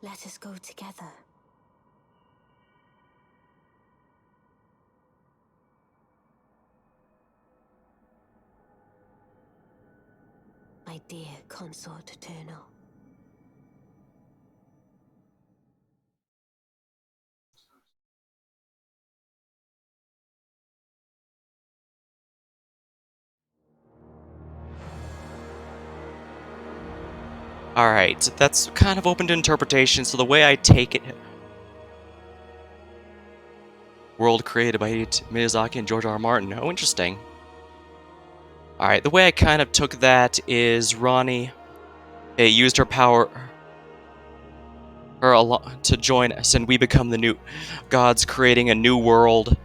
Let us go together. My dear consort eternal. Alright, that's kind of open to interpretation, so the way I take it... World created by Miyazaki and George R. R. Martin. Oh, interesting. Alright, the way I kind of took that is Ronnie used her power to join us, and we become the new gods, creating a new world.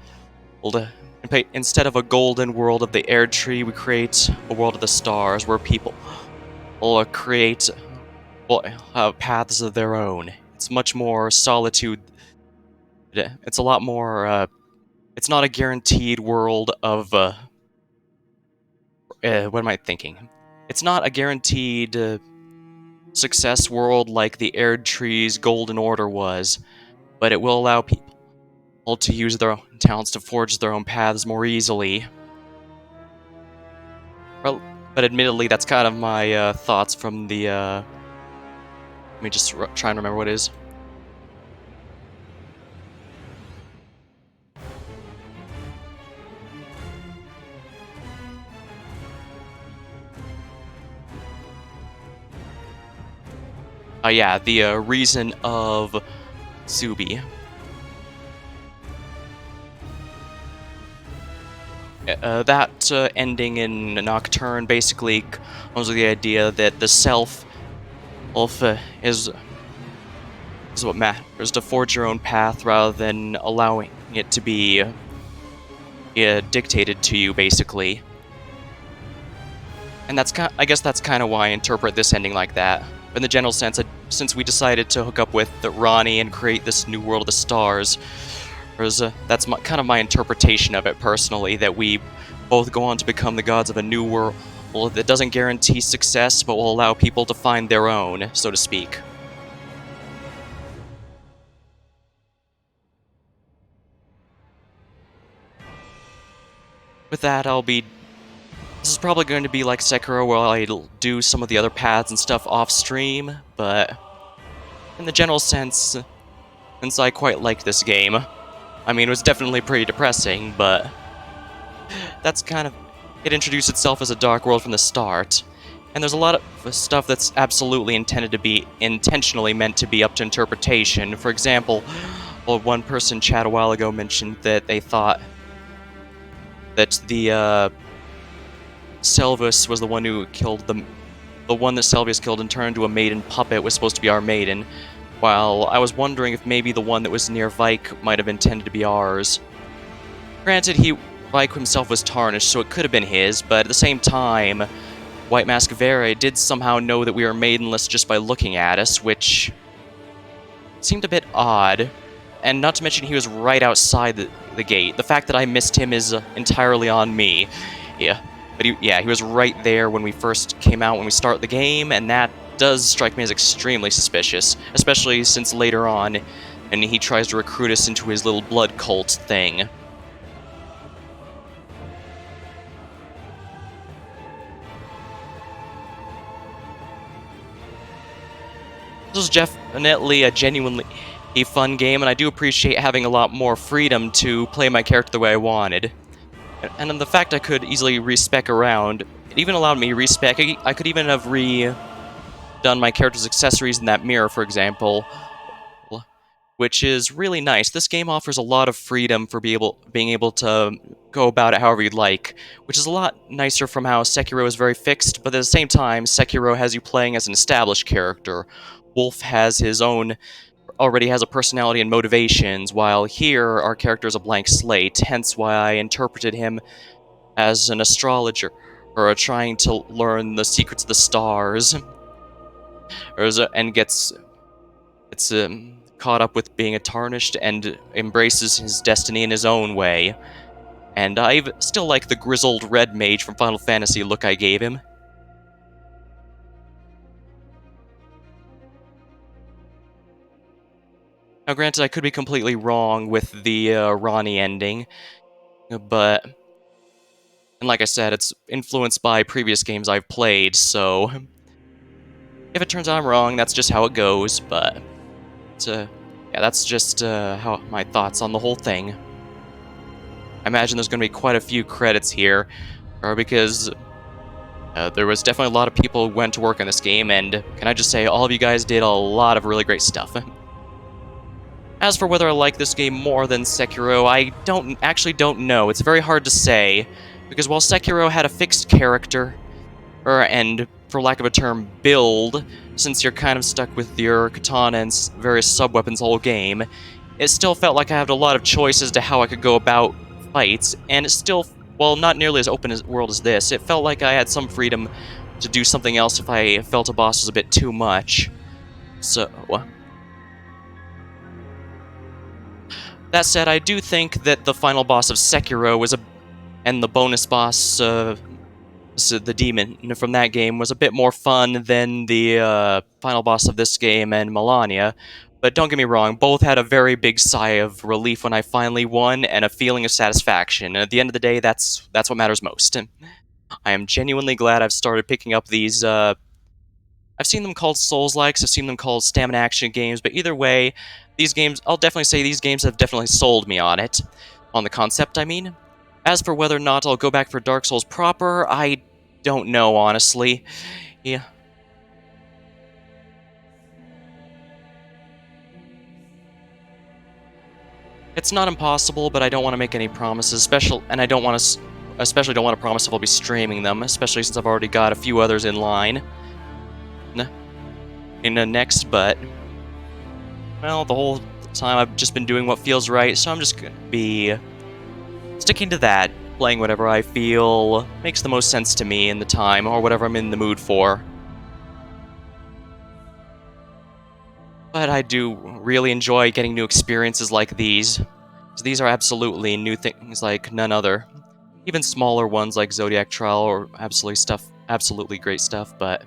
Instead of a golden world of the air tree, we create a world of the stars, where people will create paths of their own. It's much more solitude. It's a lot more. It's not a guaranteed world of. What am I thinking? It's not a guaranteed success world like the Erd Tree's Golden Order was, but it will allow people to use their own talents to forge their own paths more easily. Well, but admittedly, that's kind of my thoughts from the. Let me just try and remember what it is. Yeah, the reason of Zubi. That ending in Nocturne basically comes with the idea that the self is what matters, to forge your own path rather than allowing it to be dictated to you, basically. And I guess that's kind of why I interpret this ending like that. In the general sense, since we decided to hook up with Ronnie and create this new world of the stars, That's kind of my interpretation of it personally, that we both go on to become the gods of a new world that doesn't guarantee success, but will allow people to find their own, so to speak. With that, this is probably going to be like Sekiro, where I'll do some of the other paths and stuff off-stream, but in the general sense, since I quite like this game, I mean, it was definitely pretty depressing, but that's kind of... It introduced itself as a dark world from the start, and there's a lot of stuff that's absolutely intended to be intentionally meant to be up to interpretation. For example, well, one person chat a while ago mentioned that they thought that the Selvus was the one who killed the one that Selvius killed and turned into a maiden puppet was supposed to be our maiden, while I was wondering if maybe the one that was near Vike might have intended to be ours. Granted, Vike himself was tarnished, so it could have been his, but at the same time, White Mask Vere did somehow know that we were maidenless just by looking at us, which seemed a bit odd. And not to mention he was right outside the gate. The fact that I missed him is entirely on me. Yeah, but he was right there when we first came out, when we start the game, and that does strike me as extremely suspicious, especially since later on, and he tries to recruit us into his little blood cult thing. This is definitely a genuinely fun game, and I do appreciate having a lot more freedom to play my character the way I wanted. And the fact I could easily respec around, it even allowed me to respec. I could even have redone my character's accessories in that mirror, for example, which is really nice. This game offers a lot of freedom for being able to go about it however you'd like, which is a lot nicer from how Sekiro is very fixed, but at the same time, Sekiro has you playing as an established character. Wolf already has a personality and motivations, while here our character is a blank slate, hence why I interpreted him as an astrologer, or trying to learn the secrets of the stars, and gets caught up with being a tarnished and embraces his destiny in his own way. And I still like the grizzled red mage from Final Fantasy look I gave him. Now granted, I could be completely wrong with the Ronnie ending, but... And like I said, it's influenced by previous games I've played, so... If it turns out I'm wrong, that's just how it goes, but... yeah, that's just how my thoughts on the whole thing. I imagine there's going to be quite a few credits here, because there was definitely a lot of people who went to work on this game, and can I just say, all of you guys did a lot of really great stuff. As for whether I like this game more than Sekiro, I don't know. It's very hard to say, because while Sekiro had a fixed character, and for lack of a term, build, since you're kind of stuck with your katana and various sub-weapons the whole game, it still felt like I had a lot of choices to how I could go about fights, and it still, well, not nearly as open a world as this. It felt like I had some freedom to do something else if I felt a boss was a bit too much. So... That said, I do think that the final boss of Sekiro and the bonus boss, the demon from that game, was a bit more fun than the final boss of this game and Melania. But don't get me wrong, both had a very big sigh of relief when I finally won, and a feeling of satisfaction. And at the end of the day, that's what matters most. I am genuinely glad I've started picking up these, I've seen them called Souls-likes, I've seen them called stamina action games, but either way, these games, I'll definitely say these games have definitely sold me on it. On the concept, I mean. As for whether or not I'll go back for Dark Souls proper, I don't know, honestly. Yeah. It's not impossible, but I don't want to make any promises, especially don't want to promise if I'll be streaming them, especially since I've already got a few others in line. In the next, but... Well, the whole time I've just been doing what feels right, so I'm just gonna be sticking to that, playing whatever I feel makes the most sense to me in the time, or whatever I'm in the mood for. But I do really enjoy getting new experiences like these. So these are absolutely new things like none other. Even smaller ones like Zodiac Trial are absolutely great stuff, but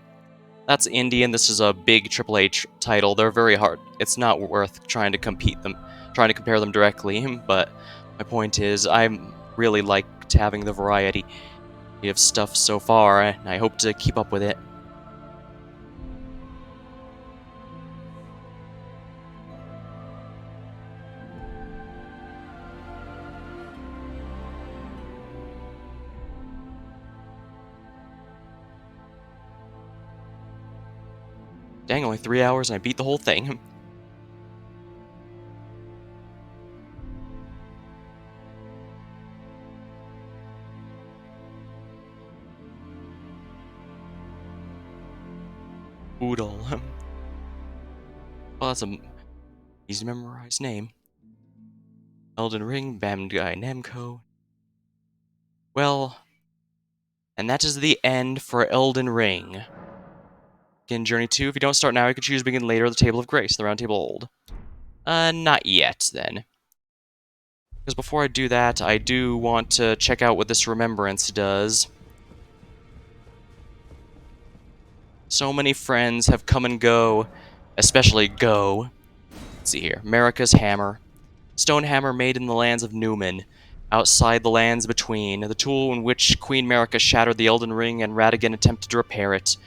that's indie and this is a big AAA title. They're very hard. It's not worth trying to compare them directly, but my point is I'm really liked having the variety of stuff so far, and I hope to keep up with it. Dang, only 3 hours and I beat the whole thing. Oodle. Well, that's a easy to memorize name. Elden Ring, Bandai Namco. Well, and that is the end for Elden Ring. Again, Journey 2, if you don't start now, you can choose to begin later at the Table of Grace, the Round Table Old. Not yet, then. Because before I do that, I do want to check out what this Remembrance does. So many friends have come and go, especially go. Let's see here. Marika's Hammer. Stone hammer made in the lands of Newman, outside the lands between, the tool in which Queen Marika shattered the Elden Ring and Radagon attempted to repair it.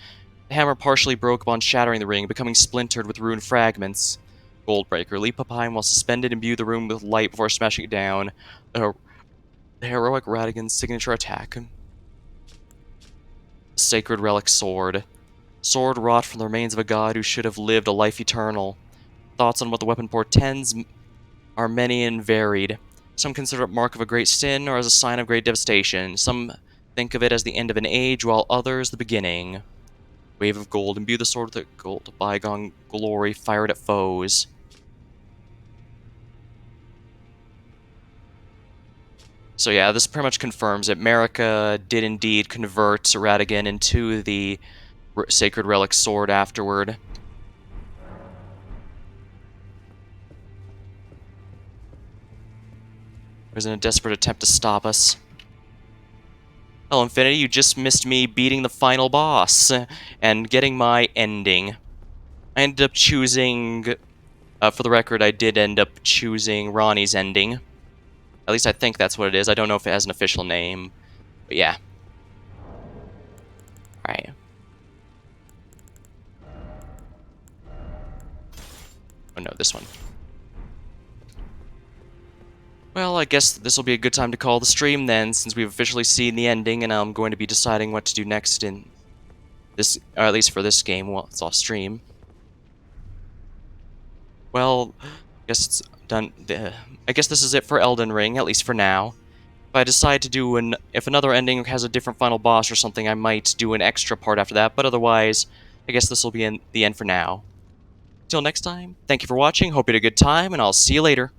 The hammer partially broke upon shattering the ring, becoming splintered with ruined fragments. Goldbreaker, leap up high and while suspended, imbue the room with light before smashing it down. The heroic Radagon's signature attack. Sacred Relic Sword. Sword wrought from the remains of a god who should have lived a life eternal. Thoughts on what the weapon portends are many and varied. Some consider it mark of a great sin or as a sign of great devastation. Some think of it as the end of an age, while others the beginning. Wave of gold, imbue the sword with gold. Bygone glory, fired at foes. So yeah, this pretty much confirms that Marika did indeed convert Radagon into the Sacred Relic Sword afterward. It was in a desperate attempt to stop us. Well, Infinity, you just missed me beating the final boss and getting my ending. I ended up choosing... for the record, I did end up choosing Ronnie's ending. At least I think that's what it is. I don't know if it has an official name. But yeah. Alright. Oh no, this one. Well, I guess this will be a good time to call the stream then, since we've officially seen the ending, and I'm going to be deciding what to do next in this, or at least for this game, while it's off stream. Well, I guess it's done. I guess this is it for Elden Ring, at least for now. If I decide to do if another ending has a different final boss or something, I might do an extra part after that, but otherwise, I guess this will be the end for now. Till next time, thank you for watching, hope you had a good time, and I'll see you later.